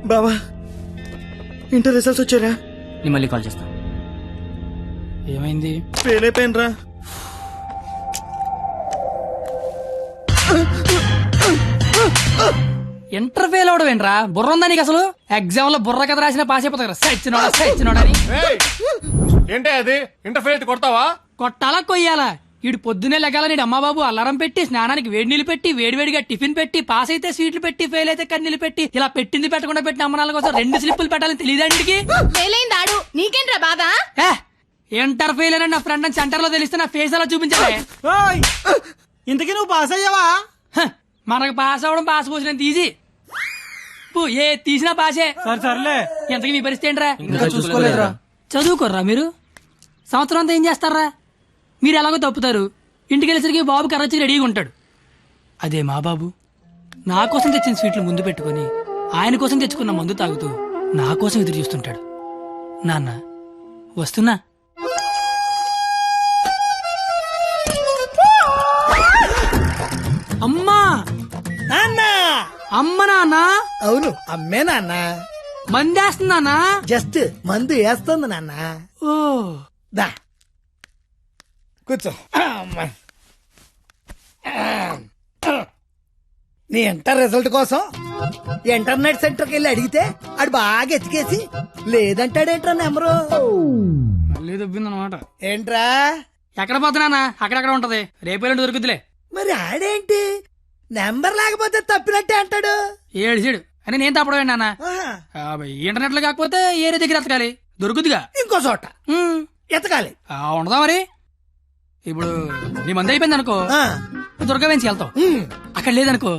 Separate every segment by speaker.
Speaker 1: బావా inter results వచ్చారా?
Speaker 2: నేను మళ్ళీ కాల్ చేస్తా. ఏమైంది?
Speaker 1: ఫెయిల్ అయిపోయినరా.
Speaker 2: ఇంటర్ ఫెయిల్ అవడం ఏంట్రా? బుర్ర ఉందా నీకు అసలు? ఎగ్జామ్ లో బుర్ర కథ రాసిన పాస్ అయిపోతా సచ్చినోడని.
Speaker 3: ఏంటే అది? ఇంటర్ ఫెయిల్ కొడతావా?
Speaker 2: కొట్టాలా కొయ్యాలా? ఈడు పొద్దునే లెగాల నీడు అమ్మబాబు అల్లారం పెట్టి స్నానానికి వేడి నీళ్ళు పెట్టి వేడివేడిగా టిఫిన్ పెట్టి పాస్ అయితే స్వీట్లు పెట్టి ఫెయిల్ అయితే కన్నీళ్ళు పెట్టి ఇలా పెట్టింది పెట్టకుండా పెట్టిన అమ్మనాల కోసం 2 స్లిప్పులు పెట్టాలని తెలియదా నీడికి?
Speaker 4: నీకేంట్రా బాధ?
Speaker 2: ఇంటర్ ఫెయిల్ అని నా ఫ్రెండ్ సెంటర్ లో తెలిస్తే నా ఫేస్ అలా చూపించాలి.
Speaker 1: ఇంతకీ నువ్వు పాస్ అయ్యావా?
Speaker 2: మనకు పాస్ అవడం పాస్ పోసినంత ఈజీ. ఏ తీసినా పాసే.
Speaker 1: సర్లే.
Speaker 2: ఎంతకీ మీ పరిస్థితి ఏంట్రా?
Speaker 1: చూసుకోలేదురా.
Speaker 2: చదువుకోర్రా మీరు? సంవత్సరం అంతా ఏం చేస్తారా? మీరు ఎలాగో తప్పుతారు, ఇంటికి వెళ్ళేసరికి బాబు కర్రొచ్చి రెడీగా ఉంటాడు. అదే మా బాబు నా కోసం తెచ్చిన స్వీట్లు ముందు పెట్టుకుని ఆయన కోసం తెచ్చుకున్న మందు తాగుతూ నా కోసం ఎదురు చూస్తుంటాడు. నాన్న వస్తున్నా. అమ్మా
Speaker 5: నాన్న.
Speaker 2: అమ్మ నాన్న.
Speaker 5: అవును అమ్మే నాన్న.
Speaker 2: మందేస్తున్నానా?
Speaker 5: జస్ట్ మందు వేస్తుంది నాన్న.
Speaker 2: ఓ
Speaker 5: దా కూర్చో. అమ్మా. నీ ఇంటర్ రిజల్ట్ కోసం ఇంటర్నెట్ సెంటర్కి వెళ్ళి అడిగితే ఆడు బాగా ఎతికేసి లేదంటాడేంట్రా నెంబరు.
Speaker 2: మళ్ళీ దొబ్బిందనమాట.
Speaker 5: ఏంట్రా?
Speaker 2: ఎక్కడ పోతున్నానా? అక్కడక్కడ ఉంటది, రేపు దొరుకుతులే.
Speaker 5: మరి ఆడేంటి నెంబర్ లేకపోతే తప్పినట్టే అంటాడు.
Speaker 2: ఏడు అని నేను తప్పడం నాన్న. ఇంటర్నెట్ లో కాకపోతే ఏరే దగ్గర ఎతకాలి, దొరుకుతుగా.
Speaker 5: ఇంకో చోట ఎతకాలి.
Speaker 2: ఉండదా మరి? ఇప్పుడు నీ మంది అయిపోయింది అనుకో, దుర్గా వెంచి వెళ్తావు. అక్కడ లేదనుకో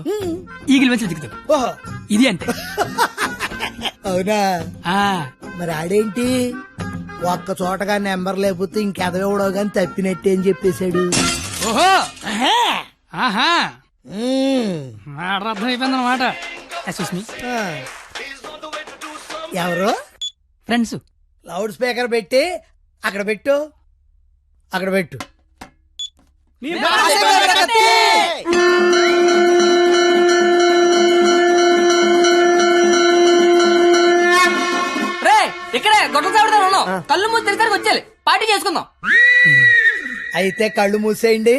Speaker 2: ఈగిల్ వెంచి దిగుతావు.
Speaker 5: ఓహో
Speaker 2: ఇది అంతే.
Speaker 5: అవునా? మరి ఆడేంటి ఒక్క చోటగా నెంబర్ లేకపోతే ఇంకెదవడో గాని తప్పినట్టే అని చెప్పేశాడు.
Speaker 2: ఓహో ఆహా అర్థం అయిపోయింది అనమాట.
Speaker 5: ఎవరు?
Speaker 2: ఫ్రెండ్స్.
Speaker 5: లౌడ్ స్పీకర్ పెట్టి అక్కడ పెట్టు, అక్కడ పెట్టు.
Speaker 2: ఇక్కడే గొడవ చావడదాం ఉన్నాం. కళ్ళు మూసి తెరిసరికి వచ్చేయాలి, పార్టీ చేసుకుందాం.
Speaker 5: అయితే కళ్ళు మూసేయండి,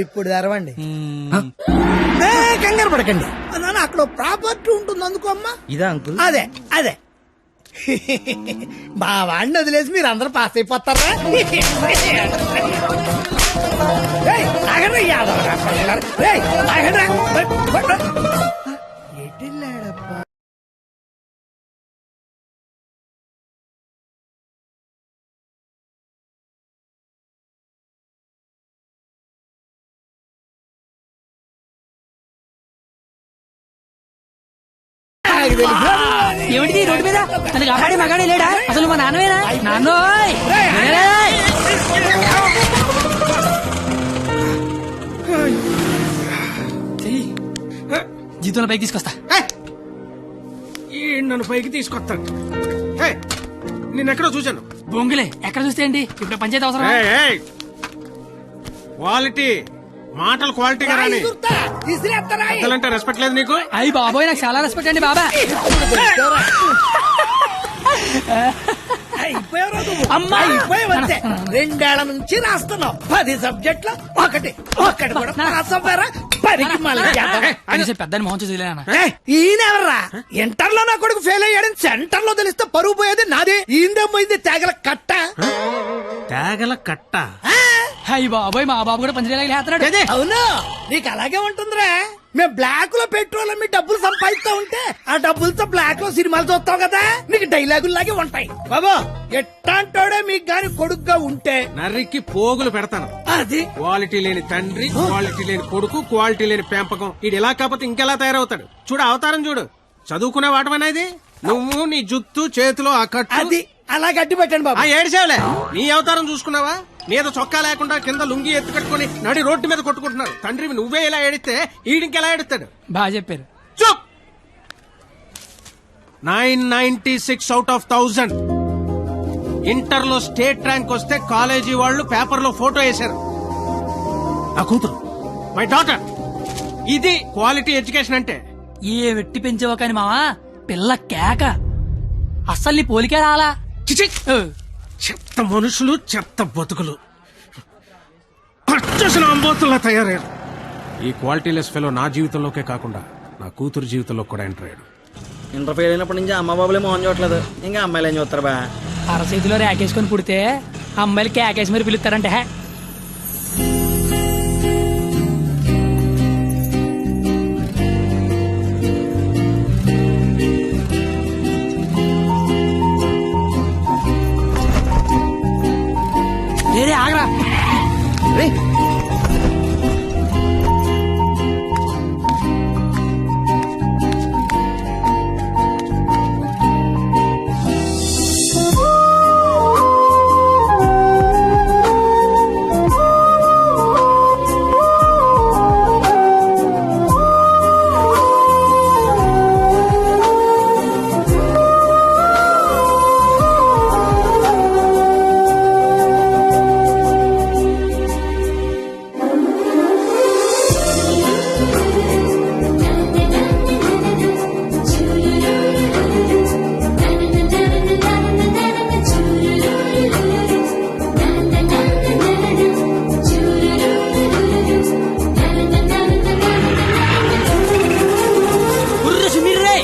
Speaker 5: ఇప్పుడు తెరవండి. కంగారు పడకండి నాన్న, అక్కడ ప్రాపర్టీ ఉంటుంది అందుకో అమ్మా.
Speaker 1: ఇదా అంకుల్?
Speaker 5: అదే అదే. మా వాడిని వదిలేసి మీరు అందరూ పాస్ అయిపోతారా? ఎటిల్లాడప్పా.
Speaker 2: ఏమిటి రోడ్డు మీద నన్ను కాపాడే మగాడే లేడా? అసలు మా నాన్నవేనా? నాన్నోయ్ జీతంలో పైకి తీసుకొస్తా.
Speaker 3: నన్ను పైకి తీసుకొస్తాను. నిన్నెక్కడో చూశాను.
Speaker 2: బొంగులే ఎక్కడ చూస్తే ఏంటి? ఇప్పుడు పంచాయతీ అవసరం.
Speaker 3: క్వాలిటీ మాటలు క్వాలిటీగా రాని. పెద్దలంటే రెస్పెక్ట్ లేదు నీకు?
Speaker 2: అయ్యి బాబోయ్, నాకు చాలా రెస్పెక్ట్ అండి బాబా.
Speaker 5: అయిపోయావంతే. 2 ఏళ్ల నుంచి రాస్తున్నావు 10 సబ్జెక్టులు, ఒకటి కూడా పాస్ అవ్వరా?
Speaker 2: పెద్దని మోహన్ చూసి
Speaker 5: ఈయనెవర్రా? ఇంటర్ లో నా కొడుకు ఫెయిల్ అయ్యాడని సెంటర్ లో తెలిస్తే పరుగు పోయేది నాది. ఈందేమైంది తేగల కట్ట.
Speaker 3: తేగల కట్ట?
Speaker 2: అయ్యి బాబోయ్, మా బాబు కూడా పంచలేక లేస్తున్నాడు.
Speaker 5: అవును, నీకు అలాగే ఉంటుందిరా. మేము బ్లాక్ లో పెట్రోల్ మీ డబ్బులు సంపాదిస్తా ఉంటే ఆ డబ్బులతో బ్లాక్ లో సినిమాలు చూస్తావు కదా, నీకు డైలాగులు లాగే ఉంటాయి. బాబా ఎట్టాంటోడే మీకు గాని కొడుకుగా ఉంటే
Speaker 3: నర్రికి పోగులు పెడతాను.
Speaker 5: అది
Speaker 3: క్వాలిటీ లేని తండ్రి, క్వాలిటీ లేని కొడుకు, క్వాలిటీ లేని పెంపకం. ఇది ఎలా కాకపోతే ఇంకెలా తయారవుతాడు? చూడు అవతారం చూడు. చదువుకునే వాటమనేది నువ్వు, నీ జుత్తు చేతిలో ఆ కట్టు.
Speaker 5: అది అలా గట్టి పెట్టండి బాబా.
Speaker 3: ఏడిసేవలే, నీ అవతారం చూసుకున్నావా? మీద చొక్కా లేకుండా కింద లుంగి ఎత్తు కట్టుకుని నడి రోడ్డు మీద కొట్టుకుంటున్నారు. తండ్రివి నువ్వే ఇలా ఏడిస్తే ఈడింకెలా ఏడుస్తాడు?
Speaker 2: బాగా చెప్పారు.
Speaker 3: చూప్. 996 అవుట్ ఆఫ్ 1000 ఇంటర్ లో స్టేట్ ర్యాంక్ వస్తే కాలేజీ వాళ్ళు పేపర్ లో ఫోటో వేశారు. నా కూతురు, మై డాటర్ ఇది క్వాలిటీ ఎడ్యుకేషన్ అంటే.
Speaker 2: ఏ వెట్టి పెంచావో కాని మావా పిల్ల కేక అస్సలు నీ పోలికే రాలా.
Speaker 3: చిచి!
Speaker 2: ఓ,
Speaker 3: చెత్త మనుషులు, చెత్త బతుకులు, పచ్చసిన అంబోతుల్లా తయారయ్యారు. ఈ క్వాలిటీలెస్ ఫెలో నా జీవితంలోకే కాకుండా నా కూతురు జీవితంలో కూడా ఎంటర్ అయ్యాడు.
Speaker 1: ఇంటర్ ఫెయిల్ అయినప్పటి నుంచి అమ్మ బాబులే మోహన్ చూడట్లేదు, ఇంకా అమ్మాయిలు ఏం చూస్తారు బా.
Speaker 2: అరచేతిలో రేకేసుకొని పుడితే అమ్మాయిలు కేకేసి మరి పిలుస్తారంటే హే. రే ఆగరా.
Speaker 1: రే
Speaker 2: ఉర్రు సుమీర్ రే.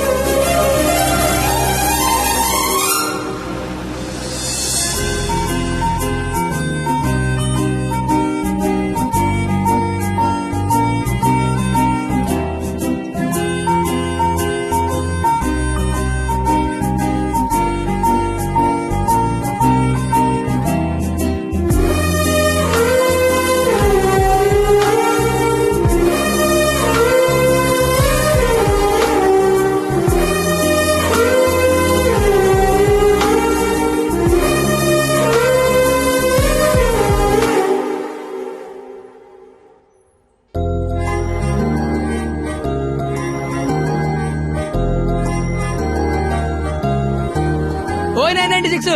Speaker 2: ఓ 996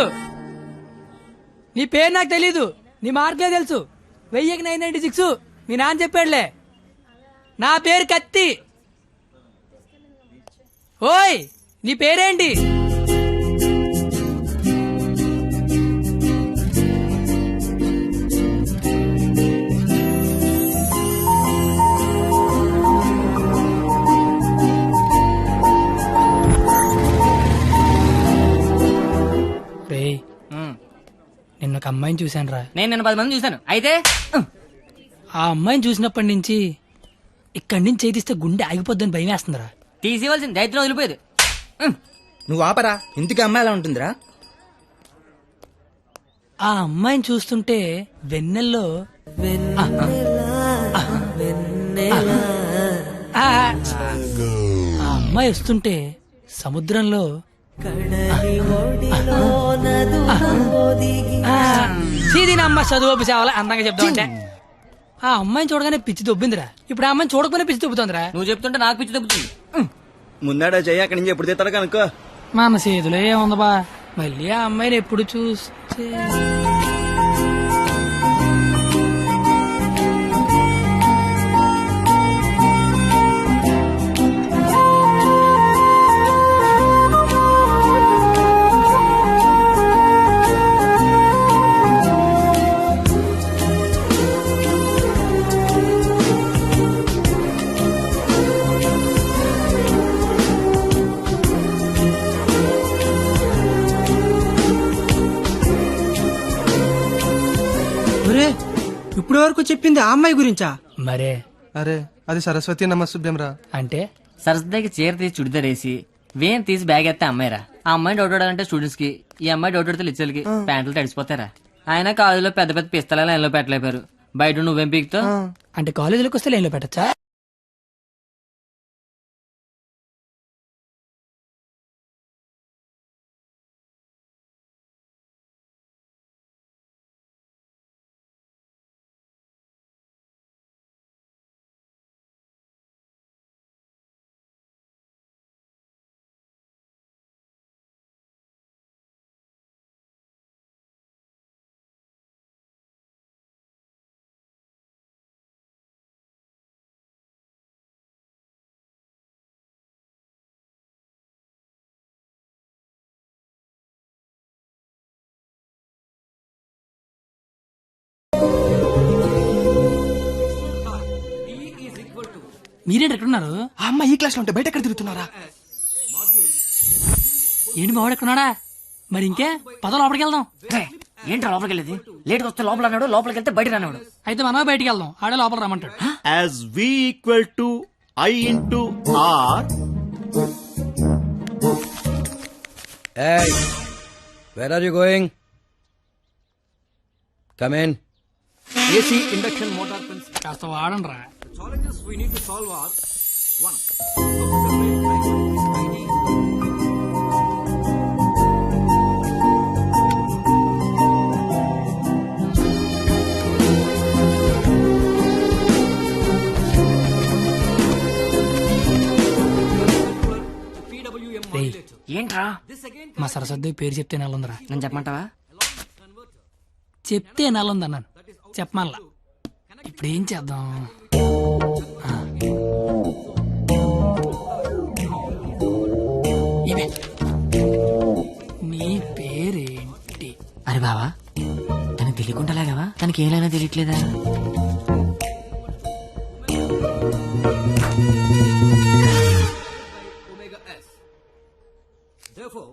Speaker 2: నీ పేరు నాకు తెలీదు, నీ మార్కే తెలుసు. 1000కి 996 మీ నాన్న చెప్పాడులే. నా పేరు కత్తి. ఓయ్ నీ పేరేంటి? రేయ్ నిన్న ఒక అమ్మాయిని చూశాను రా.
Speaker 6: నేను నిన్న 10 మంది చూశాను. అయితే
Speaker 2: ఆ అమ్మాయిని చూసినప్పటి నుంచి ఇక్కడి నుంచి చేతిస్తే గుండె ఆగిపోద్దని భయం వేస్తుందిరా.
Speaker 6: తీసేవలసిన దైత్యం వదిలిపోయేది.
Speaker 7: నువ్వు ఆపరా, ఇంటికి అమ్మాయి ఎలా ఉంటుందిరా?
Speaker 2: ఆ అమ్మాయిని చూస్తుంటే వెన్నెల్లో ఆ అమ్మాయి వస్తుంటే సముద్రంలో అమ్మ చదువు సేవల అందంగా చెప్తామంటే ఆ అమ్మాయిని చూడగానే పిచ్చి దొబ్బిందిరా. ఇప్పుడు ఆ అమ్మాయిని చూడకపోయినా పిచ్చి దొబ్బుతుందిరా.
Speaker 6: నువ్వు చెప్తుంటే నాకు పిచ్చి తగ్గుతుంది.
Speaker 1: ముందాడా చెయ్యి అక్కడి నుంచి ఎప్పుడు తీస్తాడు కనుక్కో.
Speaker 2: మన చేతిలో ఏముంది బా, మళ్ళీ ఆ అమ్మాయిని ఎప్పుడు చూస్తే
Speaker 8: ఇప్పుడు వరకు చెప్పింది ఆ అమ్మాయి గురించా?
Speaker 2: మరే
Speaker 8: అరే అది సరస్వతి నమస్తుభ్యం రా.
Speaker 2: అంటే
Speaker 6: సరస్వతికి చీర తీసి చుడిదార్ వేసి వేన్ తీసి బ్యాగ్ ఎత్తే అమ్మాయిరా. ఆ అమ్మాయి డౌట్ అంటే స్టూడెంట్స్ కి, ఈ అమ్మాయి డౌట్ అడితే లిచ్చర్లకి ప్యాంట్లు తడిసిపోతారా. ఆయన కాలేజీలో పెద్ద పెద్ద పిస్తల లైన్లో పెట్టలేపారు. బయట నువ్వేం పీకుతావు?
Speaker 2: అంటే కాలేజీలోకి వస్తే లైన్లో పెట్టచ్చా? మీరేంటి ఎక్కడున్నారు?
Speaker 8: ఆ అమ్మాయి ఈ క్లాస్ లో ఉంటే బయట ఎక్కడ తిరుగుతున్నారా?
Speaker 2: ఏంటి మావాడు ఎక్కడున్నాడా? మరి ఇంకే పద లోపలికి వెళ్దాం.
Speaker 6: ఏంట్రా లోపలికి వెళ్ళేది? లేట్గా వస్తే లోపల అన్నాడు, లోపలికి వెళ్తే బయట అన్నాడు.
Speaker 2: అయితే మనమే బయటికి వెళ్దాం, ఆడే లోపల రమ్మంటాడు.
Speaker 9: As V equal to I into R.
Speaker 7: Hey, where are you going? Come in. AC induction motor principle.
Speaker 2: కాస్త వాడండి రా.
Speaker 7: Challenges we need to solve are: 1.
Speaker 2: రేయ్,
Speaker 6: ఏంట్రా?
Speaker 2: మా సరస్వతి పేరు చెప్తే నెలందిరా.
Speaker 6: నేను చెప్పమంటావా?
Speaker 2: చెప్తే నెలంది అన్నాను, చెప్పమల్లా. ఇప్పుడు ఏం చేద్దాం? ఆ. ఇవే. నీ పేరేంటి?
Speaker 6: అరే బావా, తనకి తెలియకుండా లాగావా? తనకి ఏమైనా తెలియట్లేదా?
Speaker 7: Therefore,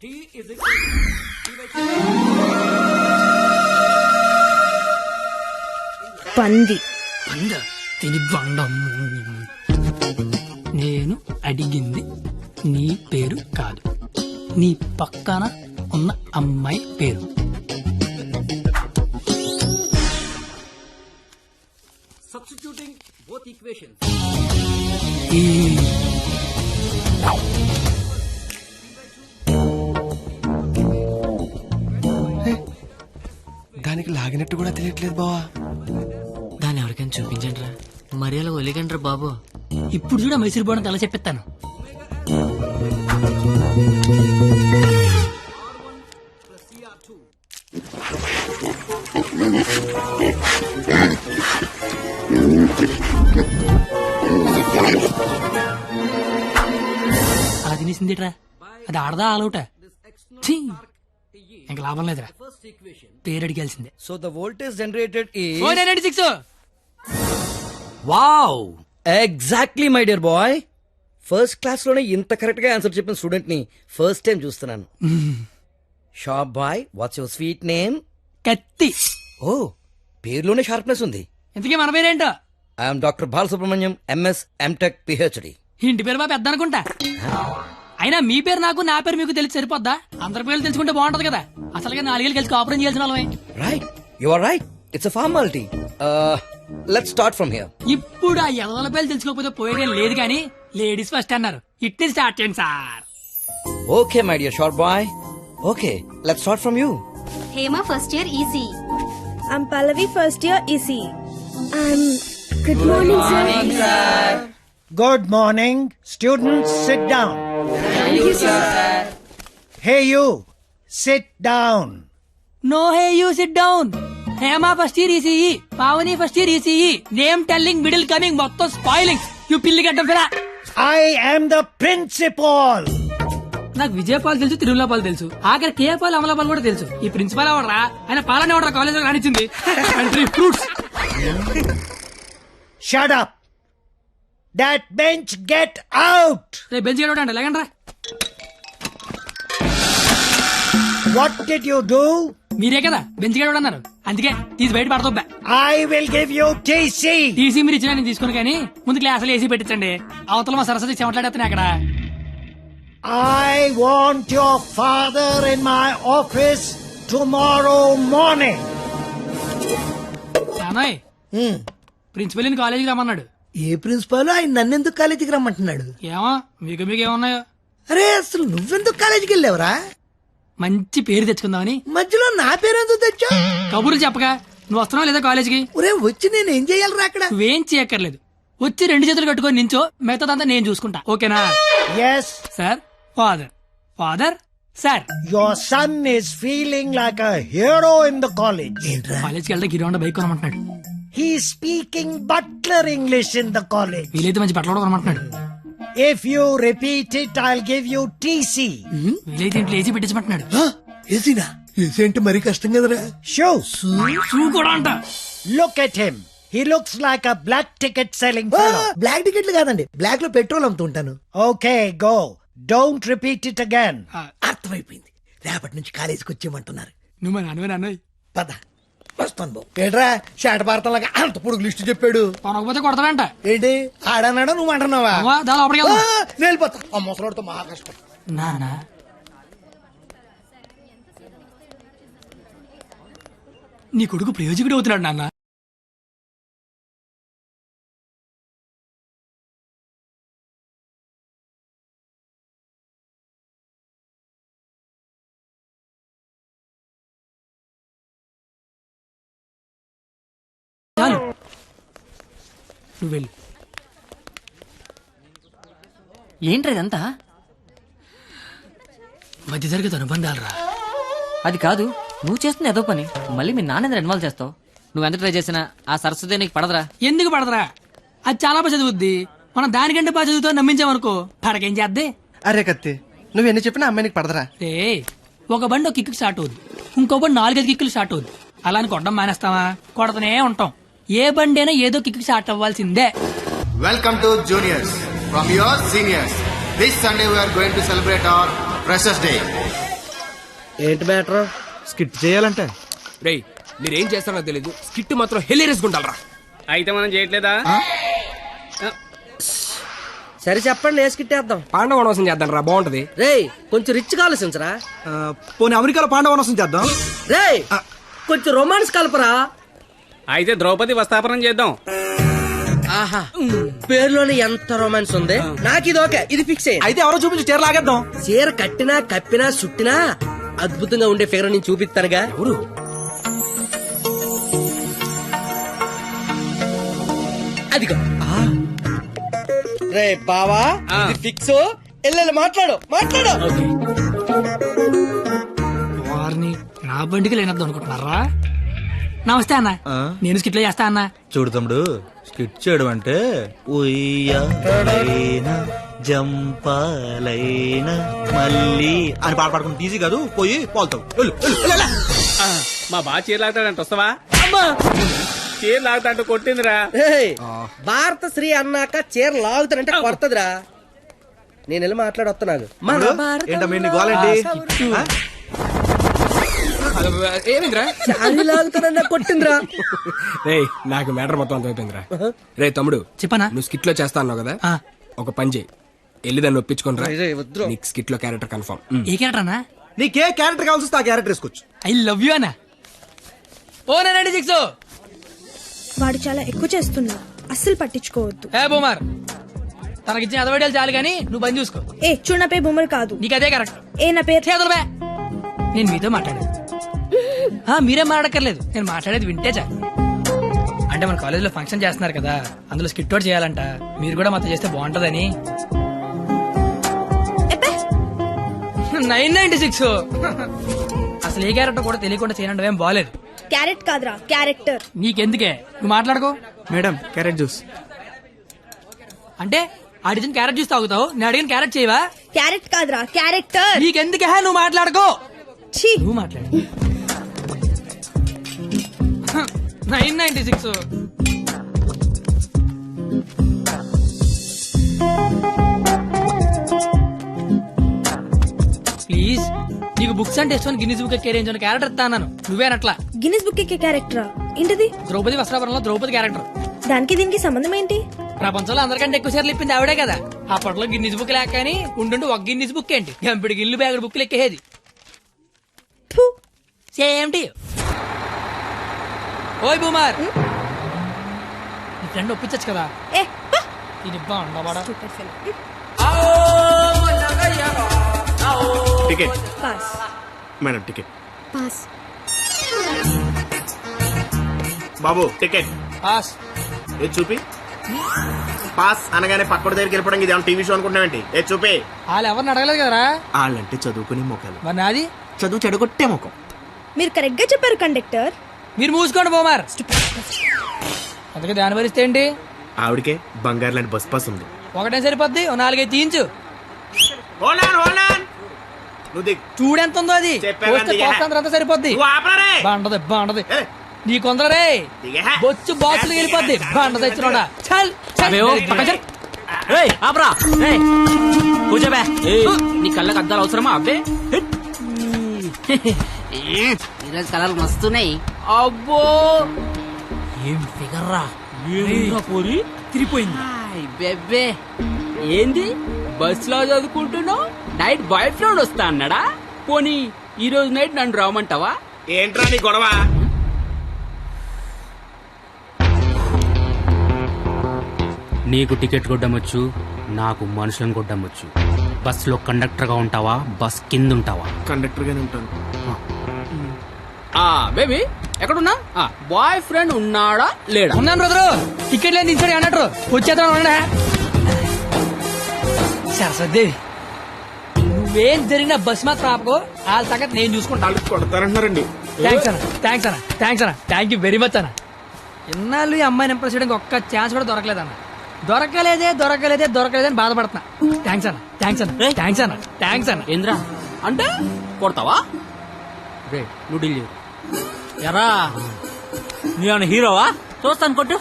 Speaker 7: T is equal
Speaker 4: పంది.
Speaker 2: పందా? తిని బండం. నేను అడిగింది నీ పేరు కాదు, నీ పక్కన ఉన్న అమ్మాయి పేరు.
Speaker 7: substituting both equations.
Speaker 8: దానికి లాగినట్టు కూడా తెలియట్లేదు బావా.
Speaker 6: దాన్ని ఎవరికైనా చూపించండి రా, మరి అలా వదిలేకండి బాబు.
Speaker 2: ఇప్పుడు చూడ మైసూర్ బోర్డు తల చెప్పిస్తాను. అలా తినేసిందిట్రా, అది ఆడదా ఆలౌట? ఇంక లాభం లేదురా, పేరు అడిగాల్సిందే.
Speaker 7: So the voltage generated is
Speaker 2: 496.
Speaker 7: wow, exactly my dear boy. First class లోనే ఇంత కరెక్ట్ గా ఆన్సర్ చెప్పిన స్టూడెంట్ ని ఫస్ట్ టైం చూస్తున్నాను. Sharp boy, what's your sweet name?
Speaker 2: Katthi.
Speaker 7: ఓ, పేరులోనే షార్ప్నెస్ ఉంది.
Speaker 2: ఇంతకీ మన పేరేంటో?
Speaker 7: I'm doctor Balasubrahmanyam, MS, MTech, PhD.
Speaker 2: ఇంటి పేరు మా పెద్ద అనుకుంటా. అయినా మీ పేరు నాకు, నా పేరు మీకు తెలిసి సరిపోద్దా? అందరి పేర్లు తెలుసుకుంటే బాగుంటది కదా. అసలుగా 4 ఏళ్ళు కలిసి కాపురం చేయాల్సిన వాళ్ళమే.
Speaker 7: Right, you are right, it's a formality. Let's start from here.
Speaker 2: ఇప్పుడు ఆ ఎదల పేర్లు తెలుసుకోకపోతే పోయేదేం లేదు కానీ లేడీస్ ఫస్ట్ అన్నారు, ఇట్ని స్టార్ట్ చేయండి sir.
Speaker 7: Okay my dear sharp boy, okay let's start from you.
Speaker 4: Hema first year EC.
Speaker 10: I'm Pallavi, first year EC. Good morning, sir.
Speaker 5: Good morning. Students, sit down.
Speaker 10: Thank you, sir.
Speaker 5: Hey, you. Sit down.
Speaker 2: No hey you sit down. Hema first year ECE, Pavani first year ECE. Name telling, middle coming, మొత్తం spoiling. You పిల్లి గడ్డం ఫిరా.
Speaker 5: I am the principal.
Speaker 2: నాకు విజయపాల్ తెలుసు, తిరుమలపాల్ తెలుసు, ఆఖరి కేపాల్, అమలాపాల్ కూడా తెలుసు. ఈ ప్రిన్సిపాల్ ఎవడరా? ఆయన పాలన ఎవడరా కాలేజ్ లో రానిచ్చింది? Fruits.
Speaker 5: Shut up. That bench, get out.
Speaker 2: రేపు బెంచ్ గడవడండి, లేకండి రా.
Speaker 5: What did you do?
Speaker 2: మీరే కదా బెంచ్ గడవడం అన్నారు, అందుకే తీసి బయట పడతా.
Speaker 5: I will give you TC.
Speaker 2: TC మీరు ఇచ్చినా నేను తీసుకుని, కానీ ముందు క్లాసులు ఏసీ పెట్టించండి. అవతల మా సరస్వతి చెమట్లాడేస్తున్నాయి అక్కడ.
Speaker 5: I want your father in my office tomorrow morning.
Speaker 2: నానాయ్, ప్రిన్సిపల్ ని కాలేజీకి రమ్మన్నాడు.
Speaker 5: ఏ ప్రిన్సిపాల్ ఆయన నన్నెందుకు కాలేజీకి రమ్మంటున్నాడు?
Speaker 2: ఏమో మీకు ఏమన్నాయో.
Speaker 5: అరే అసలు నువ్వెందుకు కాలేజీకి వెళ్ళావురా?
Speaker 2: మంచి పేరు తెచ్చుకుందామని.
Speaker 5: మధ్యలో నా పేరెందుకు తెచ్చా?
Speaker 2: కబుర్లు చెప్పగా నువ్వు వస్తున్నావు లేదా కాలేజీకి?
Speaker 5: ఒరే వచ్చి నేను ఏం చెయ్యాలరా అక్కడ?
Speaker 2: నువ్వేం చేయక్కర్లేదు, వచ్చి 2 చేతులు కట్టుకొని నించో, మిగతాదంతా నేను చూసుకుంటా, ఓకేనా?
Speaker 5: Yes
Speaker 2: sir. Father. Father. Sir.
Speaker 5: your son is feeling like a hero in the college.
Speaker 2: కాలేజ్కి వెళ్తే గిరివండ bike కొనమంటున్నాడు.
Speaker 5: He's speaking butler English in the college.
Speaker 2: వీలైతే మంచి బట్టలు కూడా కొనమంటున్నాడు.
Speaker 5: If you repeat it, I'll give you TC.
Speaker 2: వీలైతే ఇంట్లో AC పెట్టించమంటున్నాడు.
Speaker 5: ఏసీనా? AC అంటే మరీ కష్టం కదరా. Shoes.
Speaker 2: షూ కూడా అంట.
Speaker 5: Look at him. He looks like a black ticket selling
Speaker 7: black టికెట్లు కాదండి, బ్లాక్ లో పెట్రోల్ అమ్ముతుంటాను.
Speaker 5: Okay go don't repeat it again.
Speaker 7: అర్థమైపోయింది. రేపటి నుంచి కాలేజీకి వచ్చేయమంటున్నారు.
Speaker 2: నువ్వు మా నాన్నవే
Speaker 7: పద వస్తాను బాబు. ఏట్రా షాట భారతంలాగా అంత పొడుగు లిస్టు చెప్పాడు.
Speaker 2: కొనకపోతే కొడతాడంట.
Speaker 7: ఏంటి ఆడన్నాడా నువ్వు అంటున్నావా?
Speaker 2: దాని లోపలికి
Speaker 7: ఆ,
Speaker 2: వెళ్దాం.
Speaker 7: నేను వెళ్ళిపోతా. ఆ ముసలాడితో మహా కష్టం.
Speaker 2: నానా నీ కొడుకు ప్రయోజకుడు అవుతున్నాడు నాన్న. చాలు నువ్వు వెళ్ళు.
Speaker 6: ఏంట్రా ఇదంతా?
Speaker 2: మధ్య తరగతి అనుబంధాలు రా.
Speaker 6: అది కాదు, నువ్వు చేస్తున్న ఏదో పని మళ్ళీ మీ నాన్న ఇన్వాల్వ్ చేస్తావు. నువ్వెంత ట్రై చేసినా ఆ సరస్వతి నీకు పడదురా.
Speaker 2: ఎందుకు పడదరా? అది చాలా బాగా చదువుద్ది. మనం దానికంటే బాగా చదువుతో నమ్మించామనుకో పడకేం చేద్దే.
Speaker 8: అరే కత్తి నువ్వు ఎన్ని చెప్పినా అమ్మాయి నీకు పడదరా.
Speaker 2: రే ఒక బండి ఒక కిక్కు స్టార్ట్ అవుద్ది, ఇంకో బండి 4-5 కిక్కులు స్టార్ట్ అవుద్ది. అలా అని కొట్టడం మానేస్తావా? కొడతనే ఉంటాం. ఏ బండి అయినా ఏదో కిక్కు స్టార్ట్ అవ్వాల్సిందే.
Speaker 11: Welcome to juniors from your seniors. This Sunday we are going to celebrate our Freshers Day.
Speaker 7: ఏంటి మ్యాటర్?
Speaker 3: స్కిట్ చేయాలంటే రేయ్ మీరేం చేస్తారో తెలీదు, స్కిట్ మాత్రం హిలేరియస్ గుంటాలరా.
Speaker 1: అయితే మనం చేయట్లేదా?
Speaker 7: సరే చెప్పండి, వేసుకిట్టేద్దాం.
Speaker 3: పాండవ వనవాసం చేద్దాం రా, బాగుంటది.
Speaker 7: రేయ్ కొంచెం రిచ్ ఆలోచించరా.
Speaker 8: పోనీ అమెరికాలో పాండవ వనవాసం చేద్దాం.
Speaker 7: రేయ్ కొంచెం రొమాన్స్ కలపరా.
Speaker 1: అయితే ద్రౌపది వస్తాపనం చేద్దాం.
Speaker 7: ఆహా పేరులోనే ఎంత రొమాన్స్ ఉంది. నాకు ఇది ఓకే, ఇది ఫిక్స్ అయ్యి.
Speaker 8: అయితే ఎవరో చూపించి చీర లాగేద్దాం.
Speaker 7: చీర కట్టినా కప్పినా చుట్టినా అద్భుతంగా ఉండే ఫిగర్ నేను చూపిస్తానుగా.
Speaker 3: ఎవరు?
Speaker 7: అదిగో రే బావా, ఇది ఫిక్స్. ఎల్లెల్లి మాట్లాడు.
Speaker 2: వారిని నా బండికి లేనద్దు అనుకుంటున్నారా? నమస్తే అన్న, నేను స్కిట్లో చేస్తా అన్న.
Speaker 9: చూడు తమ్ముడు, స్కిట్ చేయడం అంటే ఉయ్యాలైనా జంపాలైనా మళ్ళీ అని పాట పాడుకుంటే ఈజీ కాదు. పోయి పోల్తావు.
Speaker 1: మా బాగా చీర లాగుతాడంట, వస్తావా? చీర లాగుతాంటూ కొట్టిందిరా.
Speaker 7: రేయ్, భారత శ్రీ అన్నాక చీర లాగుతానంటే కొడతదిరా. నేను వెళ్ళి మాట్లాడొస్తున్నాను.
Speaker 9: ఏంటమ్మా నీ గోలండి?
Speaker 3: ఏమిందిరా?
Speaker 7: శారీ లాగుతానన్నా కొట్టిందిరా.
Speaker 3: రేయ్ నాకు మ్యాటర్ మొత్తం అంత అయిపోయిందిరా. రే తమ్ముడు,
Speaker 2: చెప్పనా?
Speaker 3: నువ్వు స్కిట్ లో చేస్తా అన్నావు కదా,
Speaker 2: ఆ.
Speaker 3: ఒక పని చేయి, వెళ్ళి దాన్ని ఒప్పించుకుని రా.
Speaker 7: రేయ్, వద్దురా.
Speaker 3: నీకు స్కిట్ లో క్యారెక్టర్ కన్ఫర్మ్.
Speaker 2: ఏ క్యారెక్టర్ అన్నా?
Speaker 9: నీకే క్యారెక్టర్ కావాల్సి వస్తే ఆ క్యారెక్టర్ వేసుకోవచ్చు.
Speaker 2: ఐ లవ్ యూ అన్న. ఓ 96
Speaker 10: వాడు చాలా ఎక్కువ చేస్తున్నా, అస్సలు పట్టించుకోవద్దు.
Speaker 2: ఏ బొమ్మర్, తనకిచ్చిన అదవడాలు చాలు కానీ నువ్వు పని చూసుకో.
Speaker 10: ఏ చూడు, నా పేరు బొమ్మలు కాదు.
Speaker 2: నీకు అదే కరెక్ట్.
Speaker 10: ఏ నా పేరు
Speaker 2: చేతులు బే. నేను మీతో మాట్లాడేది. మీరేం మాట్లాడక్కర్లేదు, నేను మాట్లాడేది వింటే చాలు. అంటే మన కాలేజీలో ఫంక్షన్ చేస్తున్నారు కదా, అందులో స్కిట్ అవుట్ చేయాలంట. మీరు కూడా మాతో చేస్తే బాగుంటదని. 996 అసలు ఏ క్యారెక్టర్ కూడా తెలియకుండా చేయడం ఏం బాలేదు.
Speaker 10: క్యారెట్ కాదురా, క్యారెక్టర్.
Speaker 2: నీకెందుకే, నువ్వు మాట్లాడుకో.
Speaker 8: Madam carrot juice.
Speaker 2: అంటే అడిగిన క్యారెట్ జ్యూస్ తాగుతావు, నేను అడిగిన క్యారెట్ చేయవా?
Speaker 10: క్యారెట్ కాదురా, క్యారెక్టర్.
Speaker 2: నీకెందుకే, నువ్వు మాట్లాడుకో.
Speaker 10: ఛీ,
Speaker 2: నువ్వు మాట్లాడు. 996 ప్లీజ్. నీకు బుక్స్ అంటే ఇష్టం, గిన్నీస్ బుక్ కెరేంజ్ అని క్యారెక్టర్ ఇస్తాను. నువ్వేనట్లా.
Speaker 10: గిన్నిస్ బుక్ ఎక్కే క్యారెక్టరా? ఏంటిది?
Speaker 2: ద్రౌపది వస్త్రాభరణంలో ద్రౌపది క్యారెక్టర్.
Speaker 10: దానికి దీనికి సంబంధం ఏంటి?
Speaker 2: ప్రపంచంలో అందరికంటే ఎక్కువ సార్లు ఇప్పింది ఆవిడే కదా. అప్పట్లో గిన్నీస్ బుక్ లేక కానీ ఉండుండి ఒక గిన్నీస్ బుక్ ఏంటి, గంపిడి గిల్లు బ్యాగుడు బుక్లు ఎక్కేది.
Speaker 10: ఫు,
Speaker 2: సేమ్ టు యు. ఓయ్ బూమర్, నీ ఫ్రెండ్ ఒప్పించచ్చు కదా.
Speaker 10: ఏ పా.
Speaker 2: ఇది బాగుండవాడా?
Speaker 10: Stupid fellow.
Speaker 9: Ticket
Speaker 10: pass.
Speaker 9: Madam ticket.
Speaker 10: Pass.
Speaker 9: బాబు టికెట్.
Speaker 2: పాస్.
Speaker 9: ఏ చూపి. పాస్ అనగానే పక్కన దగ్గరికి వెళ్ళిపోవడం ఇది టీవీ షో అనుకుంటున్నావేంటి? ఏ చూపి.
Speaker 2: వాళ్ళు ఎవరిని అడగలేదు కదరా.
Speaker 9: వాళ్ళంటే చదువుకునే మొక్కలు,
Speaker 2: మరి నాది
Speaker 9: చదువు చెడగొట్టే ముఖం.
Speaker 10: మీరు కరెక్ట్ గా చెప్పారు కండక్టర్.
Speaker 2: మీరు మూసుకోండి బోమార్. అందుకే దాని భరిస్తే ఏంటి?
Speaker 9: ఆవిడకే బంగారు లాంటి బస్ పాస్ ఉంది.
Speaker 2: ఒకటే సరిపోద్ది, 4-5 తీయించు.
Speaker 9: నువ్వు దిగు.
Speaker 2: చూడెంత ఉందో అది.
Speaker 9: చెప్పాను
Speaker 2: పోస్తే
Speaker 9: అందుకే.
Speaker 2: పోస్తంత అంతా సరిపోద్ది.
Speaker 9: నువ్వు ఆపరా రే.
Speaker 2: బాగుంటది బాగుంటది.
Speaker 9: ఏ,
Speaker 2: నీ కొందరే బొచ్చు బాక్సులు వెళ్ళిపోద్ది బండ తెచ్చినోడా చల్
Speaker 6: కూర్చోబే నీ కళ్ళకి అద్దాలు అవసరమా అబ్బే ఈరోజు కలర్లు మస్తున్నాయి. అబ్బో ఏం ఫిగర్ రా పోరి తిరిగిపోయింది. బెబ్బే ఏంది బస్ లో చదువుకుంటున్నావు నైట్ బాయ్ ఫ్రెండ్ వస్తా అన్నాడా? పోనీ ఈ రోజు నైట్ నన్ను రామంటావా?
Speaker 9: ఏంట్రా నీ గొడవ?
Speaker 12: నీకు టికెట్ కొట్టమొచ్చు, నాకు మనుషులను కొట్టమొచ్చు. బస్ లో కండక్టర్ గా ఉంటావా, బస్ కింద ఉంటావా?
Speaker 9: కండక్టర్ గానే ఉంటాను.
Speaker 6: బేబీ ఎక్కడున్నా? బాయ్ ఫ్రెండ్ ఉన్నాడా లేడా?
Speaker 2: ఉన్నాను బ్రదరు. టికెట్ లేని దించాడు అన్నట్టు వచ్చేద్దాం. సరస్వతి నువ్వేం జరిగినా బస్ మాత్రం ఆపకో, వాళ్ళ సంగతి నేను చూసుకుంటాను.
Speaker 9: కొడతారంటున్నారండి.
Speaker 2: థ్యాంక్ యూ వెరీ మచ్ అన్న. ఇన్నాళ్ళు ఈ అమ్మాయిని ఇంప్రెస్ చేయడానికి ఒక్క ఛాన్స్ కూడా దొరకలేదన్న. దొరకలేదని బాధపడుతున్నా. థ్యాంక్స్ అన్న.
Speaker 6: ఏంద్రా అంటే కొడతావా? రే నువ్వు డీల్ చేయు. ఎరా నీ హీరోవా? చూస్తాను కొట్టు.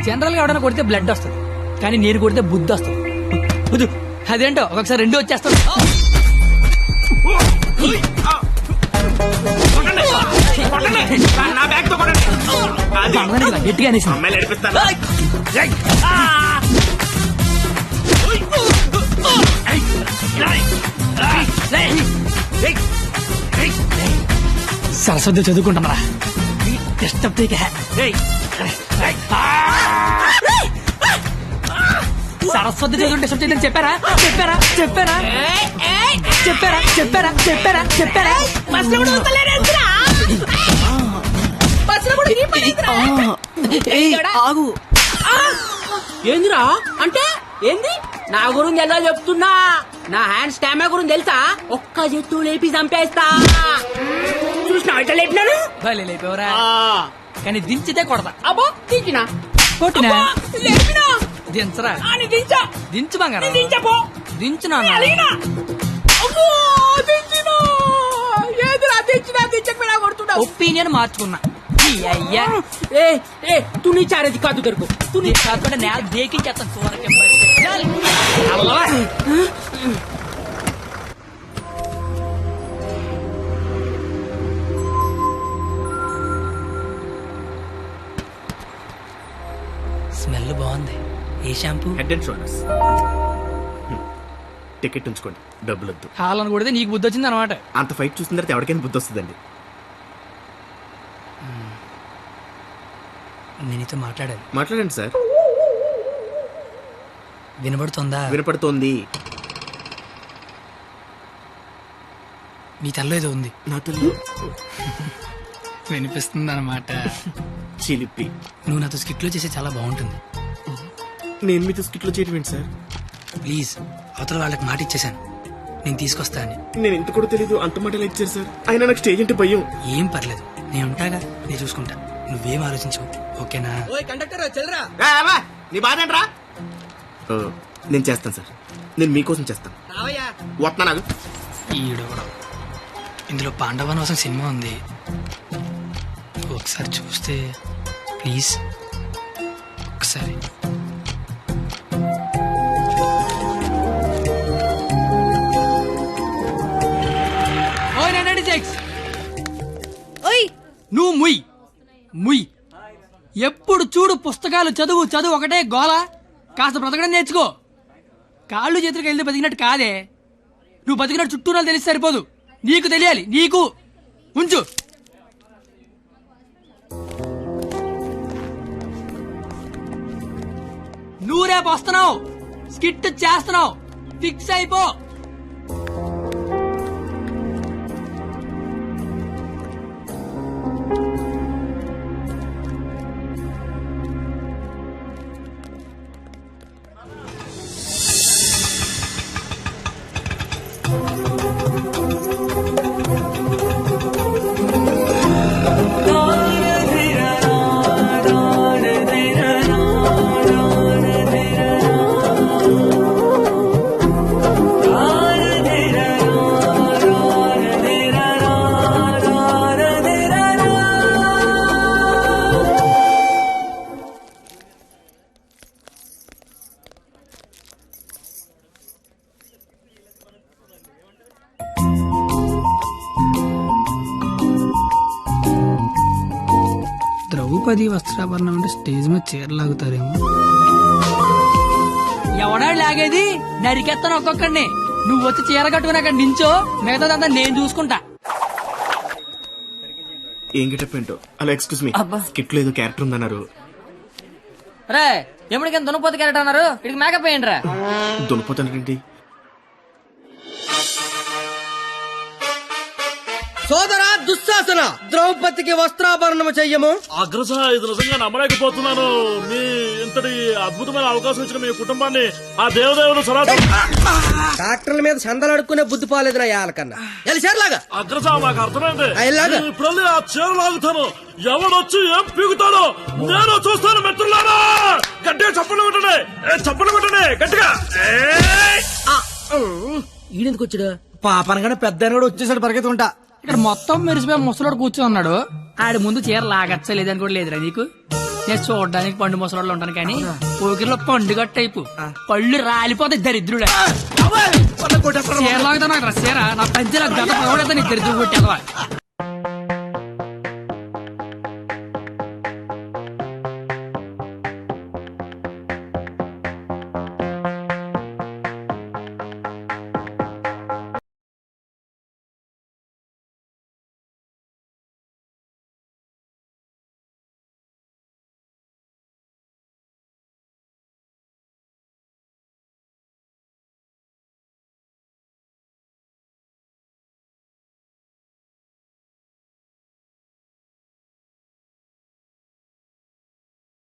Speaker 2: జనరల్ గా ఎవడైనా కొడితే బ్లడ్ వస్తుంది, కానీ నేను కొడితే బుద్ధి వస్తుంది. అదేంటో ఒకసారి రెండు వచ్చేస్తాను. గట్టిగా సరస్వతి చదువుకుంటామరా. సరస్వతి చదువుకుంటే డిస్టర్బ్ చెప్పారా?
Speaker 6: ఏందిరా అంటే ఏంది? నా గురించి ఎలా చెప్తున్నా? నా హ్యాండ్ స్టామా గురించి తెలుసా? ఒక్క చెట్టు లేపి చంపేస్తా. చూసినా ఇట్లా లేపినాను.
Speaker 2: లేపేవరా? కానీ దించితే కొడతా.
Speaker 6: అబ్బో దించినా
Speaker 2: కొట్టినా
Speaker 6: లేపినా
Speaker 2: దించరా? దించు బంగారం. దించునా? ఒపీనియన్ మార్చుకున్నా. అయ్యా
Speaker 6: తు నీ చారేది కాదు దొరుకు.
Speaker 2: తు నీ కాకుండా నేల దేకించేస్తాను. స్మెల్ బాగుంది. ఏ shampoo?
Speaker 9: Head and shoulders. Ticket ఉంచుకోండి, డబ్బులు వద్దు.
Speaker 2: హాలను కొడితే నీకు బుద్ధి వచ్చింది అనమాట.
Speaker 9: అంత ఫైట్ చూసిన తర్వాత ఎవరికైనా బుద్ధి వస్తుందండి.
Speaker 2: నేనితో మాట్లాడాలి.
Speaker 9: మాట్లాడండి సార్.
Speaker 2: వినబడుతుందా?
Speaker 9: వినపడుతోంది.
Speaker 2: నీ తల్లో ఏదో ఉంది.
Speaker 9: నా తల్లి
Speaker 2: వినిపిస్తుంది అనమాట.
Speaker 9: చిలిపి.
Speaker 2: నువ్వు నాతో స్కిట్లో చేసే చాలా బాగుంటుంది.
Speaker 9: నేను మీతో స్కిట్లో చేయడం ఏంటి సార్?
Speaker 2: ప్లీజ్, అవతల వాళ్ళకి మాట ఇచ్చేసాను, నేను తీసుకొస్తా అని.
Speaker 9: నేను ఇంత కూడా తెలీదు, అంత మాటలు ఇచ్చారు సార్. అయినా నాకు స్టేజ్ అంటే భయం.
Speaker 2: ఏం పర్లేదు, నేను ఉంటాగా, నేను చూసుకుంటా. నువ్వేం ఆలోచించవు, ఓకేనా?
Speaker 9: నీ బాధ ఏంట్రా? నేను చేస్తాను సార్, నేను మీకోసం చేస్తాను. వస్తున్నా.
Speaker 2: ఈడు ఇందులో పాండవనవసం సినిమా ఉంది, ఒకసారి చూస్తే ప్లీజ్. ఒకసారి నువ్వు ముయ్. ఎప్పుడు చూడు పుస్తకాలు చదువు ఒకటే గోల. కాస్త బ్రతకడం నేర్చుకో. కాళ్ళు చేతులకు వెళ్తే బతికినట్టు కాదే. నువ్వు బతికినట్టు చుట్టూ తెలిసి సరిపోదు, నీకు తెలియాలి. నీకు ఉంచు. నువ్వు రేపు వస్తున్నావు, స్కిట్ చేస్తున్నావు, ఫిక్స్ అయిపో. ద్రౌపది వస్త్రాభరణం అంటే స్టేజ్ మీద చీరలాగుతారేమో. ఎవడా లాగేది? నరికెత్తాను ఒక్కొక్కడిని. నువ్వు వచ్చి చీర కట్టుకుని అక్కడ నించో, మిగతాదంతా నేను చూసుకుంటా.
Speaker 9: ఏం గెటప్ ఏంటో. అలా ఎక్స్క్యూజ్ మీ, స్కిట్ లో ఏదో క్యారెక్టర్ ఉందన్నారు.
Speaker 6: రే ఎప్పటికైనా దున్నపోతే క్యారెక్టర్ అన్నారు, ఇక్కడికి మేకప్ వేయండి రా.
Speaker 9: దునిపోతానండి.
Speaker 7: సోదరా దుశ్శాసన, ద్రౌపదికి వస్త్రాభరణము చెయ్యము.
Speaker 13: అగ్రస, ఇది నిజంగా నమ్మలేకపోతున్నాను. మీ ఇంతటి అద్భుతమైన అవకాశం ఇచ్చిన మీ కుటుంబాన్ని ఆ దేవదేవుడు
Speaker 7: డాక్టర్ల మీద చందలు అడుక్కునే బుద్ధి పోలేదు నా యాలకన్నా. ఎలిసేర్లాగా
Speaker 13: అగ్రస, నాకు అర్థమైంది.
Speaker 7: ఇలాగా?
Speaker 13: నేను ఇప్పుడు ఆ చీర లాగుతాను. ఎవడొచ్చి ఏం పీగుతాడో నేను చూస్తాను. మిత్రులారా, గట్టిగా చప్పట్లు కొట్టండి, చప్పట్లు కొట్టండి గట్టిగా.
Speaker 7: ఈడెందుకు వచ్చాడు?
Speaker 8: పాపనగానే పెద్ద కూడా వచ్చేసాడు పరిగెత్తుకుంటా.
Speaker 2: ఇక్కడ మొత్తం మెరిసిపోయి ముసలోడు కూర్చొని ఉన్నాడు. ఆడి ముందు చీర లాగచ్చా లేదని కూడా లేదురా నీకు. నేను చూడడానికి పండు ముసలోళ్ళు ఉంటాను కానీ పోకిరిలో పండుగ టైపు పళ్ళు రాలిపోతాయి దరిద్రుడే. చీర లాగుతా నాకు చీర నా పంచే గత పగడతా నీ దరిద్రుడు కొట్టేదవా.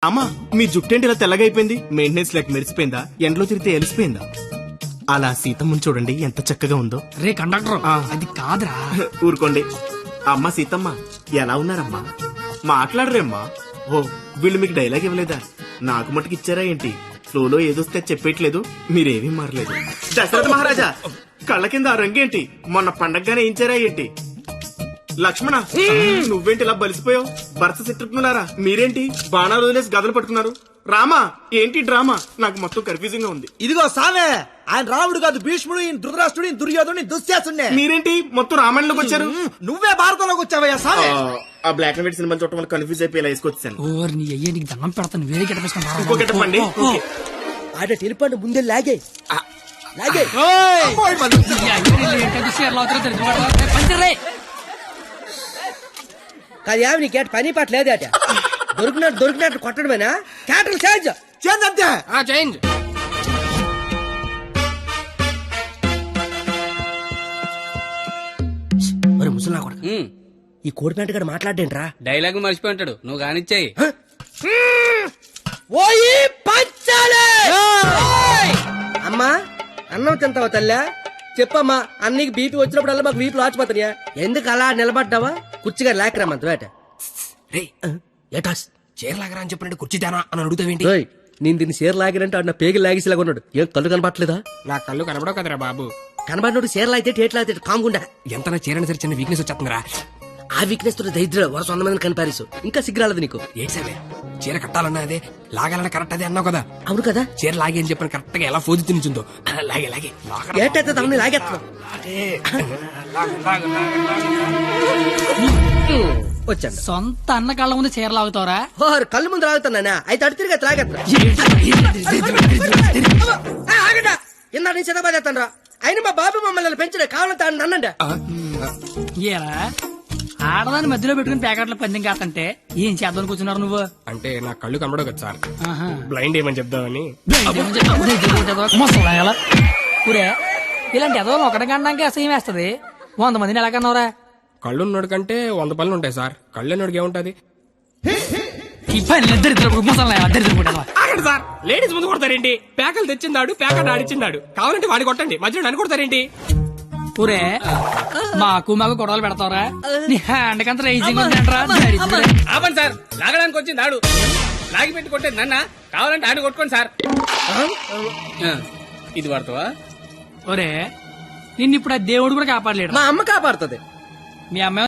Speaker 9: అమ్మా, మీ జుట్టేంటి ఇలా తెల్లగా అయిపోయింది? మెయింటెనెన్స్ లేక మెరిసిపోయిందా? ఎండలో తిరిగితే ఎలిసిపోయిందా? అలా సీతమ్మని చూడండి ఎంత చక్కగా ఉందో.
Speaker 2: రే కండక్టర్, అది కాదురా.
Speaker 9: ఊరుకోండి. అమ్మ సీతమ్మ ఎలా ఉన్నారమ్మా? మాట్లాడరేమ్మా? ఓ, వీళ్ళు మీకు డైలాగ్ ఇవ్వలేదా? నాకు మటుకు ఇచ్చారా ఏంటి? ఫ్లోలో ఏదొస్తే చెప్పేయట్లేదు, మీరేమీ మారలేదు. దశరథ మహారాజా, కళ్ళ కింద ఆ రంగేంటి? మొన్న పండగగానే ఇచ్చారా ఏంటి? లక్ష్మణ, నువ్వేంటి ఇలా బలిసిపోయావు? భరత శత్రుఘ్నులారా మీరేంటి బాణాలు వదిలేసి గదలు పట్టుకున్నారు? రామా, ఏంటి డ్రామా? నాకు మొత్తం కన్ఫ్యూజింగ్ గా ఉంది.
Speaker 8: ఇదిగో సామే, ఆయన రాముడు కాదు, భీష్ముడు, ఈయన ధృతరాష్ట్రుడు, ఈయన దుర్యోధనుడు, దుశ్శాసనుడే.
Speaker 9: మీరేంటి మొత్తం రామాయణంలోకి వచ్చారు?
Speaker 8: నువ్వే భారతంలోకి వచ్చావయ్యా సామే.
Speaker 9: ఆ బ్లాక్ అండ్ వైట్ సినిమా చూడటం వల్ల కన్ఫ్యూజ్ అయిపోయి ఇలా వేసుకొచ్చాను.
Speaker 2: ఓర్ నీ అయ్యే నీకు దండం పెడతాను. వేరే గిట్టపేసుకుంటా.
Speaker 9: ఇంకో గెటప్ అండి.
Speaker 7: ఆడ టెలిపండి ముందే లాగే లాగే. కాదు యావి నీ కేట పని పాట లేదట. దొరికినట్టు కొట్టడమేనా? క్యాటల్ చేంజ్
Speaker 8: చేంజ్ అంతే.
Speaker 3: చేంజ్.
Speaker 7: ముసలా కొడుకు, ఈ కోడి ప్యాంట్ గడ మాట్లాడేంట్రా?
Speaker 6: డైలాగ్ మర్చిపోయి ఉంటాడు, నువ్వు కానిచ్చాయి.
Speaker 7: ఓయి పంచాలే. అమ్మా, అన్నం తింటావా తల్లా? చెప్పమ్మా, అన్నికి బీపీ వచ్చినప్పుడల్లా మాకు వీపులు ఆచిపోతాయా? ఎందుకు అలా నిలబడ్డావా? కుర్చీగా లేకరామంత వేట. ఏటాస్
Speaker 3: చీర లాగరా అని చెప్పినట్టు కుర్చీ తేనా అని అడుగుతావేంటి?
Speaker 7: నేను దీన్ని చీర లాగినంటే ఆడు నా పేగి లాగేసేలాగా ఉన్నాడు. ఏం కళ్ళు కనపట్లేదా?
Speaker 3: నా కళ్ళు కనబడవు కదరా బాబు.
Speaker 7: కనబడినోడు చీర లాగితే టేట్ లాగితే కాముకుండా.
Speaker 3: ఎంత నా చీరని సరే చిన్న వీక్నెస్ వచ్చేస్తుందిరా.
Speaker 7: ఆ వీక్నెస్ తో దరిద్ర వరుస 100 మందిని కనిపారేసు. ఇంకా సిగ్గురాలదు నీకు.
Speaker 3: ఏడ్సావే, చీర కట్టాలన్నా అదే, లాగాలన్నా కరెక్ట్ అదే అన్నావు కదా.
Speaker 7: అవును కదా.
Speaker 3: చీర లాగే అని చెప్పిన కరెక్ట్ గా ఎలా ఫోజు తినిచుందో లాగే లాగే
Speaker 7: ఏటైతే తమని లాగేస్తా వచ్చాను.
Speaker 2: సొంత అన్న కళ్ళ ముందు చీర లాగుతావరా?
Speaker 7: కళ్ళు ముందు లాగుతానా? అయితే అడు తిరిగి లాగేస్తా. ఇందా నేను చిన్నబాదేస్తాను రా. అయినా మా బాబు మమ్మల్ని పెంచడే, కావాలంటే అన్నండి.
Speaker 2: ఏరా ఆడదాన్ని మధ్యలో పెట్టుకుని ప్యాకెట్ల పందెం కాదంటే ఏం చేద్దాం కూర్చున్నారు నువ్వు?
Speaker 3: అంటే నా కళ్ళు కనబడవు కదా సార్, బ్లైండ్ ఏమని చెప్దామని.
Speaker 2: ఊరే ఇలాంటి ఎదో ఒకటి కన్నాక అసహ్యం వేస్తది. 100 మందిని ఎలా కన్నావురా?
Speaker 3: కళ్ళు ఉన్నోడు కంటే 100 పనులు ఉంటాయి సార్. కళ్ళు ఉన్నోడికి ఏముంటది? సార్ లేడీస్ ముందు కొడతారేంటి? ప్యాకలు తెచ్చిందాడు, ప్యాకెట్ ఆడిచ్చిందాడు. కావాలంటే వాడి కొట్టండి, మధ్యలో నన్ను కొడతారేంటి?
Speaker 2: ఊరే మాకు గొడవలు పెడతావరా? నీ హ్యాండ్ కంత రైజింగ్
Speaker 6: ఆపండి సార్, లాగడానికి వచ్చింది ఆడు, లాగి పెట్టి కొట్టేది నన్న. కావాలంటే ఆడు కొట్టుకోండి సార్. ఇది పడతావా?
Speaker 2: ఒరే నిన్ను ఇప్పుడు ఆ దేవుడు కూడా కాపాడలేడు.
Speaker 7: మా అమ్మ కాపాడుతుంది.
Speaker 2: మీ అమ్మ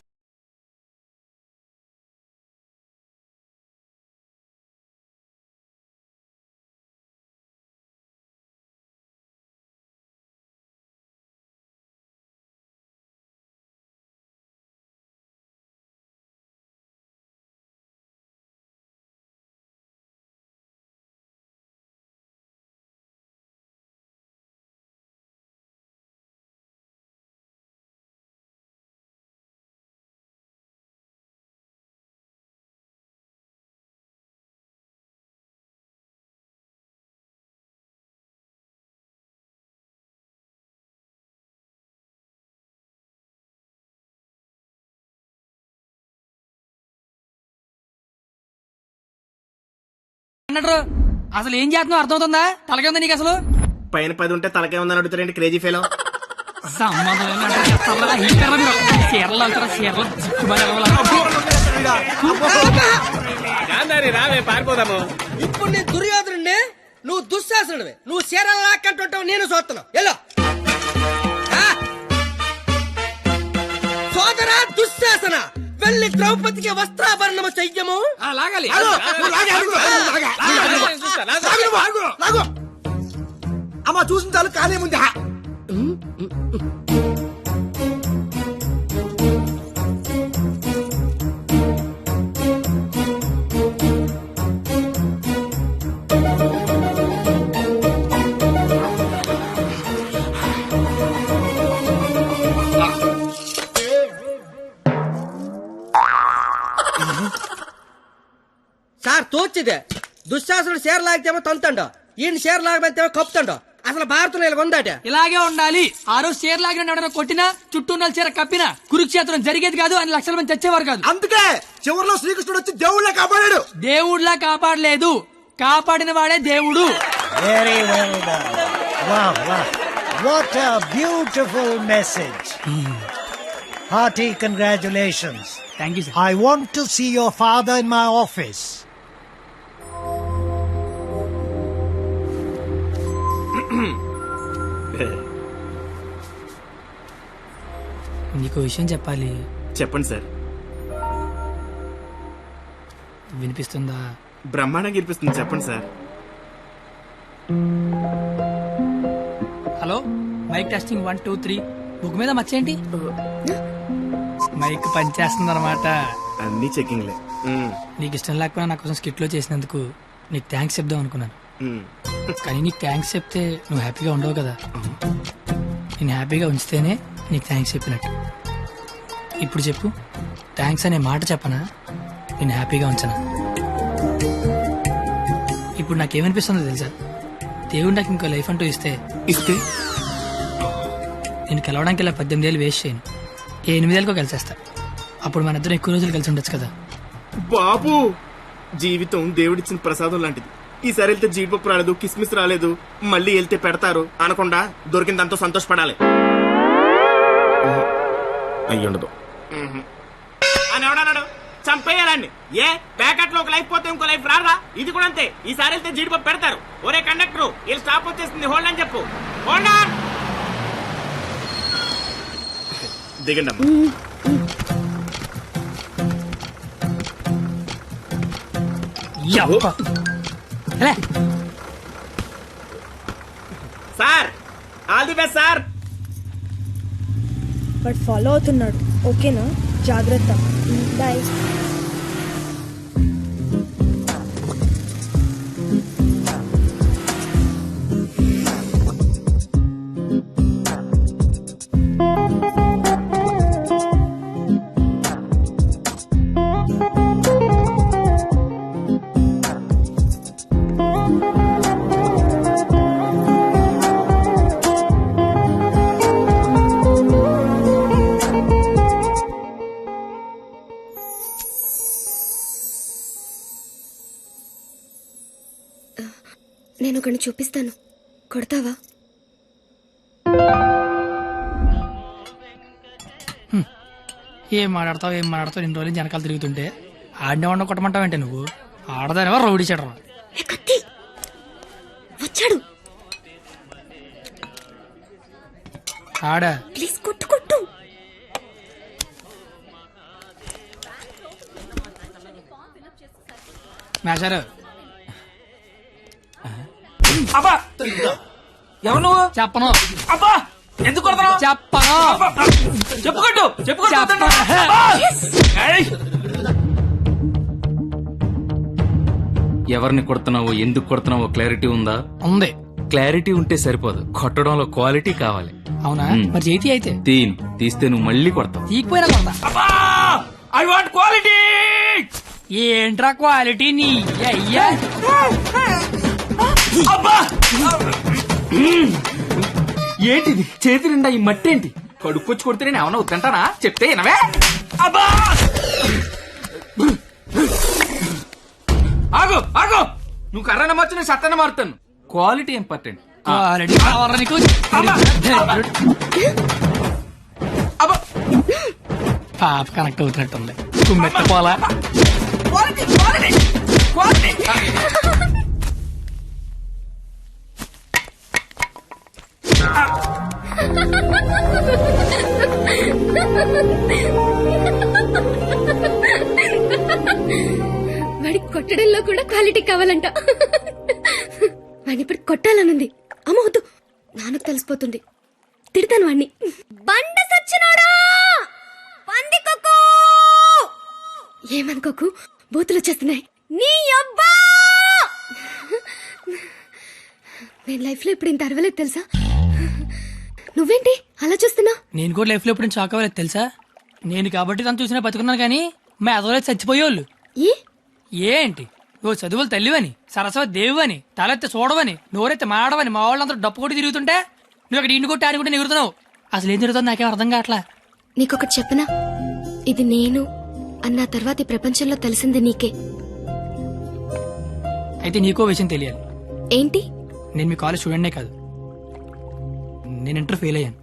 Speaker 2: కండక్టర్ అసలు ఏం చేస్తున్నావు అర్థమవుతుందా? తలకే ఉందా నీకు అసలు?
Speaker 9: పైన 10 ఉంటే తలకే ఉందని అడుగుతారండి క్రేజీ ఫెలో.
Speaker 2: సంబంధం లేని అంటే చేస్తారా? ఇక్కడ మీరు చీరలు అంటారా? చీరలు జిక్కుమని
Speaker 3: రావే పారిపోదాము.
Speaker 7: ఇప్పుడు నేను దుర్యోధనుడిని, నువ్వు దుశ్శాసనుడివి. నువ్వు చీరలు లాక్కంటుంటావు, నేను చూస్తున్నావు. ఎలా సోదరా దుశ్శాసన, వెళ్ళి ద్రౌపదికి వస్త్రాభరణము చెయ్యము.
Speaker 3: లాగాలి.
Speaker 8: అమ్మ చూసిన చాలు కాలే ముందు.
Speaker 7: సార్ తోచిదే, దుశ్శాసనుడు షేర్ లాగితేమో తంతండో, ఈయన షేర్ లాగమంతేమో కప్పుతండో. అసలు భారతంలో ఇలా ఉందాట.
Speaker 2: ఇలాగే ఉండాలి. ఆ రోజు చీర లాగిన ఎవడన్నా కొట్టినా చుట్టూ ఉన్న చీర కప్పినా కురుక్షేత్రం జరిగేది కాదు, అని లక్షల మంది చచ్చేవారు కాదు.
Speaker 8: అందుకే చివరిలో శ్రీకృష్ణుడు వచ్చి దేవుళ్ళ కాపాడాడు.
Speaker 2: దేవుడిలా కాపాడలేదు, కాపాడిన వాడే దేవుడు.
Speaker 5: Very well done. Wow wow, what a beautiful message. Hearty congratulations.
Speaker 2: Thank you sir.
Speaker 5: I want to see your father in my office.
Speaker 2: నీకు విషయం చెప్పాలి.
Speaker 9: చెప్పండి సార్.
Speaker 2: వినిపిస్తుందా?
Speaker 9: బ్రహ్మాండంగా ఇరిపిస్తుంది, చెప్పండి sir.
Speaker 2: Hello, mike testing 1 2 3. Book మీద మచ్చేంటి? మైక్ పనిచేస్తుంది అనమాట.
Speaker 9: అన్ని చెకింగ్లే.
Speaker 2: నీకు ఇష్టం లేకపోయినా నా కోసం స్కిట్ లో చేసినందుకు నీకు థ్యాంక్స్ చెప్దాం అనుకున్నాను. కానీ నీకు థ్యాంక్స్ చెప్తే నువ్వు హ్యాపీగా ఉండవు కదా. నేను హ్యాపీగా ఉంచితేనే నీకు థ్యాంక్స్ చెప్పినట్టు. ఇప్పుడు చెప్పు, థ్యాంక్స్ అనే మాట చెప్పనా, నేను హ్యాపీగా ఉంచనా? ఇప్పుడు నాకేమనిపిస్తుందో తెలుసా? దేవుడు నాకు ఇంకో లైఫ్ అంటూ ఇస్తే నేను కలవడానికి ఇలా 18 ఏళ్ళు వేస్ట్ చేయను, 8 ఏళ్ళకో కలిసేస్తా. అప్పుడు మన ఇద్దరం ఎక్కువ రోజులు కలిసి ఉండొచ్చు కదా.
Speaker 9: బాబు, జీవితం దేవుడిచ్చిన ప్రసాదం లాంటిది. ఈసారి వెళ్తే జీడిపప్పు రాలేదు, కిస్మిస్ రాలేదు, మళ్ళీ వెళ్తే పెడతారు అనకుండా దొరికిందంతో సంతోషపడాలి. అయ్యుండదు అని ఎవడన్నాడు? చంపేయాలండి. ఏ ప్యాకెట్ లో ఒక లైఫ్ పోతే ఇంకో లైఫ్ రాదా? ఇది కూడా అంతే. ఈసారి వెళ్తే జీడిపప్పు పెడతారు. ఒరే కండక్టర్, వీళ్ళు స్టాప్ వచ్చేస్తుంది, హోల్డ్ అని చెప్పు. Hold on. దిగండి అమ్మా. Sir, all the best sir.
Speaker 10: But follow అవుతున్నాడు. ఓకేనా? జాగ్రత్త. బాయ్.
Speaker 4: నేను ఒకరిని చూపిస్తాను, కొడతావా?
Speaker 2: ఏం మాట్లాడతావు ఇన్ని రోజులు వెనకాల తిరుగుతుంటే ఆడినే వండ కొట్టమంటావంటే నువ్వు ఆడదానివా రౌడీ చెడరా?
Speaker 4: వచ్చాడు.
Speaker 2: ఆడా
Speaker 4: ప్లీజ్ కొట్టు కొట్టు.
Speaker 2: మేషారు.
Speaker 13: అబ్బా, ఎవరు నువ్వు?
Speaker 2: చెప్పను.
Speaker 13: అబ్బా, ఎందుకు కొడతావు?
Speaker 2: చెప్పను.
Speaker 13: చెప్పుకోట్టు చెప్పుకోట్టు.
Speaker 12: ఎవరిని కొడుతున్నావో ఎందుకు కొడుతున్నావో క్లారిటీ ఉందా?
Speaker 2: ఉంది.
Speaker 12: క్లారిటీ ఉంటే సరిపోదు, కొట్టడంలో క్వాలిటీ కావాలి.
Speaker 2: అవునా? మరి చేతి అయితే
Speaker 12: తీస్తే నువ్వు మళ్ళీ కొడతావు.
Speaker 2: తీకపోయినా కొడతా.
Speaker 13: I want quality.
Speaker 2: ఏంట్రా క్వాలిటీ నీ అయ్యా?
Speaker 13: అబ్బా,
Speaker 12: ఏంటిది చేతి నిండా ఈ మట్టి ఏంటి? కడుక్కొచ్చి కొడితే నేను ఏమన్నా వద్దంటానా? చెప్తే వినవే?
Speaker 13: అబ్బా, ఆగు ఆగు.
Speaker 14: నువ్వు కర్రన మార్చు నేను సత్తన మారుతాను. Quality important.
Speaker 2: క్వాలిటీ కావాలా నీకు? పాప కనెక్ట్ అవుతున్నట్టుంది. కుమ్మెత్తపోలా
Speaker 4: వాడికి కొట్టడంలో కూడా క్వాలిటీ కావాలంట. వాడిని ఇప్పుడు కొట్టాలనుంది. అమ్మ వద్దు, నాన్నకు తెలిసిపోతుంది. తిడతాను వాడిని. బండ సచ్చినోడా, పందికొక్కు. ఏమనుకోకు, బూతులు వచ్చేస్తున్నాయి. నీ అబ్బా, నేను లైఫ్ లో ఇప్పుడు ఇంత అరవలేదు తెలుసా. నువ్వేంటి అలా చూస్తున్నా?
Speaker 2: నేను కూడా లైఫ్ లో ఎప్పుడు షాక్ అవ్వలేదు తెలుసా. నేను కాబట్టి తను చూసినా బతుకున్నాను కానీ మా ఎదవలేదు చచ్చిపోయేవాళ్ళు. ఏంటి నువ్వు చదువులు తల్లివని, సరస్వతి దేవివని, తలెత్తి చూడవని, నోరెత్తి మాడవని మా వాళ్ళందరూ డప్పు కొట్టి తిరుగుతుంటే నువ్వు అక్కడ ఇంటి కొట్టి ఆడి ఎగురుతున్నావు. అసలు ఏం జరుగుతుంది నాకేం అర్థం కావట్లా.
Speaker 4: నీకొకటి చెప్పనా, ఇది నేను అన్న తర్వాత ఈ ప్రపంచంలో తెలిసింది నీకే.
Speaker 2: అయితే నీకో విషయం తెలియాలి.
Speaker 4: ఏంటి?
Speaker 2: నేను మీ కాలేజ్ స్టూడెంట్నే కాదు, నేను ఇంటర్ ఫెయిల్ అయ్యాను.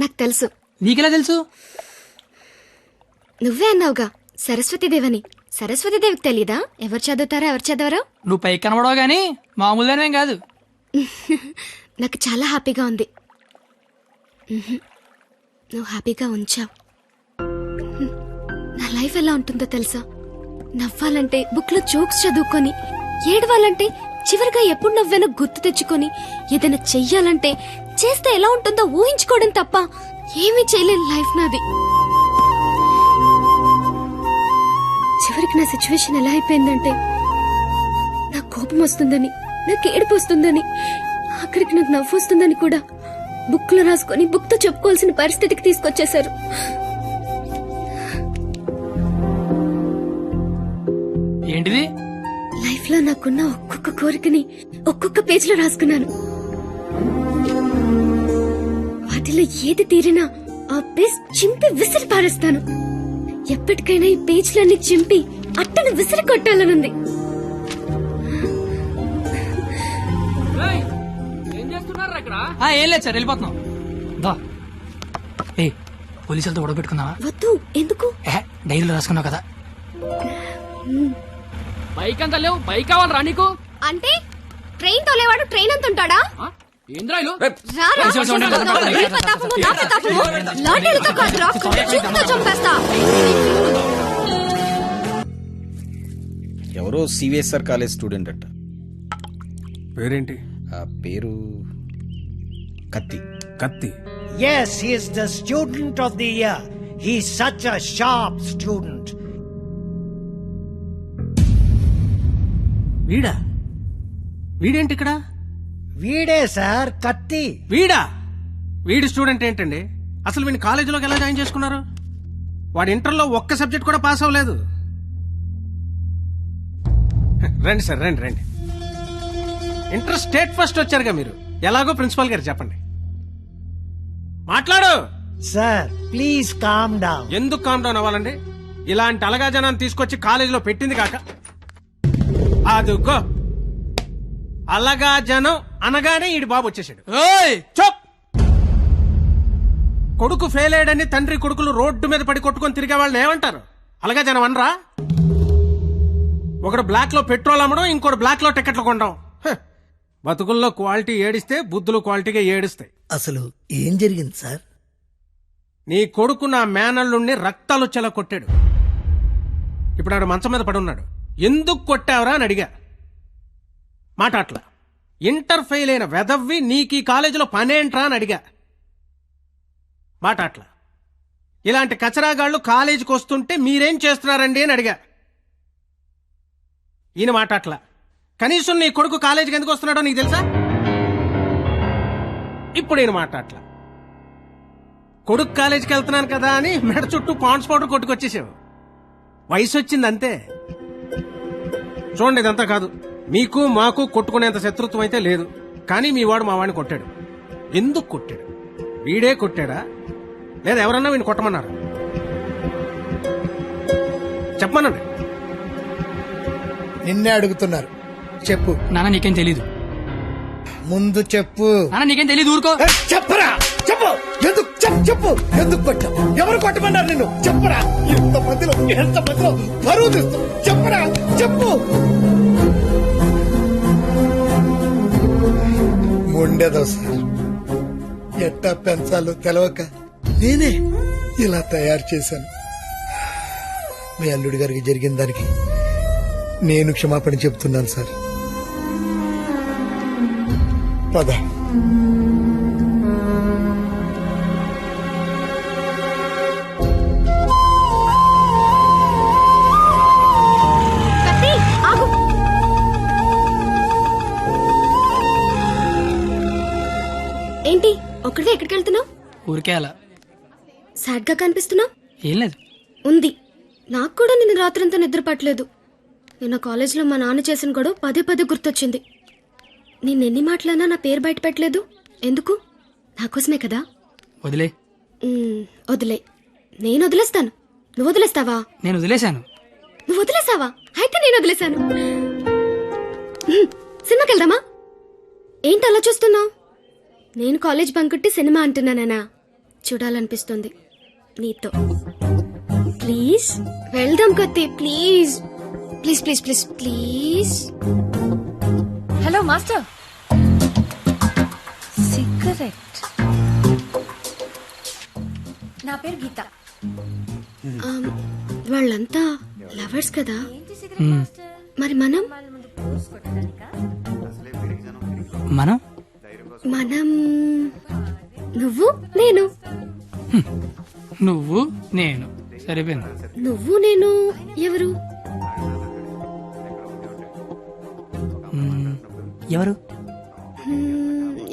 Speaker 4: నాకు తెలుసు.
Speaker 2: నీకెలా తెలుసు?
Speaker 4: నువ్వే అన్నావుగా సరస్వతీదేవని. సరస్వతీదేవికి తెలీదా ఎవరు చదువుతారో ఎవరు చదవరో?
Speaker 2: నువ్వు పైకి కనబడవు గానీ మామూలుగానేం కాదు.
Speaker 4: నాకు చాలా హ్యాపీగా ఉంది. నువ్వు హ్యాపీగా ఉంచావు. నా లైఫ్ ఎలా ఉంటుందో తెలుసా? నవ్వాలంటే బుక్ లో జోక్స్ చదువుకొని, ఏడవాలంటే చివరిగా ఎప్పుడు నవ్వానో గుర్తు తెచ్చుకొని, ఏదైనా చెయ్యాలంటే చేస్తే ఎలా ఉంటుందో ఊహించుకోవడం తప్ప ఏమీ చేయలేని లైఫ్ నాది. చివరికి నా సిచ్యువేషన్ ఎలా అయిపోయిందంటే, నాకు కోపం వస్తుందని, నాకు ఏడుపు వస్తుందని, ఆఖరికి నాకు నవ్వు వస్తుందని కూడా బుక్ లో రాసుకొని బుక్ తో చెప్పుకోవాల్సిన పరిస్థితికి తీసుకొచ్చేశారు.
Speaker 2: ఏంటిది?
Speaker 4: లైఫ్ లో నాకున్న ఒక్కొక్క కోరికని ఒక్కొక్క పేజ్ లో రాసుకున్నాను. వాటిలో ఏది తీరినా ఆ పేజ్ చింపి విసిరి పారేస్తాను. ఎప్పటికైనా ఈ పేజ్లన్నీ చింపి అట్టను విసిరి కొట్టాలనుంది.
Speaker 2: ఏం లేదు సార్, వెళ్ళిపోతున్నాం. ఏ పోలీసులతో గొడవ పెట్టుకున్నావా?
Speaker 4: వద్దు. ఎందుకు?
Speaker 2: డైరీలో రాసుకున్నావు కదా.
Speaker 15: బైక్ అంత లేవు, బైక్ కావాలరా నీకు?
Speaker 4: అంటే ట్రైన్ తోలేవాడు ట్రైన్ అంత ఉంటాడా?
Speaker 15: ఏంద్రాయిలు
Speaker 16: ఎవరో సివిఎస్ఆర్ కాలేజ్ స్టూడెంట్ అట్ట.
Speaker 3: పేరేంటి?
Speaker 16: ఆ పేరు కత్తి.
Speaker 3: కత్తి.
Speaker 5: Yes, he is the student of the year. He is such a sharp student.
Speaker 3: వీడా? వీడేంటి ఇక్కడ?
Speaker 5: వీడే సార్ కత్తి.
Speaker 3: వీడా? వీడి స్టూడెంట్ ఏంటండి? అసలు వీడిని కాలేజీలోకి ఎలా జాయిన్ చేసుకున్నారు? వాడు ఇంటర్లో ఒక్క సబ్జెక్ట్ కూడా పాస్ అవ్వలేదు. రండి సార్, రండి రండి. ఇంటర్ స్టేట్ ఫస్ట్ వచ్చారుగా మీరు. ఎలాగో ప్రిన్సిపాల్ గారు చెప్పండి. మాట్లాడు
Speaker 5: సార్. Please calm down.
Speaker 3: ఎందుకు కామ్ డౌన్ అవ్వాలండి? ఇలాంటి అలగా జనాన్ని తీసుకొచ్చి కాలేజీలో పెట్టింది కాక అదుగో అలగా జనం అనగానే ఈడి బాబు వచ్చేసాడు. చోప్! కొడుకు ఫెయిల్ అయ్యాడని తండ్రి కొడుకులు రోడ్డు మీద పడి కొట్టుకొని తిరిగే వాళ్ళని ఏమంటారు? అలగా జనం అనరా? ఒకడు బ్లాక్ లో పెట్రోల్ అమ్మడం, ఇంకోటి బ్లాక్ లో టికెట్లు కొనడం. బతుకుల్లో క్వాలిటీ ఏడిస్తే బుద్ధులు క్వాలిటీగా ఏడుస్తాయి.
Speaker 5: అసలు ఏం జరిగింది సార్?
Speaker 3: నీ కొడుకు నా మేనల్లుణ్ణి రక్తాలు వచ్చేలా కొట్టాడు. ఇప్పుడు ఆడు మంచం మీద పడి ఉన్నాడు. ఎందుకు కొట్టావరా అని అడిగా. మాట అట్లా. ఇంటర్ ఫెయిల్ అయిన వెదవ్వి నీకు ఈ కాలేజీలో పనేంట్రా అని అడిగా. మాట అట్లా. ఇలాంటి కచరాగాళ్ళు కాలేజీకి వస్తుంటే మీరేం చేస్తున్నారండి అని అడిగా. ఈయన మాట అట్లా. కనీసం నీ కొడుకు కాలేజీకి ఎందుకు వస్తున్నాడో నీకు తెలుసా? ఇప్పుడు ఈయన మాట అట్లా. కొడుకు కాలేజీకి వెళ్తున్నాను కదా అని మెడ చుట్టూ పాండ్స్ పౌడర్ కొట్టుకొచ్చేసావు. వయసు వచ్చింది అంతే. చూడండి, ఇదంతా కాదు. మీకు మాకు కొట్టుకునేంత శత్రుత్వం అయితే లేదు. కానీ మీ వాడు మా వాడిని కొట్టాడు. ఎందుకు కొట్టాడు? వీడే కొట్టాడా లేదా ఎవరన్నా వీడిని కొట్టమన్నారు? చెప్పమనండి.
Speaker 5: నిన్నే అడుగుతున్నారు. చెప్పు.
Speaker 2: నాన్న నీకేం తెలీదు.
Speaker 5: ముందు చెప్పు.
Speaker 2: నాన్న నీకేం తెలీదు, ఊరుకో.
Speaker 5: చెప్పరా, చెప్పు. ఎందుకు చెప్పు. ఎందుకు కొట్టావు? ఎవరు కొట్టమన్నారు నిన్ను? చెప్పరా. ఎంత మధ్యలో బరువు తీస్తావు. చెప్పరా, చెప్పు. మొండేదో సార్, ఎట్టా పెంచాలో తెలవక నేనే ఇలా తయారు చేశాను. మీ అల్లుడి గారికి జరిగిన దానికి నేను క్షమాపణ చెప్తున్నాను సార్. పద.
Speaker 4: ఏంటి ఒక్కడే ఎక్కడికి వెళ్తున్నావు?
Speaker 2: ఊరికే అలా.
Speaker 4: సాడ్ గా కనిపిస్తున్నావు.
Speaker 2: ఏం లేదు.
Speaker 4: ఉంది. నాకు కూడా నిన్న రాత్రంతా నిద్ర పట్టలేదు. నిన్న కాలేజ్లో మా నాన్న చేసిన గొడవ పదే గుర్తొచ్చింది. నిన్నెన్ని మాటలన్నా నా పేరు బయట పెట్టలేదు. ఎందుకు? నాకోసమే కదా.
Speaker 2: వదిలే.
Speaker 4: వదిలే. నేను వదిలేస్తాను. నువ్వు వదిలేస్తావా?
Speaker 2: నేను వదిలేశాను.
Speaker 4: నువ్వు వదిలేసావా? అయితే నేను వదిలేశాను. సినిమాకి వెళ్దామా? ఏంటి అలా చూస్తున్నావు? నేను కాలేజ్ బంకుట్టి సినిమా అంటున్నానా? చూడాలనిపిస్తుంది నీతో. ప్లీజ్ వెళ్దాం కత్తి. Please please please please please.
Speaker 17: Hello master. Cigarette. నా పేరు గీత.
Speaker 4: వాళ్ళంతా లవర్స్ కదా, మరి మనం నువ్వు నేను.
Speaker 2: నువ్వు నేను సరిపోయింది.
Speaker 4: నువ్వు నేను ఎవరు?
Speaker 2: ఎవరు?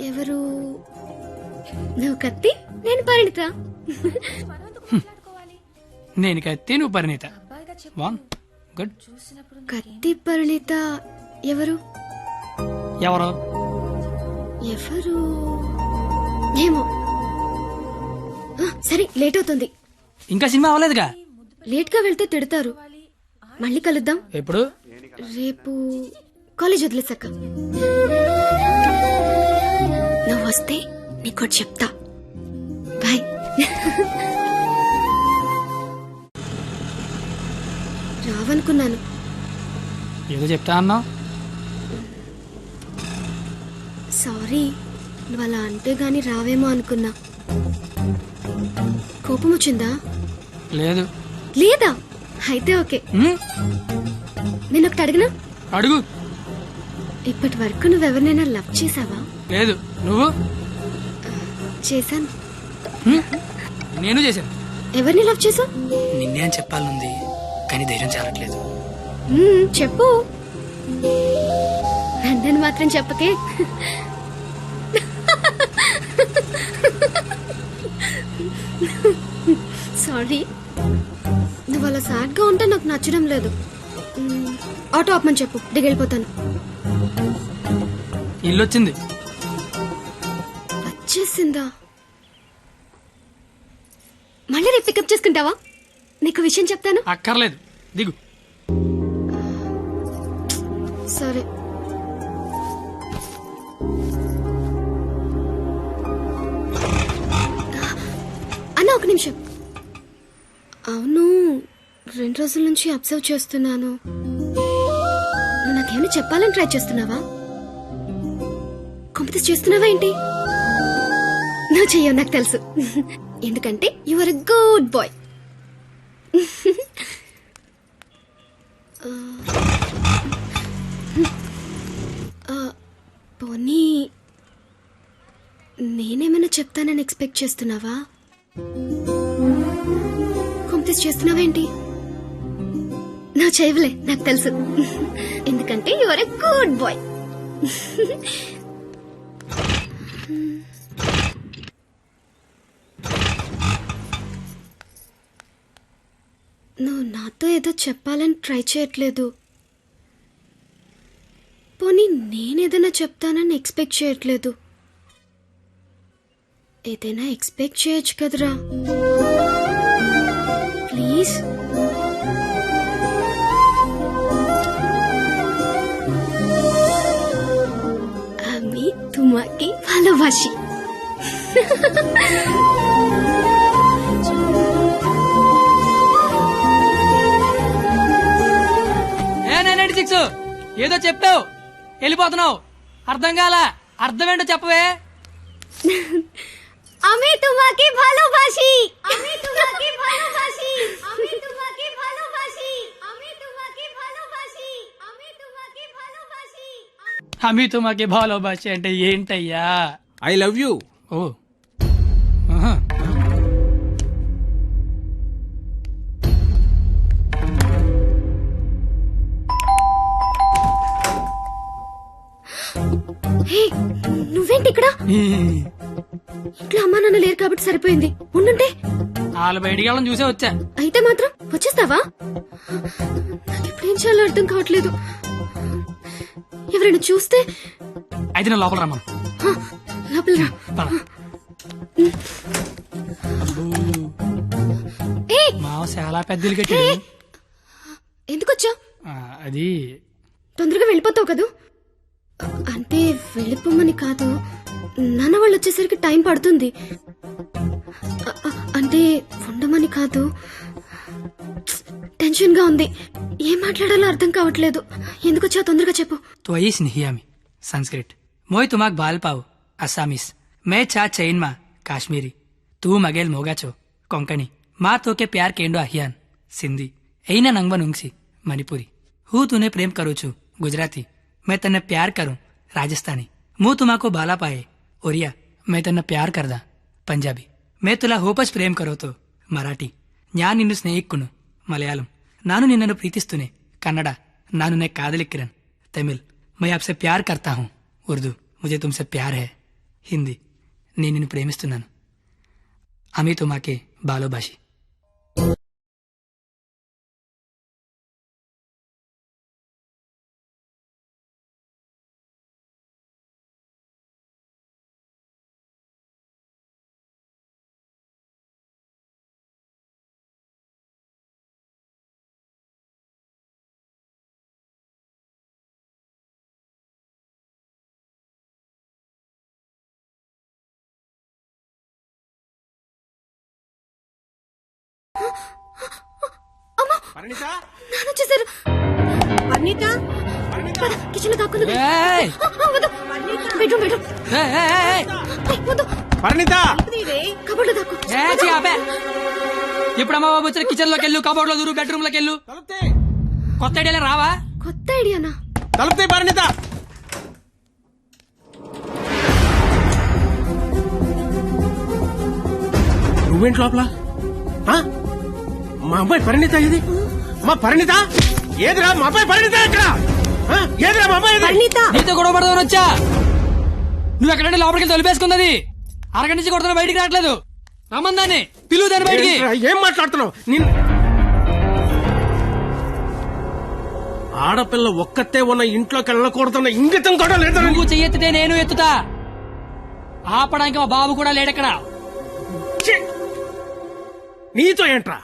Speaker 4: ఎవరు? నువ్వు కత్తి, నేను పరిణిత.
Speaker 2: నేను కత్తి, నువ్వు పరిణిత. గుడ్.
Speaker 4: కత్తి పరిణిత ఎవరు?
Speaker 2: ఎవరు
Speaker 4: ఎవరు ఏమో. సరే, లేట్ అవుతుంది.
Speaker 2: ఇంకా సినిమా అవ్వలేదుగా.
Speaker 4: లేట్ గా వెళ్తే తిడతారు. మళ్ళీ కలుద్దాం.
Speaker 2: ఎప్పుడు?
Speaker 4: రేపు కాలేజ్ వదిలేసాక. నువ్వు వస్తే నీకోటి చెప్తా. బాయ్. రావనుకున్నాను.
Speaker 2: ఏదో చెప్తా అన్నావు.
Speaker 4: సారీ, నువ్వు అలా అంటే గాని రావేమో అనుకున్నా. కోపం వచ్చిందా?
Speaker 2: లేదు.
Speaker 4: లేదా? అయితే ఓకే. నేను ఒకటి అడిగినా?
Speaker 2: అడుగు.
Speaker 4: ఇప్పటి వరకు నువ్వెవరినైనా లవ్ చేసావా?
Speaker 2: లేదు. నువ్వు?
Speaker 4: చేశాను.
Speaker 2: నేను చేశాను.
Speaker 4: ఎవరిని లవ్ చేసావు?
Speaker 2: నిన్నే అని చెప్పాలనుంది, కానీ ధైర్యం చాలట్లేదు.
Speaker 4: చెప్పు. నన్ను మాత్రం చెప్పకే. సారీ, నువ్వు అలా సాడ్ గా ఉంటే నాకు నచ్చడం లేదు. ఆటో ఆపమని చెప్పు, దిగెళ్ళిపోతాను.
Speaker 2: ఇల్లు వచ్చింది.
Speaker 4: వచ్చేసిందా? మళ్ళీ రేపు పికప్ చేసుకుంటావా? నీకు విషయం చెప్తాను.
Speaker 2: అక్కర్లేదు, దిగు.
Speaker 4: సరే. అన్న, ఒక నిమిషం. అవును, 2 రోజుల నుంచి అబ్జర్వ్ చేస్తున్నాను. నువ్వు నాకేమైనా చెప్పాలని ట్రై చేస్తున్నావా? కాంపిటీస్ చేస్తున్నావా ఏంటి? నువ్వు చెయ్యవు, నాకు తెలుసు. ఎందుకంటే you are a good boy. పోనీ నేనేమైనా చెప్తానని ఎక్స్పెక్ట్ చేస్తున్నావా? కాంపిటీస్ చేస్తున్నావేంటి? నువ్వు చేయవులే, నాకు తెలుసు. ఎందుకంటే you are a good boy. నువ్వు నాతో ఏదో చెప్పాలని ట్రై చేయట్లేదు. పోనీ నేనేదైనా చెప్తానని ఎక్స్పెక్ట్ చేయట్లేదు. ఏదైనా ఎక్స్పెక్ట్ చేయొచ్చు కదరా, ప్లీజ్. তোমাকে ভালোবাসি।
Speaker 2: ఏ 996 ఏదో చెప్పావు వెళ్ళిపోతున్నావు, అర్థం కాల, అర్థం ఏంటో చెప్పవే.
Speaker 4: আমি তোমাকে ভালোবাসি, আমি তোমাকে ভালোবাসি, আমি তোমাকে ভালোবাসি, আমি তোমাকে ভালোবাসি, আমি তোমাকে ভালোবাসি।
Speaker 2: అమి తుమాకి భాలోబాషి అంటే ఏంటయ్యా?
Speaker 3: I love you.
Speaker 2: ఓ ఆహా.
Speaker 4: హే, నువ్వేంటి ఇక్కడ? ఇంట్లో అమ్మా నాన్న లేరు కాబట్టి సరిపోయింది, ఉండుంటే.
Speaker 2: వాళ్ళు బయటికి వెళ్ళడం చూసే వచ్చా.
Speaker 4: అయితే మాత్రం వచ్చేస్తావా? నాకు ఇప్పుడేం చేయాలో అర్థం కావట్లేదు. ఎవరైనా చూస్తే?
Speaker 2: అయితే నేను లోపల రమ్మను.
Speaker 4: లోపల రా.
Speaker 2: పద.
Speaker 4: ఏయ్,
Speaker 2: మావ చాలా పెద్దలు కట్టాడు.
Speaker 4: ఎందుకొచ్చావు?
Speaker 2: అది
Speaker 4: తొందరగా వెళ్ళిపోతావు కదూ? అంటే వెళ్ళిపోమని కాదు, నాన్న వాళ్ళు వచ్చేసరికి టైం పడుతుంది. అంటే ఉండమని కాదు, టెన్షన్ గా ఉంది, ఏం మాట్లాడాలో అర్థం కావట్లేదు. ఎందుకొచ్చావు తొందరగా చెప్పు.
Speaker 2: तो आइस नहीं आमी संस्कृत मोय तुमाक बाल पाव असामीस मैं चा चैन मा काश्मीरी तू मगेल मोगाचो कोंकणी माँ तो के प्यार केंडो अहियान सिंधी ऐना नंगवन उंगसी मणिपुरी हूँ तूने प्रेम करू छू गुजराती मैं तन्ने प्यार करूं राजस्थानी मुँह तुमाको बाला पाए ओरिया मैं तन्ने प्यार करदा पंजाबी मैं तुला होपच प्रेम करो तो मराठी न्यान निन्नु स्नेहिक्कुनु मलयालम नानु निन्ननु प्रीतिस्तुने कन्नड नानु ने कादलिक्किरन तमिल मैं आपसे प्यार करता हूँ उर्दू मुझे तुमसे प्यार है हिंदी నేను నిన్ను ప్రేమిస్తున్నాను అమి తుమాకే బాలోబాషి
Speaker 4: నాన్న వచ్చేసారు. పద, కిచెన్ లో దాక్కుని బెడ్రూమ్ బెడ్రూమ్. వద్దు,
Speaker 3: పరిణిత
Speaker 4: కబోర్డ్ లో దాక్కు.
Speaker 2: ఇప్పుడు అమ్మ బాబు వచ్చిన కిచెన్ లోకి వెళ్ళు, కబోర్డ్ లో దూరు, బెడ్రూమ్ లోకి వెళ్ళు. కొత్త ఐడియా రావా?
Speaker 4: కొత్త ఐడియానా?
Speaker 3: తలుపుతే పరిణిత. నువ్వేంటి లోపల? మా అమ్మాయి పరిణిత ఏది? మా పరిణిత ఏదిరా? మా అమ్మాయి పరిణిత ఎక్కడ? ఏదిరా మా అమ్మాయి?
Speaker 2: నీతో గొడవ పడదామని వచ్చా. నువ్వు ఎక్కడంటే లోపలికి తొలిపేసుకున్నది. అరగంట నుంచి కొడుతున్నా, బయటికి రావట్లేదు. రమ్మందాన్ని పిలువు, దాన్ని బయటికి.
Speaker 3: ఏం మాట్లాడుతున్నావు? ఆడపిల్ల ఒక్కతే ఉన్న ఇంట్లోకి వెళ్ళకూడదన్న ఇంగితం కూడా లేదు.
Speaker 2: నువ్వు చెయ్యెత్తితే నేను ఎత్తుతా. ఆపడానికి మా బాబు కూడా లేడెక్కడ.
Speaker 3: నీతో ఏంట్రా?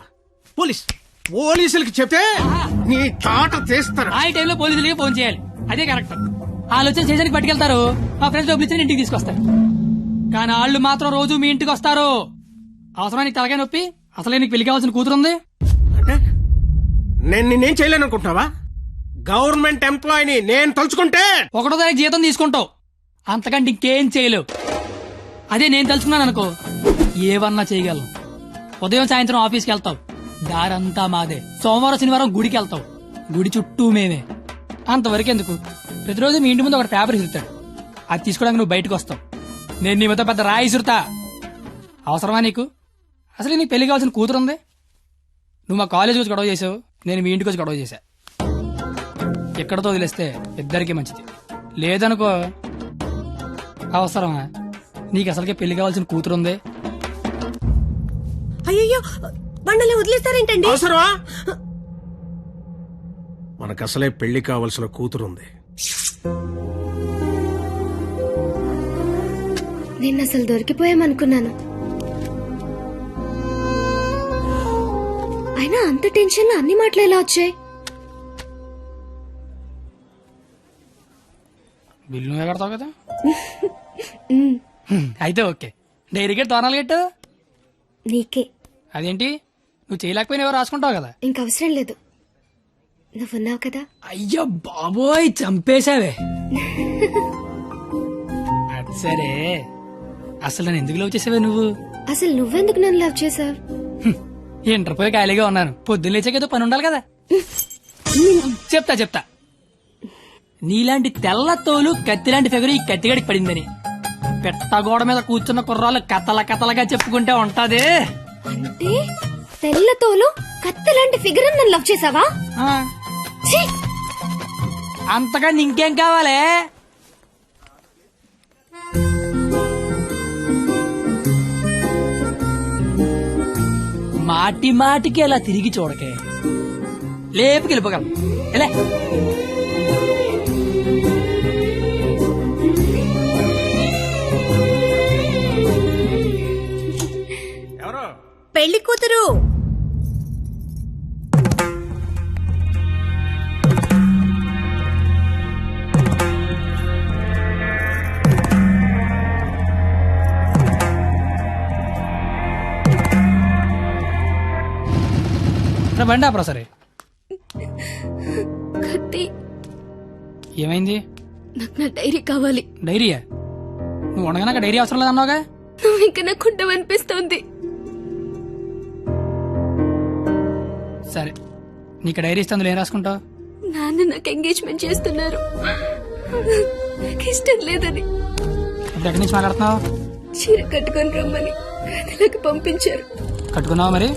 Speaker 3: పోలీసులకి చెప్తే నీ తాట తీస్తారు.
Speaker 2: ఆ టైంలో పోలీసులకి ఫోన్ చేయాలి, అదే కరెక్ట్. వాళ్ళు వచ్చి స్టేషన్కి పట్టుకెళ్తారు, మా ఫ్రెండ్స్ డబ్బులు ఇచ్చి ఇంటికి తీసుకొస్తారు. కానీ వాళ్ళు మాత్రం రోజు మీ ఇంటికి వస్తారు. అవసరం నీకు తలకాయ నొప్పి? అసలే నీకు పెళ్లి కావాల్సిన కూతురుంది.
Speaker 3: అంటే నేను నిన్నేం చేయలేను అనుకుంటున్నావా? గవర్నమెంట్ ఎంప్లాయీని నేను తలుచుకుంటే
Speaker 2: 1వ తారీఖు జీతం తీసుకుంటావు, అంతకంటే ఇంకేం చేయలేవు. అదే నేను తలుచుకున్నాను అనుకో, ఏవన్నా చేయగలను. ఉదయం సాయంత్రం ఆఫీస్కి వెళ్తావు, దారంతా మాదే. సోమవారం శనివారం గుడికి వెళ్తావు, గుడి చుట్టూ మేమే. అంతవరకు ఎందుకు, ప్రతిరోజు మీ ఇంటి ముందు ఒక పేపర్ ఇసురుతాడు, అది తీసుకోవడానికి నువ్వు బయటకు వస్తావు. నేను నీ మొత్తం పెద్ద రాయి ఇసురుతా. అవసరమా నీకు? అసలు నీకు పెళ్లి కావాల్సిన కూతురుంది. నువ్వు మా కాలేజీకి వచ్చి గొడవ చేసావు, నేను మీ ఇంటికి వచ్చి గొడవ చేశా. ఎక్కడితో వదిలేస్తే ఇద్దరికి మంచిది. లేదనుకో, అవసరమా? నీకు అసలుకే పెళ్లి కావాల్సిన కూతురుంది.
Speaker 17: అయ్యో బండలే వదిలేస్తారేంటండి?
Speaker 3: అవసరమా? మనకు అసలే పెళ్లి కావలసిన కూతురుంది.
Speaker 4: నేను అసలు దొరికిపోయామనుకున్నాను. అయినా అంత టెన్షన్ లో అన్ని మాటలు ఎలా వచ్చాయి?
Speaker 2: బిల్లు నువ్వే కడతావు కదా. అయితే ఓకే. డైరీకి తోనాలు గట్టు.
Speaker 4: నీకే.
Speaker 2: అదేంటి నువ్వు చేయలేకపోయినా ఎవరు రాసుకుంటావు కదా.
Speaker 4: ఇంక అవసరం లేదు, నువ్వున్నావు కదా.
Speaker 2: అయ్యో బాబోయ్ చంపేశావే. అది సరే, అసలు నన్ను ఎందుకు లవ్ చేసావే నువ్వు?
Speaker 4: అసలు నువ్వెందుకు నన్ను లవ్ చేసావు?
Speaker 2: ఇంటర్ పోయి ఖాళీగా ఉన్నాను, పొద్దున్న లేచాకేదో పని ఉండాలి కదా. చెప్తా నీలాంటి తెల్ల తోలు కత్తిలాంటి ఫిగర్ ఈ కత్తిగడికి పడిందని పెట్టగోడ మీద కూర్చున్న కుర్రాళ్ళు కథలగా చెప్పుకుంటే ఉంటది.
Speaker 4: అంటే తెల్లతోలు కత్తిలాంటి ఫిగర్ నన్ను లవ్ చేసావా? ఛీ!
Speaker 2: అంతగా ఇంకేం కావాలే? మాటికి అలా తిరిగి చూడకే, లేపుకి వెళ్ళిపోగలం. ఎలా
Speaker 17: పెళ్లి కూతురు.
Speaker 2: బండి ఆపరా. సరే
Speaker 4: కత్తి,
Speaker 2: ఏమైంది?
Speaker 4: నాకు నా డైరీ కావాలి.
Speaker 2: డైరీయా? నువ్వు ఉండగా నాకు డైరీ అవసరం లేదన్నావుగా.
Speaker 4: నువ్వు ఇంకా నాకు ఉండవనిపిస్తోంది.
Speaker 2: సరే నీకు డైరీ ఇస్తే అందులో ఏం రాసుకుంటావు?
Speaker 4: నాన్న నాకు ఎంగేజ్మెంట్ చేస్తున్నారు, నాకు ఇష్టం లేదని.
Speaker 2: ఇప్పుడు ఎక్కడి నుంచి మాట్లాడుతున్నావు?
Speaker 4: చీర కట్టుకొని రమ్మని గదిలోకి పంపించారు.
Speaker 2: కట్టుకున్నావా మరి?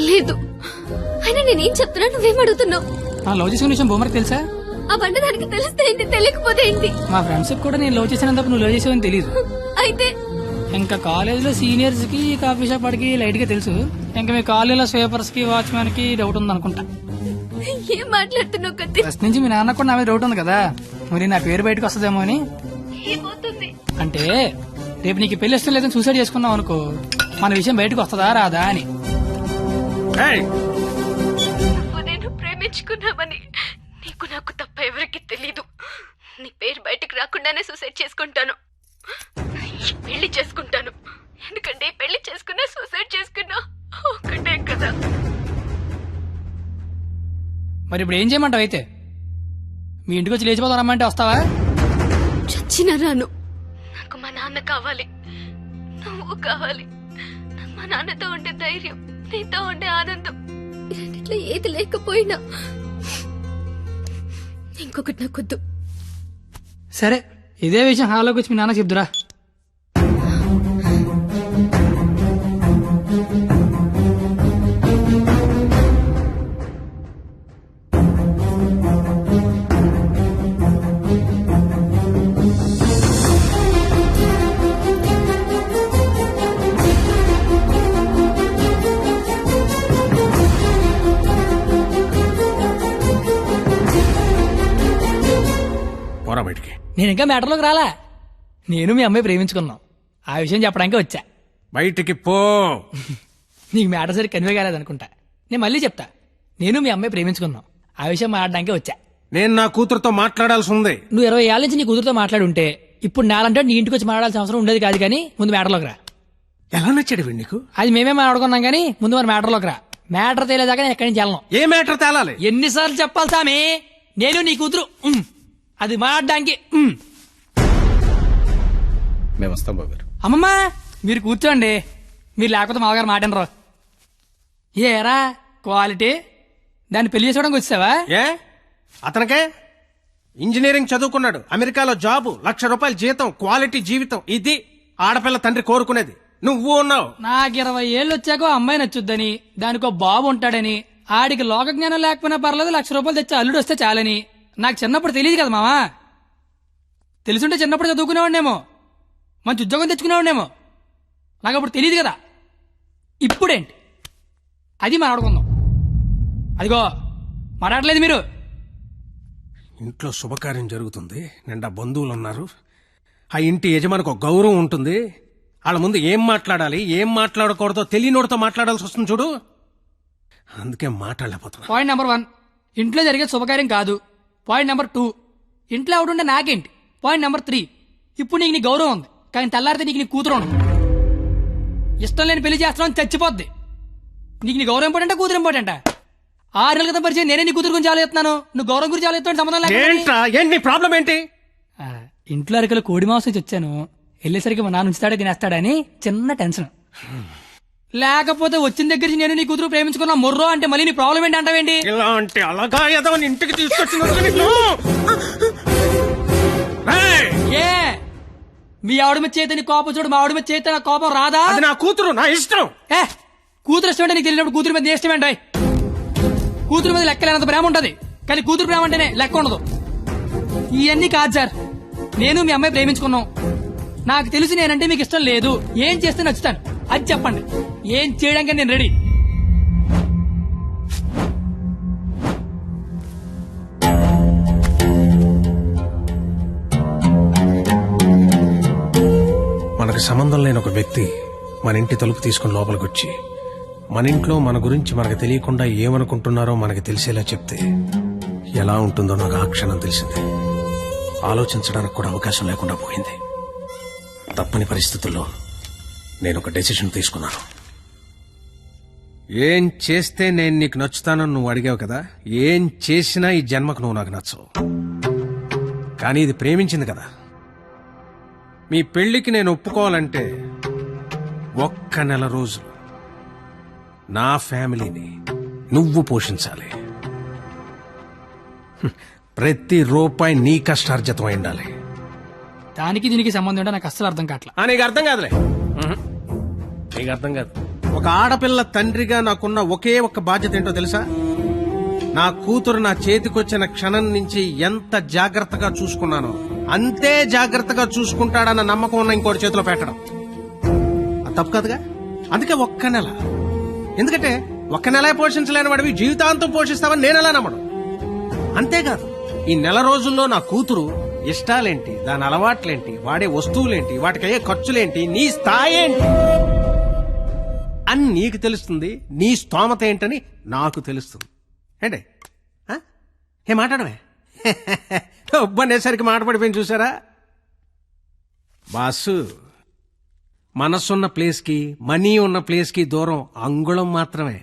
Speaker 4: లేదు. అయినా నేనేం చెప్తున్నా, నువ్వేం అడుగుతున్నావు?
Speaker 2: లవ్ చేసుకునే విషయం బొమ్మకి తెలుసా?
Speaker 4: ఆ బండ దానికి తెలిస్తే ఏంటి, తెలియకపోతే ఏంటి?
Speaker 2: మా ఫ్రెండ్స్ కూడా నేను లవ్ చేసినంత నువ్వు లవ్ చేసావని తెలియదు.
Speaker 4: అయితే
Speaker 2: ఇంకా కాలేజ్ లో సీనియర్స్ కి కాఫీ షాప్ వాడికి లైట్ గా తెలుసు. ఇంకా మీ కాలేజీలో స్వీపర్స్ కి వాచ్మెన్ కి డౌట్ ఉంది అనుకుంటా.
Speaker 4: ఏం మాట్లాడుతున్నావు కత్తి?
Speaker 2: ఫస్ట్ నుంచి మీ నాన్న కూడా నా మీద డౌట్ ఉంది కదా, మరి నా పేరు బయటకు వస్తుందేమో అని.
Speaker 4: ఏమవుతుంది
Speaker 2: అంటే రేపు నీకు పెళ్లి ఇష్టం లేదని సూసైడ్ చేసుకున్నావు అనుకో, మన విషయం బయటకు వస్తుందా రాదా అని.
Speaker 4: నేను ప్రేమించుకున్నామని నీకు నాకు తప్ప ఎవరికి తెలీదు. నీ పేరు బయటకు రాకుండానే సూసైడ్ చేసుకుంటాను, పెళ్లి చేసుకుంటాను. ఎందుకంటే పెళ్లి చేసుకున్నా సూసైడ్ చేసుకున్నా ఒకటే కదా.
Speaker 2: మరి ఇప్పుడు ఏం చేయమంటావు? అయితే మీ ఇంటికి వచ్చి లేచిపోతాం రమ్మంటే వస్తావా?
Speaker 4: చచ్చినా రాను. నాకు మా నాన్న కావాలి, నువ్వు కావాలి. నాకు మా నాన్నతో ఉండే ధైర్యం, నీతో ఉండే ఆనందం, రెండిట్లో ఏది లేకపోయినా ఇంకొకటి నాకొద్దు.
Speaker 2: సరే ఇదే విషయం హాల్లోకి వచ్చి మీ నాన్న చెప్దురా. నేను ఇంకా మ్యాటర్లోకి రాలా. నేను మీ అమ్మాయి ప్రేమించుకున్నాం, ఆ విషయం చెప్పడానికి వచ్చా.
Speaker 3: బయటికి పో.
Speaker 2: నీకు మ్యాటర్ సరి కన్వే కాలేదనుకుంటా. నేను మళ్ళీ చెప్తా, నేను మీ అమ్మాయి ప్రేమించుకున్నాం, ఆ విషయం మాట్లాడడానికి వచ్చా.
Speaker 3: నేను నా కూతురుతో మాట్లాడాల్సి ఉంది.
Speaker 2: నువ్వు 20 ఏళ్ళ నుంచి నీ కూతురుతో మాట్లాడి ఉంటే ఇప్పుడు నాలంటే నీ ఇంటికి వచ్చి మాట్లాడాల్సిన అవసరం ఉండేది కాదు. కానీ ముందు మ్యాటర్లోకి రా.
Speaker 3: ఎలా నచ్చాడు నీకు?
Speaker 2: అది మేమే మాట్లాడుకున్నాం కానీ ముందు మరి మ్యాటర్లోకి రా. మ్యాటర్ తేలేదాకా నేను ఎక్కడి నుంచి వెళ్ళను.
Speaker 3: ఏ మ్యాటర్ తేలాలి?
Speaker 2: ఎన్నిసార్లు చెప్పాలి సామి? నేను నీ కూతురు అది మాట్లాడడానికి.
Speaker 16: మేము వస్తాం బాబు గారు.
Speaker 2: అమ్మమ్మ మీరు కూర్చోండి, మీరు లేకపోతే మామగారు మాటనరు. ఏరా క్వాలిటీ, దాన్ని పెళ్లి చేసుకోవడానికి వచ్చావా?
Speaker 3: ఏ అతనికే ఇంజనీరింగ్ చదువుకున్నాడు, అమెరికాలో జాబు, ₹1,00,000 జీతం, క్వాలిటీ జీవితం. ఇది ఆడపిల్ల తండ్రి కోరుకునేది. నువ్వు ఉన్నావు.
Speaker 2: నాకు 20 ఏళ్ళు వచ్చాకో అమ్మాయి నచ్చుద్దని, దానికో బాబు ఉంటాడని, ఆడికి లోక జ్ఞానం లేకపోయినా పర్లేదు ₹1,00,000 తెచ్చి అల్లుడు వస్తే చాలని నాకు చిన్నప్పుడు తెలియదు కదా మావా. తెలుసుంటే చిన్నప్పుడు చదువుకునేవాడినేమో, మంచి ఉద్యోగం తెచ్చుకునేవాడినేమో. నాకు అప్పుడు తెలియదు కదా. ఇప్పుడేంటి అది మాట్లాడుకుందాం. అదిగో మాట్లాడలేదు మీరు.
Speaker 3: ఇంట్లో శుభకార్యం జరుగుతుంది, నిండా బంధువులు ఉన్నారు. ఆ ఇంటి యజమానికి ఒక గౌరవం ఉంటుంది. వాళ్ళ ముందు ఏం మాట్లాడాలి ఏం మాట్లాడకూడదో తెలియనోడితో మాట్లాడాల్సి వస్తుంది చూడు. అందుకే మాట్లాడలేకపోతున్నా.
Speaker 2: పాయింట్ నెంబర్ 1, ఇంట్లో జరిగే శుభకార్యం కాదు. పాయింట్ నెంబర్ 2, ఇంట్లో ఎవడుండే నాకేంటి. పాయింట్ నెంబర్ 3, ఇప్పుడు నీకు నీ గౌరవం ఉంది, కానీ తెల్లారితే నీకు నీ కూతురు ఉండదు. ఇష్టం లేని పెళ్లి చేస్తున్నావు చచ్చిపోద్ది. నీకు నీ గౌరవం ఇంపార్టెంటా కూతురు ఇంపార్టెంటా? 6 నెలల క్రితం పరిచయం నేనే నీ కూతురు గురించి ఆలోచిస్తున్నాను, నువ్వు గౌరవం గురించి ఆలోచిస్తాను. సంబంధం
Speaker 3: ఏంటి ప్రాబ్లం ఏంటి?
Speaker 2: ఇంట్లో అరకలు కోడి మాంసం వచ్చాను, వెళ్ళేసరికి మా నాన్న ఉంచుతాడే తినేస్తాడని చిన్న టెన్షన్. లేకపోతే వచ్చిన దగ్గర నుంచి నేను నీ కూతురు ప్రేమించుకున్నా మొర్రో అంటే మళ్ళీ నీ ప్రాబ్లం ఏంటి అంటావేంటి?
Speaker 3: ఇలాంటి అలాగా ఏదో ఇంటికి తీసుకొచ్చిన
Speaker 2: ఏ మీ ఆవిడ మీద చేత నీ కోపం చూడు, మా ఆవిడ మీద చేత నా కోపం రాదా?
Speaker 3: అది నా కూతురు, నా ఇష్టం.
Speaker 2: కూతురు ఇష్టం అంటే నీకు తెలియనప్పుడు కూతురు మీద ఇష్టం ఏంటి? కూతురు మీద లెక్కలేనంత ప్రేమ ఉంటది, కానీ కూతురు ప్రేమ అంటేనే లెక్క ఉండదు. ఇవన్నీ కాదు సార్, నేను మీ అమ్మాయి ప్రేమించుకున్నాం. నాకు తెలిసి నేనంటే మీకు ఇష్టం లేదు, ఏం చేస్తే నచ్చుతాను అది చెప్పండి. ఏం చేయడానికి నేను రెడీ.
Speaker 3: మనకు సంబంధం లేని ఒక వ్యక్తి మన ఇంటి తలుపు తీసుకుని లోపలికి వచ్చి మన ఇంట్లో మన గురించి మనకు తెలియకుండా ఏమనుకుంటున్నారో మనకు తెలిసేలా చెప్తే ఎలా ఉంటుందో నాకు ఆ క్షణం తెలిసింది. ఆలోచించడానికి కూడా అవకాశం లేకుండా పోయింది. తప్పని పరిస్థితుల్లో నేను ఒక డెసిషన్ తీసుకున్నాను. ఏం చేస్తే నేను నీకు నచ్చుతానని నువ్వు అడిగావు కదా, ఏం చేసినా ఈ జన్మకు నువ్వు నాకు నచ్చవు. కానీ ఇది ప్రేమించింది కదా. మీ పెళ్లికి నేను ఒప్పుకోవాలంటే 1 నెల రోజులు నా ఫ్యామిలీని నువ్వు పోషించాలి. ప్రతి రూపాయి నీ కష్టార్జితం అయి ఉండాలి.
Speaker 2: దానికి దీనికి సంబంధం ఏంటో నాకు అస్సలు అర్థం కావట్లా.
Speaker 3: నీకు అర్థం కాదులే, నీకు అర్థం కాదు. ఒక ఆడపిల్ల తండ్రిగా నాకున్న ఒకే ఒక్క బాధ్యత ఏంటో తెలుసా? నా కూతురు నా చేతికొచ్చిన క్షణం నుంచి ఎంత జాగ్రత్తగా చూసుకున్నానో అంతే జాగ్రత్తగా చూసుకుంటాడన్న నమ్మకం ఉన్న ఇంకోటి చేతిలో పెట్టడం. అది తప్పు కాదుగా. అందుకే 1 నెల. ఎందుకంటే 1 నెల పోషించలేని వాడివి జీవితాంతం పోషిస్తావని నేనెలా నమ్మడం. అంతేకాదు, ఈ నెల రోజుల్లో నా కూతురు ఇష్టాలేంటి, దాని అలవాట్లేంటి, వాడే వస్తువులేంటి, వాటికి అయ్యే ఖర్చులేంటి, నీ స్థాయి ఏంటి అని నీకు తెలుస్తుంది. నీ స్తోమత ఏంటని నాకు తెలుస్తుంది. ఏంటి ఏ మాట్లాడమే ఒబ్బనేసరికి మాటపడిపోయింది చూసారా? బాసు, మనసున్న ప్లేస్కి మనీ ఉన్న ప్లేస్కి దూరం అంగుళం మాత్రమే.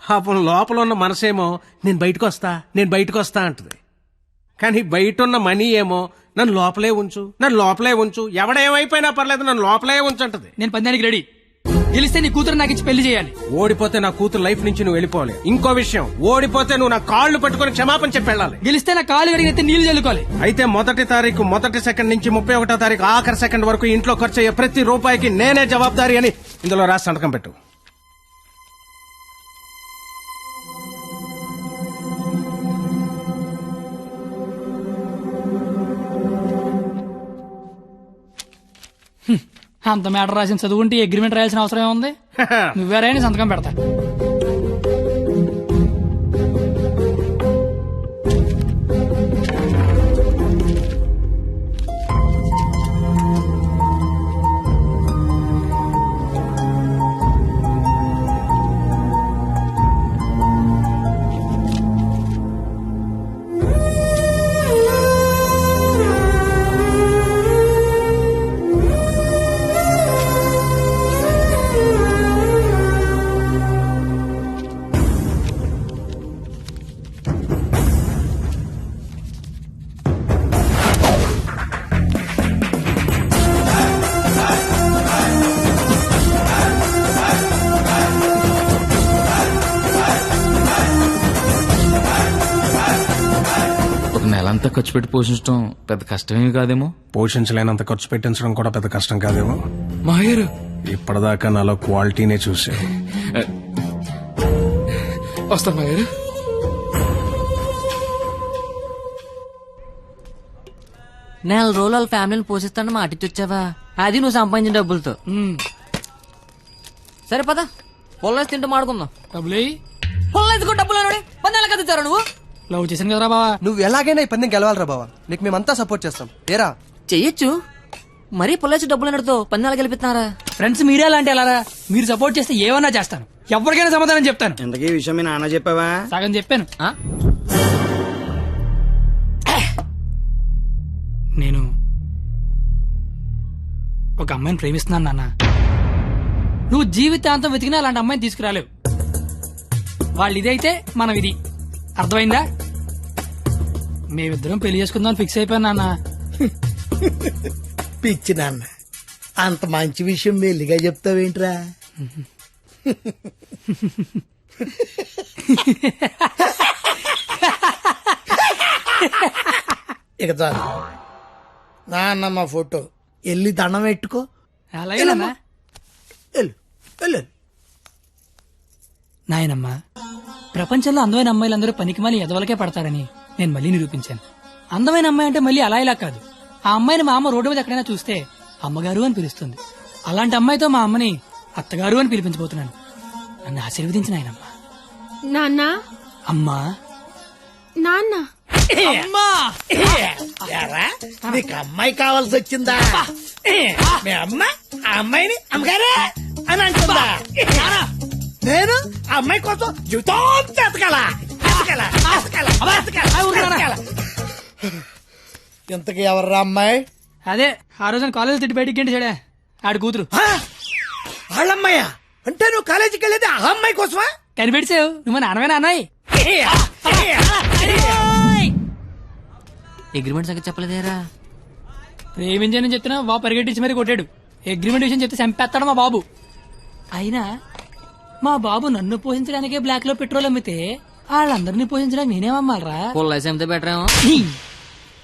Speaker 3: పాపం లోపల ఉన్న మనసేమో నేను బయటకు వస్తా అంటది. కానీ బయట ఉన్న మనీ ఏమో నన్ను లోపలే ఉంచు, ఎవడేమైపోయినా పర్లేదు నన్ను లోపలే ఉంచంటది.
Speaker 2: నేను పందానికి రెడీ. గెలిస్తే నీ కూతురు నాకు ఇచ్చి పెళ్లి చేయాలి.
Speaker 3: ఓడిపోతే నా కూతురు లైఫ్ నుంచి నువ్వు వెళ్ళిపోవాలి. ఇంకో విషయం, ఓడిపోతే నువ్వు నా కాళ్ళు పట్టుకుని క్షమాపణ చెప్పి వెళ్ళాలి.
Speaker 2: గెలిస్తే నా కాళ్ళు కడిగితే నీళ్లు చల్లుకోవాలి.
Speaker 3: అయితే 1వ తారీఖు 1వ సెకండ్ నుంచి 31వ తారీఖు ఆఖరి సెకండ్ వరకు ఇంట్లో ఖర్చు అయ్యే ప్రతి రూపాయికి నేనే జవాబారి అని ఇందులో రాసి సంతకం పెట్టు.
Speaker 2: అంత మ్యాటర్ రాసిన చదువుంటే అగ్రిమెంట్ రాయాల్సిన అవసరం ఏముంది? నువ్వేరైనా సంతకం పెడతా.
Speaker 14: నెలంతా ఖర్చు పెట్టి పోషించడం పెద్ద కష్టమేమి కాదేమో.
Speaker 3: పోషించలేనంత ఖర్చు పెట్టించడం కూడా పెద్ద కష్టం కాదేమో.
Speaker 14: మాయర్
Speaker 3: ఇప్పటిదాకా నాలో క్వాలిటీనే చూసే.
Speaker 14: వస్తాను మాయర్.
Speaker 6: నెల రోజులు వాళ్ళ ఫ్యామిలీని పోషిస్తాను మాటిచ్చొచ్చావా? అది నువ్వు సంపాదించిన డబ్బులతో. సరే పద, పొల్లేసి తింటూ మాడుకుందాం.
Speaker 2: డబ్బులు
Speaker 6: పొల్లేసుకో డబ్బులు పందాలు కదుతారా నువ్వు?
Speaker 2: లవ్ చేశాను కదరా బావా.
Speaker 7: నువ్వు ఎలాగైనా ఈ పందెం గెలవాలరా బావా. నీకు మేమంతా సపోర్ట్ చేస్తాం. ఏరా
Speaker 6: చెయ్యొచ్చు, మరీ పొల్లేసి డబ్బులు అన్నతో పందాలు గెలిపిస్తున్నారా?
Speaker 2: ఫ్రెండ్స్ మీరే అలాంటి ఎలారా? మీరు సపోర్ట్ చేస్తే ఏమన్నా చేస్తాను, ఎవరికైనా సమాధానం చెప్తాను.
Speaker 1: ఇంతకీ ఈ విషయం మీ నాన్న చెప్పావా?
Speaker 2: సగం చెప్పాను. నేను ఒక అమ్మాయిని ప్రేమిస్తున్నాను నాన్న. నువ్వు జీవితాంతం వెతికినా అలాంటి అమ్మాయిని తీసుకురాలేవు. వాళ్ళు ఇదైతే మనం ఇది. అర్థమైందా? మేమిద్దరం పెళ్లి చేసుకుందాం ఫిక్స్ అయిపోయాను నాన్న.
Speaker 5: పిచ్చి నాన్న, అంత మంచి విషయం మెల్లిగా చెప్తావేంట్రా? ఇక చాలు నాన్నమ్మ ఫోటో వెళ్ళి దండం పెట్టుకో.
Speaker 2: అలాగే నాన్న. నాయనమ్మా, ప్రపంచంలో అందమైన అమ్మాయిలందరూ పనికిమాలి ఎదవలకే పడతారని నేను మళ్ళీ నిరూపించాను. అందమైన అమ్మాయి అంటే మళ్ళీ అలా ఇలా కాదు. ఆ అమ్మాయిని మా అమ్మ రోడ్డు మీద ఎక్కడైనా చూస్తే అమ్మగారు అని పిలుస్తుంది. అలాంటి అమ్మాయితో మా అమ్మని అత్తగారు అని పిలిపించబోతున్నాను. నన్ను ఆశీర్వదించిన ఆయనమ్మా.
Speaker 4: నాన్న,
Speaker 2: అమ్మా,
Speaker 4: నాన్న,
Speaker 2: అమ్మా.
Speaker 5: ఏరా, నీకు అమ్మాయి కావాల్సి వచ్చిందా? మీ అమ్మ ఆ అమ్మాయిని అమ్మగారే అని అంటుందా? నేను ఆ అమ్మాయి కోసం జీవితం ఇంతకీ ఎవర్రా అమ్మాయి?
Speaker 2: అదే ఆ రోజున కాలేజ్ తిట్టి బయటికి గంట చెడే ఆడి కూతురు.
Speaker 5: వాళ్ళమ్మాయా? అంటే నువ్వు కాలేజీకి వెళ్ళేది ఆ అమ్మాయి కోసమా?
Speaker 2: కనిపెడిసావు నువ్వు నాన్నమే నాన్నయ్య.
Speaker 6: అగ్రిమెంట్ సంగతి చెప్పలేదేరా?
Speaker 2: ప్రేమించానని చెప్తున్నా బాబు పరిగెట్టించి మరీ కొట్టాడు. అగ్రిమెంట్ విషయం చెప్తే చంపేస్తాడు మా బాబు. అయినా మా బాబు నన్ను పోషించడానికే బ్లాక్ లో పెట్రోల్ అమ్మితే వాళ్ళందరినీ పోషించడానికి నేనేమమ్మాలరా?
Speaker 6: పొల్లైతే బెటర్ ఏమో.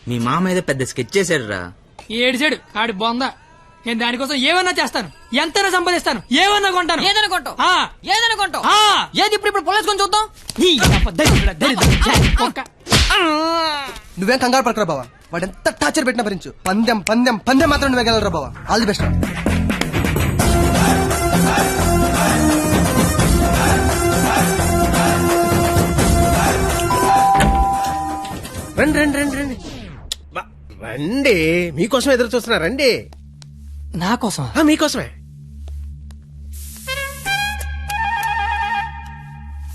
Speaker 1: మీ మామ ఏదో పెద్ద స్కెచ్ చేశాడు రా.
Speaker 2: ఏడిచాడు ఆడి బొంద. నేను దానికోసం ఏమన్నా చేస్తాను, ఎంతైనా సంపాదిస్తాను, ఏమన్నా కొంటాను.
Speaker 6: ఏదైనా కొంటావు? ఏదైనా కొంటావు? ఏది ఇప్పుడు పొల్లేసుకొని చూద్దాం.
Speaker 7: నువ్వేం కంగారు పడకరా బావా, వాడు ఎంత టార్చర్ పెట్టినా భరించు. పందెం పందెం పందెం మాత్రం నువ్వే గెలరా బావా. All the best.
Speaker 3: రండి రండి రండి రండి రండి, మీకోసం ఎదురు చూస్తున్నా. రండి.
Speaker 2: నా కోసం?
Speaker 3: మీకోసమే.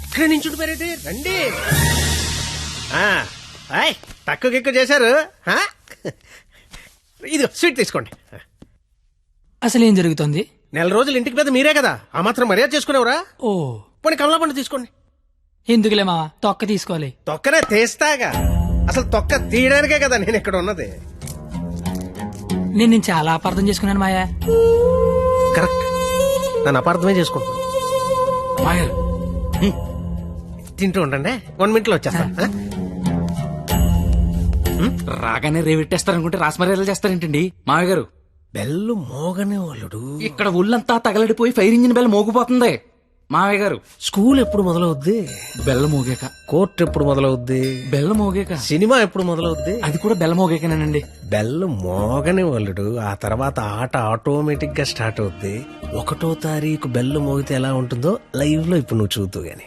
Speaker 3: ఇక్కడ నుంచి ఉండిపోయారండి. రండి. తక్కువ ఎక్కువ చేశారు. ఇది స్వీట్ తీసుకోండి.
Speaker 2: అసలు ఏం జరుగుతుంది?
Speaker 3: నెల రోజులు ఇంటికి పెద్ద మీరే కదా, ఆ మాత్రం మర్యాద చేసుకునేవరా?
Speaker 2: ఓ
Speaker 3: పోనీ కమలా పండు తీసుకోండి.
Speaker 2: ఎందుకులే మావా, తొక్క తీసుకోవాలి.
Speaker 3: తొక్కనే తీస్తాగా, అసలు తొక్క తీయడానికే కదా నేను ఇక్కడ ఉన్నది.
Speaker 2: నేను చాలా అపార్థం చేసుకున్నాను మాయా.
Speaker 3: కరెక్ట్, నన్ను అపార్థమే చేసుకుంటున్నాను. తింటూ ఉండండి, 1 minute లో వచ్చేస్తాను.
Speaker 14: రాగానే రేవెట్టేస్తారనుకుంటే రాస్మర్యాలు చేస్తారేంటండి మామయ్య గారు?
Speaker 3: బెల్లు మోగనే వాళ్ళుడు.
Speaker 14: ఇక్కడ ఒళ్ళంతా తగలడిపోయి ఫైర్ ఇంజిన్ బెల్ మోగిపోతుంది మామయ్య గారు.
Speaker 3: స్కూల్ ఎప్పుడు మొదలవుద్ది?
Speaker 14: బెల్ల మోగాక.
Speaker 3: కోర్టు ఎప్పుడు మొదలవుద్ది?
Speaker 14: బెల్ల మోగాక.
Speaker 3: సినిమా ఎప్పుడు మొదలవుద్ది?
Speaker 14: అది కూడా బెల్ల మోగాకనేనండి.
Speaker 3: బెల్లు మోగని వాళ్ళుడు, ఆ తర్వాత ఆట ఆటోమేటిక్ గా స్టార్ట్ అవుద్ది. 1వ తారీఖు బెల్లు మోగితే ఎలా ఉంటుందో లైవ్ లో ఇప్పుడు నువ్వు చూద్దు గాని.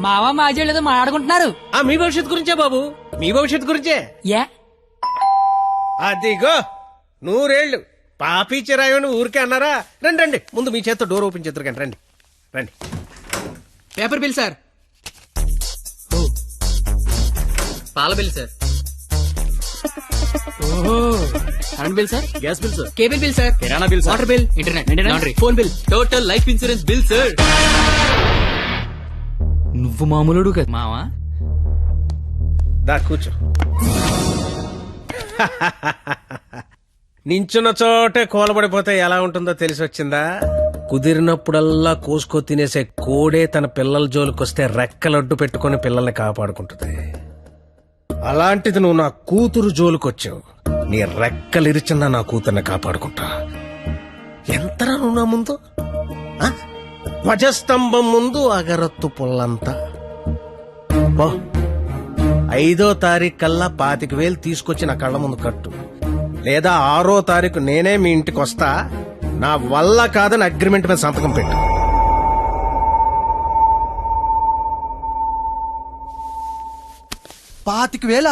Speaker 2: మావా మాజీ లేదో మాట్లాడుకుంటున్నారు.
Speaker 3: మీ భవిష్యత్తు గురించే బాబు, మీ భవిష్యత్తు గురించే. అదిగో 100 ఏళ్ళు పాపి చిరాయని ఊరికే అన్నారా? రండి రండి, ముందు మీ చేత్తో డోర్ ఓపెన్ చేద్దరు కానీ. రండి రండి.
Speaker 15: Paper bill sir.
Speaker 6: పాల బిల్ సార్.
Speaker 2: ఓహో,
Speaker 15: current bill sir.
Speaker 13: Gas bill sir.
Speaker 15: Cable bill sir.
Speaker 13: కిరాణా bill sir.
Speaker 15: Water bill, internet, laundry, phone bill, total life insurance bill sir.
Speaker 14: నువ్వు మామూలుడు కదా మావా.
Speaker 3: దా కూర్చో. నించున్న చోటే కోలబడిపోతే ఎలా ఉంటుందో తెలిసి వచ్చిందా? కుదిరినప్పుడల్లా కోసుకో తినేసే కోడే తన పిల్లల జోలికొస్తే రెక్కలడ్డు పెట్టుకుని పిల్లల్ని కాపాడుకుంటుంది. అలాంటిది నువ్వు నా కూతురు జోలికొచ్చావు. నీ రెక్కలిరిచినా నా కూతుర్ని కాపాడుకుంటా. ఎంతరా నువ్వు నా ముందు? ధ్వజస్తంభం ముందు అగరత్తు పుల్లంతా. 5వ తారీఖు కల్లా 25,000 తీసుకొచ్చి నా కళ్ళ ముందు కట్టు, లేదా 6వ తారీఖు నేనే మీ ఇంటికి వస్తా. నా వల్ల కాదని అగ్రిమెంట్ మీద సంతకం పెట్టు.
Speaker 7: పాతిక వేల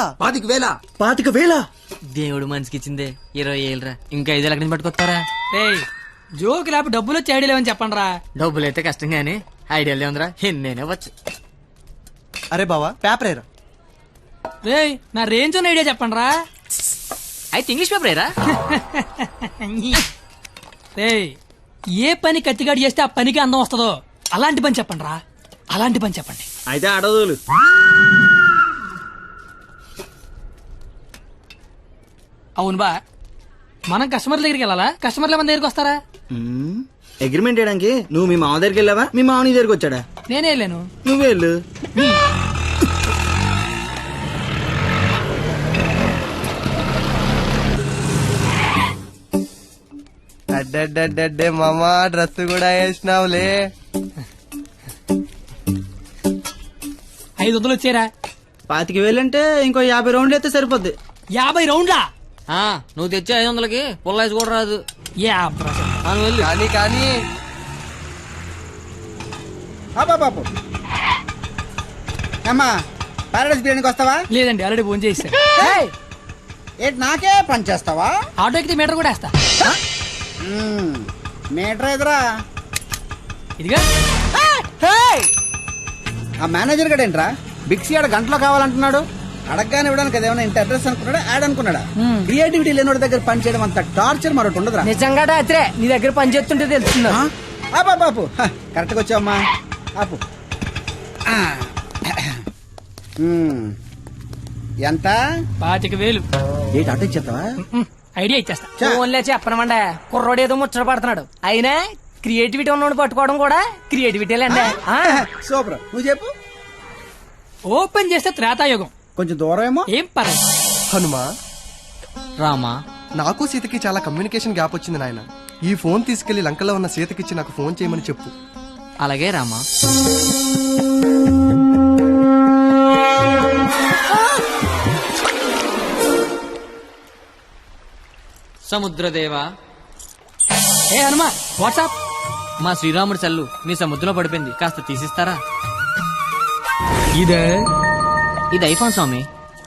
Speaker 6: దేవుడు మనిషికి ఇచ్చిందే 20 ఏళ్ళరా, ఇంకా 5 ఎక్కడి నుంచి పట్టుకొస్తారా?
Speaker 2: జోక్ లేకపోతే డబ్బులు వచ్చి ఐడియా లేవని చెప్పండి రా.
Speaker 6: డబ్బులు అయితే కష్టం గానీ ఐడియాలు ఏముందిరా, నేనే వచ్చు.
Speaker 7: అరే బావా పేపర్ ఏరా.
Speaker 2: రే నా రేంజ్ ఉన్న ఐడియా చెప్పండి రా.
Speaker 6: అయితే ఇంగ్లీష్ పేపర్ ఏరా.
Speaker 2: ఏయ్, ఏ పని కత్తిగాడు చేస్తే ఆ పనికి అందం వస్తుందో అలాంటి పని చెప్పండి రా, అలాంటి పని చెప్పండి.
Speaker 1: అయితే ఆడోదులు.
Speaker 2: అవును బా, మనం కస్టమర్ల దగ్గరికి వెళ్ళాలా, కస్టమర్ల మన దగ్గరికి వస్తారా?
Speaker 1: అగ్రిమెంట్ చేయడానికి నువ్వు మీ మామ దగ్గరికి వెళ్ళావా, మీ మామ నీ దగ్గరికి వచ్చాడా?
Speaker 2: నేనే వెళ్ళాను.
Speaker 1: నువ్వే వెళ్ళు.
Speaker 7: అడ్డే మామా డ్రెస్ కూడా వేసినావులే.
Speaker 2: 500 వచ్చారా?
Speaker 1: 25,000 అంటే ఇంకో 50 రౌండ్లు అయితే సరిపోద్ది.
Speaker 2: 50 రౌండ్లా?
Speaker 6: నువ్వు తెచ్చే 500కి పుల్లైజ్ కూడా రాదు.
Speaker 7: కానీ కానీ
Speaker 8: బాబు అమ్మా పారాడైస్ బిర్యానీకి వస్తావా?
Speaker 2: లేదండి, ఆల్రెడీ ఫోన్ చేశాను.
Speaker 8: ఏంటి నాకే పని చేస్తావా?
Speaker 2: ఆటో ఎక్కితే మీటర్ కూడా వేస్తా.
Speaker 8: మీటర్ ఎదురా
Speaker 2: ఇదిగా.
Speaker 8: ఆ మేనేజర్ గడేంట్రా బిక్సీ ఆడ గంటలో కావాలంటున్నాడు. అడగగానే ఇవ్వడానికి అదేమన్నా ఇంత అడ్రస్ అనుకున్నాడా, యాడ్ అనుకున్నాడా? క్రియేటివిటీ లేనివాడి దగ్గర పని చేయడం అంత టార్చర్ మరొకటి ఉండదురా.
Speaker 7: నిజంగా రాత్రే నీ దగ్గర పని చేస్తుంటే తెలుస్తుందా?
Speaker 8: బాపు కరెక్ట్గా వచ్చావమ్మా. ఆపు. ఎంత?
Speaker 2: 25,000.
Speaker 8: ఏంటి ఆటో ఇచ్చేస్తావా?
Speaker 2: ఐడియా ఇచ్చేస్తా.
Speaker 7: ఫోన్లే చెప్పనమండే, కుర్రోడు ఏదో ముచ్చట పడుతున్నాడు. అయినా క్రియేటివిటీ ఉన్నోడు పట్టుకోవడం కూడా క్రియేటివిటీలండి.
Speaker 8: సూపర్, నువ్వు చెప్పు.
Speaker 2: ఓపెన్ చేస్తే త్రేతాయుగం.
Speaker 8: కొంచెం దూరం ఏమో.
Speaker 2: ఏం పర్లేదు.
Speaker 7: హనుమా
Speaker 6: రామా,
Speaker 7: నాకు సీతకి చాలా కమ్యూనికేషన్ గ్యాప్ వచ్చింది నాయన. ఈ ఫోన్ తీసుకెళ్లి లంకలో ఉన్న సీతకిచ్చి నాకు ఫోన్ చేయమని చెప్పు.
Speaker 6: అలాగే రామా. సముద్రదేవా.
Speaker 2: ఏ హనుమా, వాట్సాప్.
Speaker 6: మా శ్రీరాముడి సెల్లు మీ సముద్రంలో పడిపోయింది, కాస్త తీసిస్తారా?
Speaker 2: ఇదే
Speaker 6: ఇది ఐఫోన్ స్వామి,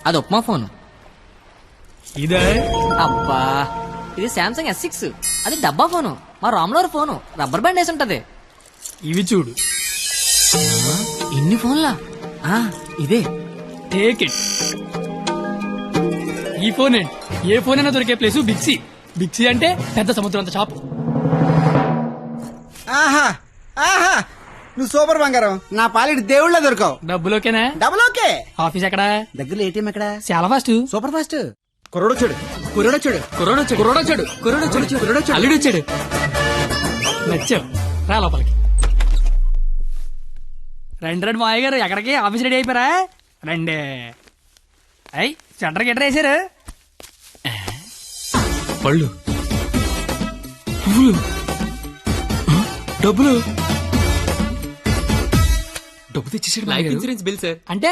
Speaker 6: అది ఉప్మా ఫోన్.
Speaker 2: ఇదే
Speaker 6: అబ్బా, ఇది శాంసంగ్ S6, అది డబ్బా ఫోను. మా రామ్లోర్ ఫోను రబ్బర్ బ్యాండ్ వేసి ఉంటది.
Speaker 2: ఇవి చూడు.
Speaker 6: ఇన్ని ఫోన్లా? ఇదే.
Speaker 2: Take it. ఈ ఫోన్ ఏంటి, ఏ ఫోన్ అయినా దొరికే ప్లేసు బిక్సీ. బిక్సీ అంటే పెద్ద సముద్రం అంత షాప్.
Speaker 8: ఆహా ఆహా, నువ్వు సూపర్ బంగారం. నా పాలిటి దేవుళ్ళ దొరకవు.
Speaker 2: డబ్బులు ఓకేనా?
Speaker 8: Double okay.
Speaker 2: ఆఫీస్ ఎక్కడ?
Speaker 8: దగ్గరలో ఏటీఎం ఎక్కడ?
Speaker 2: చాలా ఫాస్ట్,
Speaker 8: సూపర్ ఫాస్ట్. కుర్రోడొచ్చాడు, కుర్రోడొచ్చాడు,
Speaker 2: కుర్రోడొచ్చాడు, కుర్రోడొచ్చాడు, కుర్రోడొచ్చాడు, కుర్రోడొచ్చాడు, అల్లుడు వచ్చాడు. నచ్చావు, రా లోపలికి. రండి మాయ గారు, ఎక్కడికి? ఆఫీస్ రెడీ అయిపోయారా? రండి. అయ్యి సెంటర్ గిట్టర్ వేసారు.
Speaker 14: పళ్ళు, పువ్వులు, డబ్బులు. డబ్బు తెచ్చేసాడు.
Speaker 15: Life insurance bill sir.
Speaker 2: అంటే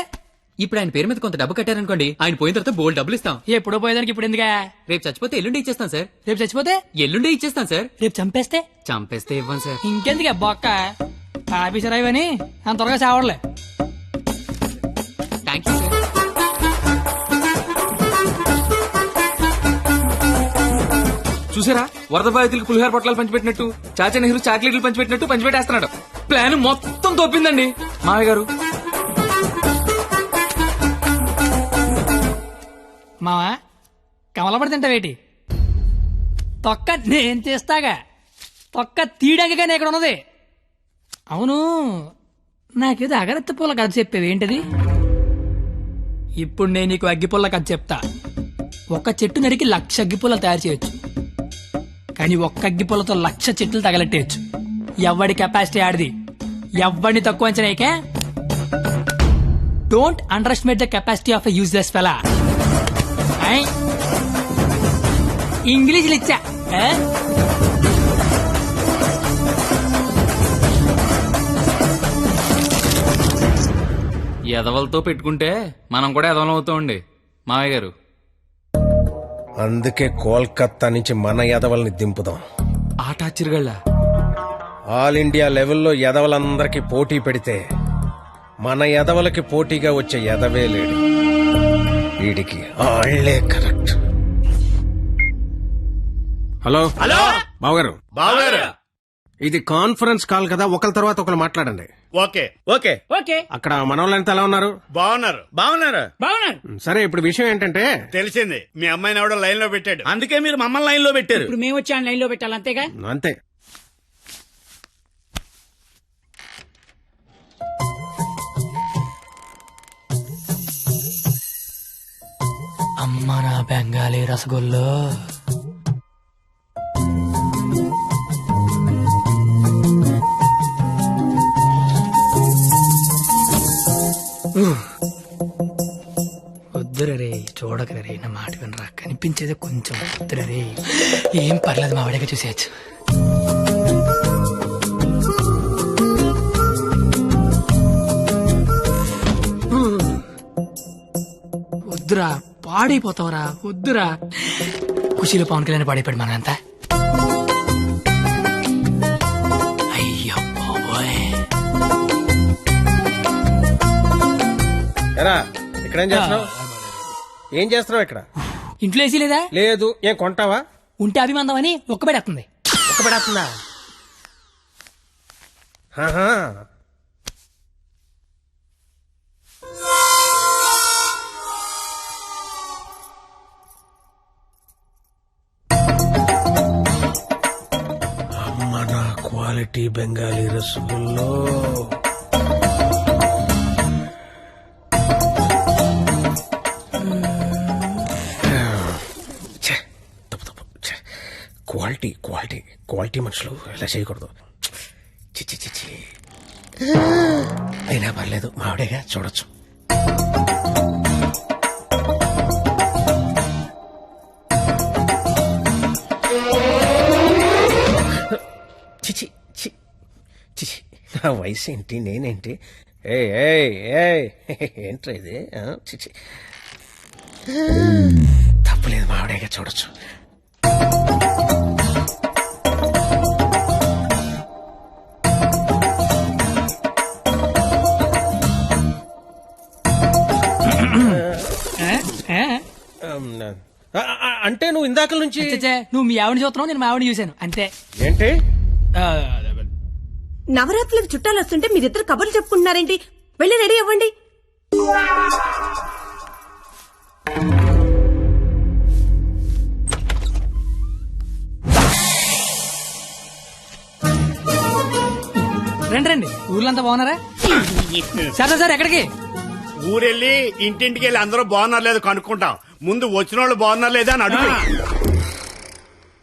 Speaker 15: ఇప్పుడు ఆయన పేరు మీద కొంత డబ్బు కట్టారనుకోండి, ఆయన పోయిన తర్వాత బోల్డ్ డబ్బులు ఇస్తాం.
Speaker 2: ఎప్పుడో పోయేదానికి ఇప్పుడు ఎందుకా?
Speaker 15: రేపు చచ్చిపోతే ఎల్లుండి ఇచ్చేస్తాం సార్.
Speaker 2: రేపు చచ్చిపోతే
Speaker 15: ఎల్లుండి ఇచ్చేస్తాం సార్.
Speaker 2: రేపు చంపేస్తే?
Speaker 15: చంపేస్తే ఇవ్వం సార్.
Speaker 2: ఇంకెందుకు బొక్క? ఆఫీసర్ అయ్యని అంత త్వరగా చావడలే.
Speaker 15: Thank you sir.
Speaker 14: చూసారా, వరద బాధితులకు పులిహార పొట్లాలు పంచిపెట్టినట్టు చాచా నెహ్రూ చాక్లెట్లు పంచిపెట్టినట్టు పంచిపెట్టేస్తున్నాడు. ప్లాన్ మొత్తం తోపిందండి మామయ్య గారు.
Speaker 2: మావా, కమలపడి తింటావేటి? తొక్క నేను చేస్తాగా, తొక్క తీయడానికి ఇక్కడ ఉన్నది. అవును, నాకేదో అగరత్తి పూల కథ చెప్పేవి ఏంటది? ఇప్పుడు నేను నీకు అగ్గిపుల్ల కథ చెప్తా. ఒక చెట్టు నరికి 1,00,000 అగ్గిపుల్లలు తయారు చేయొచ్చు, కానీ ఒక్క అగ్గిపుల్లతో 1,00,000 చెట్లు తగలెట్టేయచ్చు. ఎవడి కెపాసిటీ ఆడిది, ఎవడిని తక్కువ అంచనాయికే. Don't underestimate the capacity of a useless fellow. ఇంగ్లీష్లు ఇచ్చా.
Speaker 14: ఎదవలతో పెట్టుకుంటే మనం కూడా ఎదవలం అవుతామండి మామయ్య గారు.
Speaker 3: అందుకే కోల్కత్తా నుంచి మన ఎదవల్ని దింపుదాం.
Speaker 14: ఆట చిరుగళ్ళ
Speaker 3: ఆల్ ఇండియా లెవెల్లో ఎదవలందరికీ పోటీ పెడితే మన ఎదవలకి పోటీగా వచ్చే ఎదవే లేడు. వీడికి ఆళ్లే కరెక్ట్. హలో హలో బావగారు,
Speaker 13: బావగారు
Speaker 3: ఇది కాన్ఫరెన్స్ కాల్ కదా, ఒకరి తర్వాత ఒకరు మాట్లాడండి.
Speaker 5: ఓకే ఓకే
Speaker 2: ఓకే
Speaker 3: అక్కడ మనోళ్ళంతా ఎలా ఉన్నారు?
Speaker 5: బాగున్నారు బాగున్నారు
Speaker 2: బాగున్నాను.
Speaker 3: సరే, ఇప్పుడు విషయం ఏంటంటే
Speaker 5: తెలిసింది, మీ అమ్మాయిని ఎవడో లైన్ లో పెట్టాడు, అందుకే మీరు మమ్మల్ని లైన్ లో పెట్టారు.
Speaker 2: ఇప్పుడు మేము వచ్చి లైన్ లో పెట్టాలి అంతేగా.
Speaker 3: అంతే.
Speaker 2: అమ్మ నా బెంగాలీ రసగుల్లో. వద్దురే రే, చూడకరే రే, నా మాట వినరా, కనిపించేది కొంచెం. వద్దురే రే, ఏం పర్లేదు, మా వాడిగా చూసేయచ్చు. వద్దురా, పాడైపోతావరా, వద్దురా. ఖుషీలో పవన్ కళ్యాణ్ పాడైపోయాడు మనంతా. అయ్యో బాబోయ్.
Speaker 3: ఎరా, ఇక్కడ ఏం చేస్తున్నావు? ఏం చేస్తున్నావు ఇక్కడ?
Speaker 2: ఇంట్లో వేసి లేదా?
Speaker 3: లేదు. ఏం కొంటావా?
Speaker 2: ఉంటే అభిమందం అని ఒక్కబెడేస్తుంది.
Speaker 3: ఒక్కబడేస్తుందా? ఆహా. అమ్మ నా క్వాలిటీ బెంగాలీ రసగుల్లో. క్వాలిటీ క్వాలిటీ క్వాలిటీ మనుషులు ఇలా చేయకూడదు. చిచ్చి చిచ్చి. అయినా పర్లేదు, మావిడేగా, చూడొచ్చు. చిచి చిచి, నా వయసు ఏంటి, నేనేంటి? ఏంట్రా ఇది? చిచి, తప్పులేదు, మావిడేగా, చూడొచ్చు. అంటే నువ్వు ఇందాక నుంచి
Speaker 2: నువ్వు మీ ఆవిడ చూస్తున్నావు, నేను మా ఆవిడ చూశాను అంతే.
Speaker 3: ఏంటి?
Speaker 17: నవరాత్రులకు చుట్టాలు వస్తుంటే మీరిద్దరు కబుర్లు చెప్పుకుంటున్నారేంటి? వెళ్ళి రెడీ అవ్వండి.
Speaker 2: రండి రండి, ఊర్లంతా బాగున్నారా? సరే సార్, ఎక్కడికి?
Speaker 5: ఊరెళ్ళి ఇంటింటికి వెళ్ళి అందరూ బాగున్నారు లేదు కనుక్కుంటాం. ముందు వచ్చిన వాళ్ళు బాగున్నారు లేదా అని అడుగు.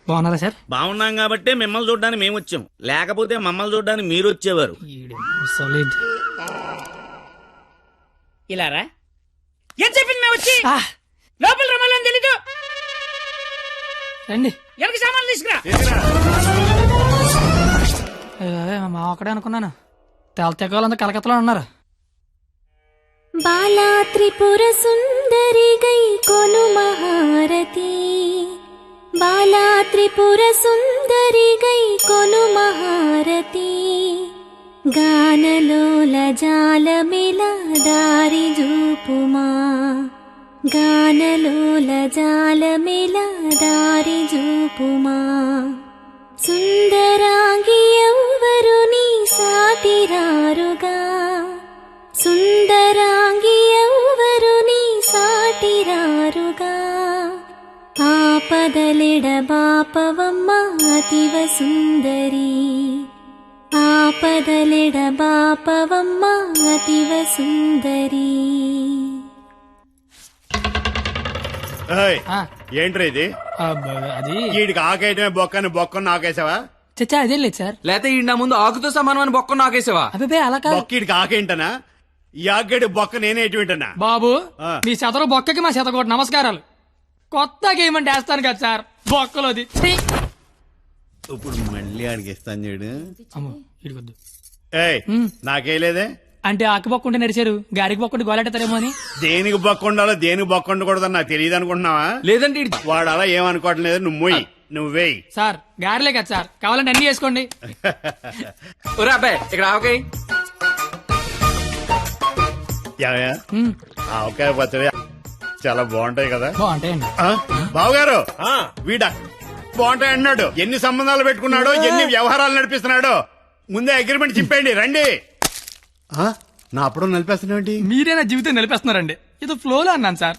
Speaker 2: బాగున్నారా సార్?
Speaker 1: బాగున్నాం కాబట్టి మిమ్మల్ని చూడడానికి మేము వచ్చాం, లేకపోతే మమ్మల్ని చూడడానికి మీరు వచ్చేవారు.
Speaker 2: ఇలారా? ఏం చెప్పింది మేము వచ్చి? లోపల రమ్మాలని తెలీదు. రండి, ఎవరికి సామాన్లు తీసుకురా. మా ఒక్కడే అనుకున్నాను, తెగలంతా కలకత్తలో ఉన్నారు.
Speaker 4: బాలా త్రిపుర సుందరి గై కొను మహారతి, బాలా త్రిపుర సుందరి గై కొను మహారతి, గానలోల జాలమిల దారి జూపుమా, గానలోల జాలమిల దారి జూపుమా, సుందరాంగి ఎవ్వరు నీ సాటిరారుగా, సుందరాంగి ఎవ్వరు నీ సాటిరారుగా, ఆపదలెడ బాపవమ్మ అతివ సుందరి, ఆపదలెడ బాపవమ్మ అతివ సుందరి.
Speaker 5: ఏంట్రా ఇది?
Speaker 2: అది
Speaker 5: వీడికి ఆకేయటమే బొక్కని బొక్కను నాకేసావా?
Speaker 2: చచ్చా, అదేం లేదు సార్.
Speaker 14: లేకపోతే ఈ నా ముందు ఆకుతో సమానమని బొక్క నాకేసావా?
Speaker 2: అభిపే అలా కాదు.
Speaker 5: బొక్క వీడికి ఆకేంటనా? ఈ ఆకేడు బొక్క నేనే ఎటువంటనా?
Speaker 2: బాబు, మీ శతరు బొక్కకి మా శతకోటి నమస్కారాలు. కొత్త గేమ్ అంటే వేస్తాను కదా సార్, బొక్కలోది.
Speaker 5: ఇప్పుడు మళ్ళీ ఆడికి ఇస్తాను చూడు.
Speaker 2: ఇడికొద్దు.
Speaker 5: నాకేలేదే
Speaker 2: అంటే ఆకు బొక్క ఉంటే నడిచారు, గారికి బొక్కుంటే గోలెట్టారేమో అని.
Speaker 5: దేనికి బొక్క ఉండాలో దేనికి బొక్క ఉండకూడదని నాకు తెలియదు అనుకుంటున్నావా?
Speaker 14: లేదండి,
Speaker 5: వాడు అలా ఏమనుకోవటం లేదు. నువ్వు మొయ్యి, నువ్వేయి.
Speaker 2: సార్ గారిలే కదా సార్, కావాలంటే అన్ని వేసుకోండి.
Speaker 14: ఒరే అబ్బాయి, ఇక్కడ ఆవకాయ.
Speaker 5: ఆవకాయ పచ్చడి చాలా బాగుంటాయి కదా?
Speaker 2: బాగుంటాయండి.
Speaker 5: బావగారు, వీడా
Speaker 18: బాగుంటాయి అన్నాడు. ఎన్ని సంబంధాలు పెట్టుకున్నాడో, ఎన్ని వ్యవహారాలు నడిపిస్తున్నాడో. ముందే అగ్రిమెంట్ చెప్పండి రండి. నా అప్పుడు నడిపేస్తున్నాండి.
Speaker 2: మీరే నా జీవితం నిలిపేస్తున్నారండి. ఇది ఫ్లోలో అన్నాను సార్.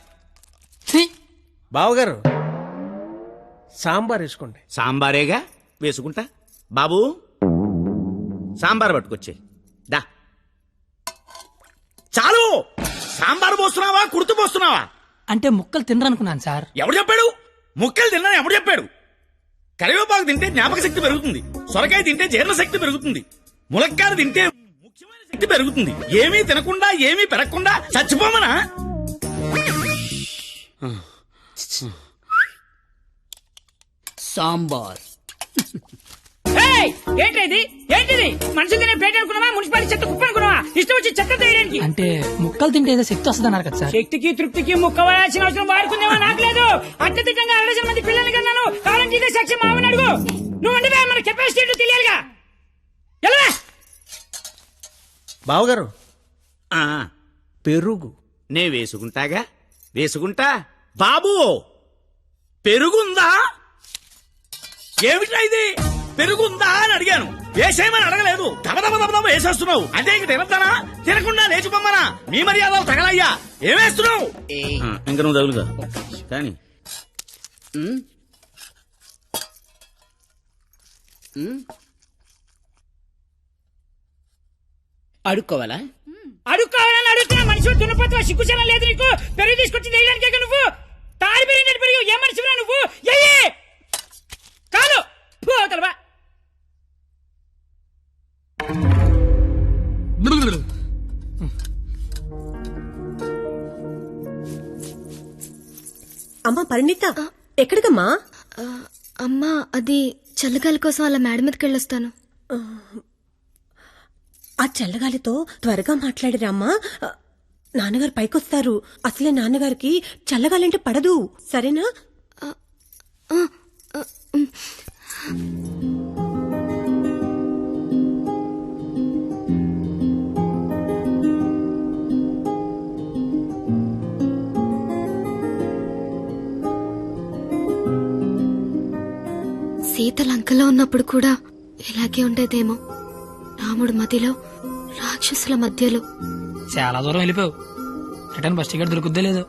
Speaker 3: బావగారు సాంబార్ వేసుకోండి.
Speaker 9: సాంబారేగా వేసుకుంటా. బాబు సాంబార్ పట్టుకొచ్చే దా. చాలు. సాంబార్ పోస్తున్నావా, కుర్తు పోస్తున్నావా?
Speaker 2: అంటే ముక్కలు తినరనుకున్నాను సార్.
Speaker 13: ఎవడు చెప్పాడు? ముక్కలు తిన్నా ఎవడు చెప్పాడు? కరివేపాకు తింటే జ్ఞాపక శక్తి పెరుగుతుంది, సొరకాయ తింటే జీర్ణ శక్తి పెరుగుతుంది, ములక్కాయ తింటే ముఖ్యమైన శక్తి పెరుగుతుంది. ఏమీ తినకుండా ఏమీ పెరగకుండా చచ్చిపోమనా?
Speaker 5: సాంబార్
Speaker 19: ఏంటిది ఏంటిది? మనుషులు తినే పేట అనుకున్నావా, మున్సిపాలిటీ చెత్త కుప్ప అనుకున్నావా? ఇష్టం వచ్చి చెత్త తీయడానికి.
Speaker 2: అంటే ముక్కలు తింటే ఏదో శక్తి వస్తుంది అన్నారు కదా సార్.
Speaker 19: శక్తికి తృప్తికి ముక్క వేయాల్సిన అవసరం వాడుకుందేమో నాకు లేదు. అత్యధికంగా 60 మంది పిల్లల్ని కన్నాను. కావాలంటే ఇదే సాక్షి మామని అడుగు. నువ్వు అంటే మన కెపాసిటీ తెలియాలిగా. ఎలా
Speaker 3: బావగారు
Speaker 9: పెరుగు నే వేసుకుంటాగా, వేసుకుంటా. బాబు పెరుగుందా?
Speaker 13: ఏమిటా ఇది? పెరుగుందా అని అడిగాను, వేసేయమని అడగలేదు. దబదబ వేసేస్తున్నావు. అంటే ఇంక తినద్దానా? తినకుండా లేచిపోమ్మనా? మీ మర్యాదలు తగలయ్యా. ఏమేస్తున్నావు?
Speaker 9: ఇంకా నువ్వు తగులుగా కానీ
Speaker 5: అడుక్కోవాలా?
Speaker 19: అడుక్కోవాలని అడుగుతున్నా. మనిషి దున్నపోతున్నా, సిగ్గుచనం లేదు నీకు. పెరుగు తీసుకొచ్చి వేయడానికే నువ్వు తారి పెరిగినట్టు పెరుగు. ఏ మనిషిరా నువ్వు? కాదు పోతలవా.
Speaker 17: అమ్మా పరిణిత, ఎక్కడికమ్మా?
Speaker 4: అమ్మా అది చల్లగాలి కోసం అలా మేడ మీదకి వెళ్ళొస్తాను.
Speaker 17: ఆ చల్లగాలితో త్వరగా మాట్లాడిరామ్మా. నాన్నగారు పైకొస్తారు. అసలే నాన్నగారికి చల్లగాలంటే పడదు. సరేనా?
Speaker 4: సీత లంకలో ఉన్నప్పుడు కూడా ఇలాగే ఉండేదేమో. రాముడు మధ్యలో, రాక్షసుల మధ్యలో.
Speaker 2: చాలా దూరం వెళ్ళిపోయావు. రిటర్న్ బస్ టికెట్ దొరుకుద్దే లేదు.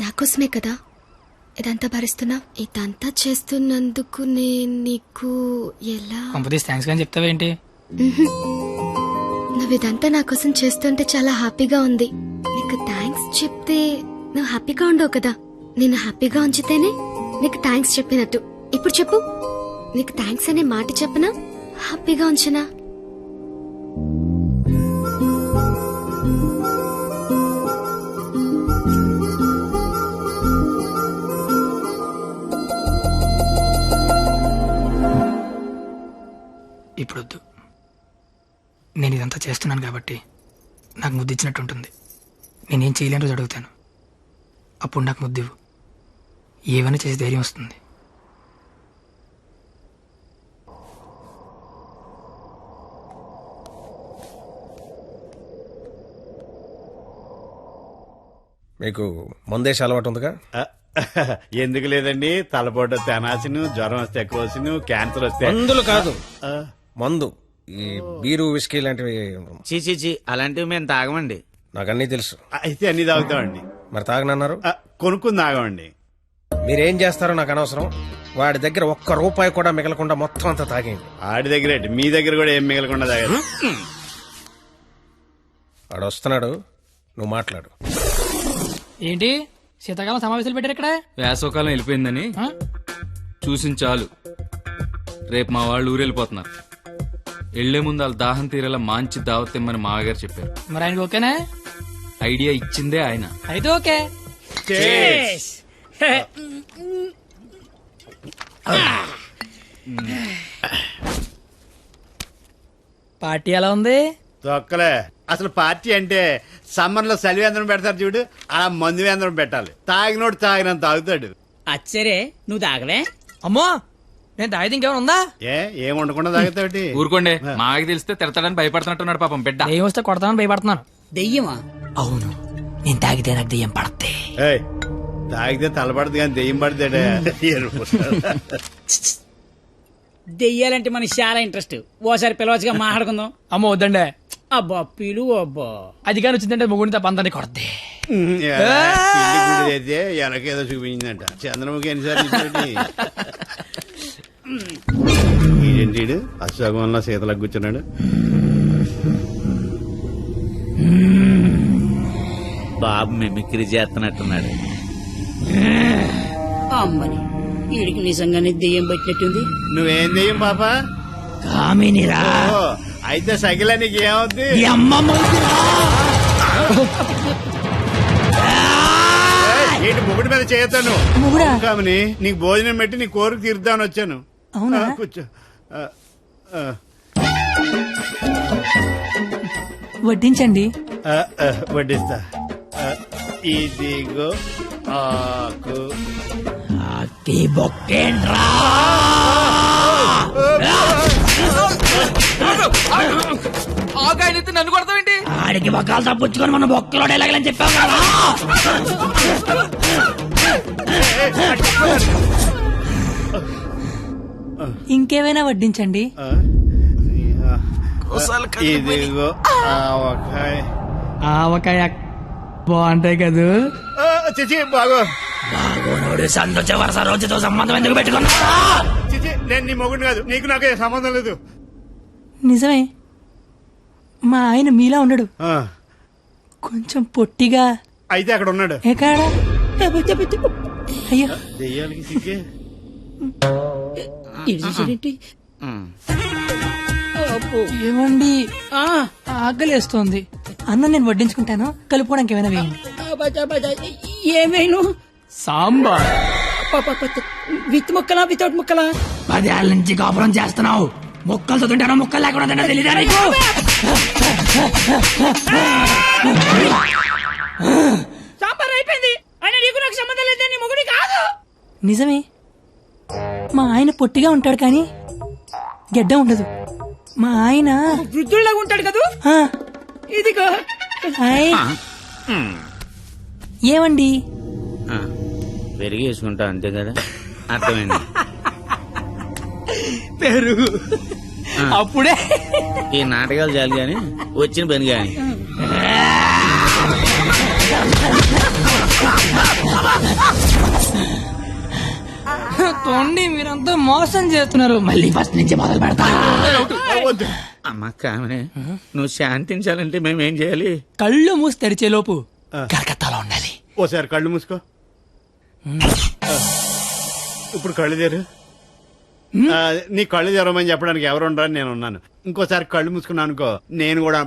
Speaker 4: నాకోసమే కదా ఇదంతా భరిస్తున్నా. ఇదంతా చేస్తున్నందుకు నేను నీకు ఎలా
Speaker 2: కంపెనీస్ థ్యాంక్స్ కానీ చెప్తావేంటి?
Speaker 4: నువ్వు ఇదంతా నా కోసం చేస్తుంటే చాలా హ్యాపీగా ఉంది. నీకు థ్యాంక్స్ చెప్తే నువ్వు హ్యాపీగా ఉండవు కదా. నేను హ్యాపీగా ఉంచితేనే నీకు థ్యాంక్స్ చెప్పినట్టు. ఇప్పుడు చెప్పు, నీకు థ్యాంక్స్ అనే మాట చెప్పనా, హ్యాపీగా ఉంచనా?
Speaker 2: ఇప్పుడొద్దు. నేను ఇదంతా చేస్తున్నాను కాబట్టి నాకు ముద్దు ఇచ్చినట్టు ఉంటుంది. నేనేం చేయలేని రోజు అడుగుతాను, అప్పుడు నాకు ముద్దివ్వు. ఏమైనా చేసి ధైర్యం వస్తుంది.
Speaker 3: మీకు మందేసి అలవాటు ఉందిగా?
Speaker 18: ఎందుకు లేదండి, తలపోటు వస్తే అనాసిను, జ్వరం వస్తే ఎక్కువసిను, క్యాన్సర్ వస్తే
Speaker 3: మందులు కాదు, మందు. ఈ బీరు విస్కీ లాంటివి
Speaker 9: చీ అలాంటివి మేము తాగమండి.
Speaker 3: నాకు అన్నీ తెలుసు.
Speaker 18: అయితే అన్ని తాగుతామండి.
Speaker 3: మరి తాగనన్నారు?
Speaker 18: కొనుక్కుని తాగమండి.
Speaker 3: మీరేం చేస్తారో నాకు అనవసరం. వాడి దగ్గర ₹1 కూడా మిగలకుండా మొత్తం అంతా తాగేయండి.
Speaker 18: ఆడి దగ్గర మీ దగ్గర కూడా ఏం మిగలకుండా తాగారు.
Speaker 3: వాడు వస్తున్నాడు, నువ్వు మాట్లాడు.
Speaker 2: ఏంటి శీతాకాలం సమావేశాలు పెట్టారు ఇక్కడ?
Speaker 14: వేసవకాలం వెళ్ళిపోయిందని చూసింది చాలు. రేపు మా వాళ్ళు ఊరెళ్ళిపోతున్నారు. వెళ్లే ముందు వాళ్ళ దాహం తీరేలా మంచి దావత్ ఇమ్మని మామగారు చెప్పారు.
Speaker 2: మరి ఆయనకి ఓకేనా?
Speaker 14: ఐడియా ఇచ్చిందే ఆయన.
Speaker 2: అయితే ఓకే. పార్టీ ఎలా ఉంది?
Speaker 18: తొక్కలే. అసలు పార్టీ అంటే సమ్మర్ లో చలివేంద్రం పెడతారు చూడు, అలా మందు వేంద్రం పెట్టాలి. తాగినోడు తాగినంత తాగుతాడు.
Speaker 5: అచ్చరే నువ్వు తాగవే?
Speaker 2: అమ్మో, నేను తాగితే ఇంకేమైనా ఉందా?
Speaker 18: ఏం ఉండకుండా తాగుతావుటి?
Speaker 14: ఊరుకోండి, మాకు తెలిస్తే తిడతాడని భయపడుతున్నట్టున్నాడు పాపం బిడ్డ.
Speaker 2: దెయ్యం వస్తే కొడతామని భయపడుతున్నాను.
Speaker 5: దెయ్యమా?
Speaker 2: అవును, నేను తాగితే నాకు దెయ్యం పడతే.
Speaker 18: తాగితే తలపడదు కానీ దెయ్యం పడతాడే.
Speaker 19: దెయ్యాలంటే మనకి చాలా ఇంట్రెస్ట్. ఓసారి పిలవచ్చుగా మాట్లాడుకుందాం.
Speaker 2: అమ్మ వద్దండే.
Speaker 19: అబ్బా పిలు అబ్బా.
Speaker 2: అది కానీ వచ్చిందంటే ముగ్గురితో పంతాన్ని కొడద్ది.
Speaker 18: అయితే ఎనకేదో చూపించిందంట. చంద్రముఖి ఎన్నిసార్లు ఏంటి అశ్వగంలో శీతలకు కూర్చున్నాడు.
Speaker 13: బాబు మిమిక్రీ చేస్తున్నట్టున్నాడు.
Speaker 19: అమ్మని వీడికి నిజంగానే దెయ్యం పట్టినట్టుంది.
Speaker 18: నువ్వేం దెయ్యం పాపా?
Speaker 19: కామినిరా.
Speaker 18: అయితే సగిల నీకు ఏమవుద్ది? ఏంటి ముగుడి మీద చేయతాను కామని? నీకు భోజనం పెట్టి నీ కోరిక తీర్దామని వచ్చాను. కూర్చో.
Speaker 2: వడ్డించండి.
Speaker 18: వడ్డిస్తా. ఇదిగో ఆకు.
Speaker 6: ఆకాయనైతే నన్ను కొడతావేంటి?
Speaker 19: ఆడికి బొక్కలు తప్పించుకొని మన బొక్కలో ఎలాగలని చెప్పాం కదా.
Speaker 2: ఇంకేమైనా వడ్డించండి.
Speaker 18: ఇదిగో ఆవకాయ.
Speaker 2: ఆవకాయ బాగుంటాయి కదూ.
Speaker 18: చిచి బాగో.
Speaker 19: సంతోష వరుస రోజుతో సంబంధం ఎందుకు పెట్టుకున్నా?
Speaker 18: చిచి నేను నీ మొగుడు కాదు. నీకు నాకు సంబంధం లేదు.
Speaker 2: నిజమే, మా ఆయన మీలా ఉండడు. కొంచెం పొట్టిగా.
Speaker 18: అయితే అక్కడ ఉన్నాడు.
Speaker 2: ఎక్కడా? అయ్యో
Speaker 18: దెయ్యాలకి సిగ్గే.
Speaker 2: ఏమండి ఆకలేస్తోంది. అన్నం నేను వడ్డించుకుంటాను, కలుపుకోవడానికి ఏమైనా వేయండి.
Speaker 19: ఏమైనా
Speaker 2: సాంబార్.
Speaker 19: విత్ ముక్కలా వితౌట్ ముక్కలా? 10 ఏళ్ళ నుంచి కాపురం చేస్తున్నావు. ముక్కలతో తింటానో ముక్కలు లేకుండా తింటా తెలీదా నీకు? సాంబార్ అయిపోయింది. అయినా నీకు నాకు సంబంధం లేదే. నీ మొగుడి కాదు.
Speaker 2: నిజమే, మా ఆయన పొట్టిగా ఉంటాడు కానీ గెడ్డ ఉండదు. మా ఆయన
Speaker 19: వృద్ధుల్లాగా ఉంటాడు కదా. ఇదిగో.
Speaker 2: ఏమండి
Speaker 13: పెరిగి వేసుకుంటా అంతే కదా. అర్థమైంది.
Speaker 2: పెరుగు అప్పుడే.
Speaker 13: ఈ నాటకాలు చాలు గాని వచ్చిన పని గాని.
Speaker 2: తోండి మీరంతా మోసం చేస్తున్నారు. మళ్ళీ ఫస్ట్ నుంచి మొదలు పెడతా.
Speaker 13: అమ్మ కామనే, నువ్వు శాంతించాలంటే మేమేం చేయాలి?
Speaker 2: కళ్ళు మూసి తెరిచే లోపు కలకత్తాలో ఉండాలి.
Speaker 18: ఓసారి కళ్ళు మూసుకో. ఇప్పుడు కళ్ళు తెరు. నీ కళ్ళు తెరవమని చెప్పడానికి ఎవరు ఉండరని నేను ఉన్నాను. ఇంకోసారి కళ్ళు మూసుకున్నా అనుకో, నేను కూడా.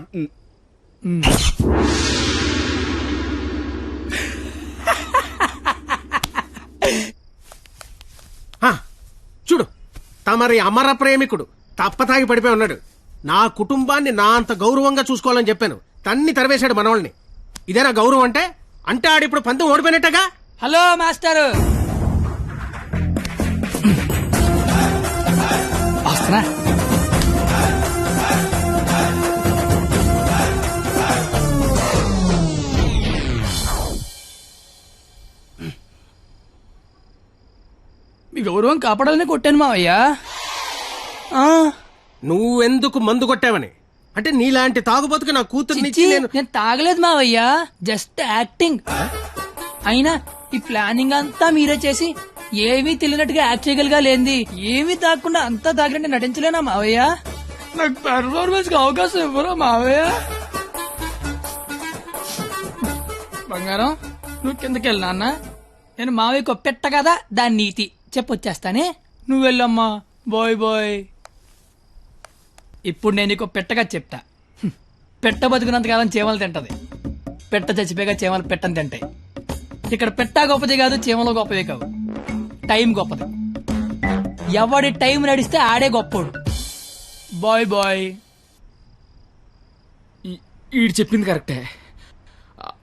Speaker 3: చూడు, తమరి అమర ప్రేమికుడు తప్పతాగి పడిపోయి ఉన్నాడు. నా కుటుంబాన్ని నా అంత గౌరవంగా చూసుకోవాలని చెప్పాను. తన్ని తరివేశాడు మనవాళ్ళని. ఇదేనా గౌరవం అంటే? అంటే ఆడిప్పుడు పందెం ఓడిపోయినట్టుగా.
Speaker 2: Hello master. వస్తున్నా. మీ గౌరవం కాపాడాలని కొట్టాను మావయ్యా.
Speaker 3: నువ్వెందుకు మందు కొట్టావని? అంటే నీలాంటి తాగుబోతుకి నా కూతుర్నిచ్చి
Speaker 2: నేను తాగలేదు మావయ్యా, జస్ట్ యాక్టింగ్. అయినా ఈ ప్లానింగ్ అంతా మీరే చేసి ఏమీ తెలియనట్టుగా యాక్ట్ చేయగలిగా లేంది. ఏమీ తాగకుండా అంతా తాగినట్టు నటించలేనా మావయ్య? నాకు పెర్ఫార్మెన్స్ కి అవకాశం ఇవ్వరా మావయ్య? బంగారం, నువ్వు కిందకి వెళ్ళు నాన్న. నేను మావయ్యకు పెట్ట కదా, దాని నీతి చెప్పొచ్చేస్తానే. నువ్వు వెళ్ళమ్మా. Bye bye. ఇప్పుడు నేను నీకు పెట్టగా చెప్తా. పెట్ట బతుకున్నంతకాలం చీమలు తింటది, పెట్ట చచ్చిపోయాక చీమలు పెట్టని తింటాయి. ఇక్కడ పెట్ట గొప్పది కాదు, చీమలు గొప్పది కావు, టైం గొప్పది. ఎవడి టైం నడిస్తే ఆడే గొప్పోడు. Bye bye.
Speaker 14: ఈడు చెప్పింది కరెక్టే.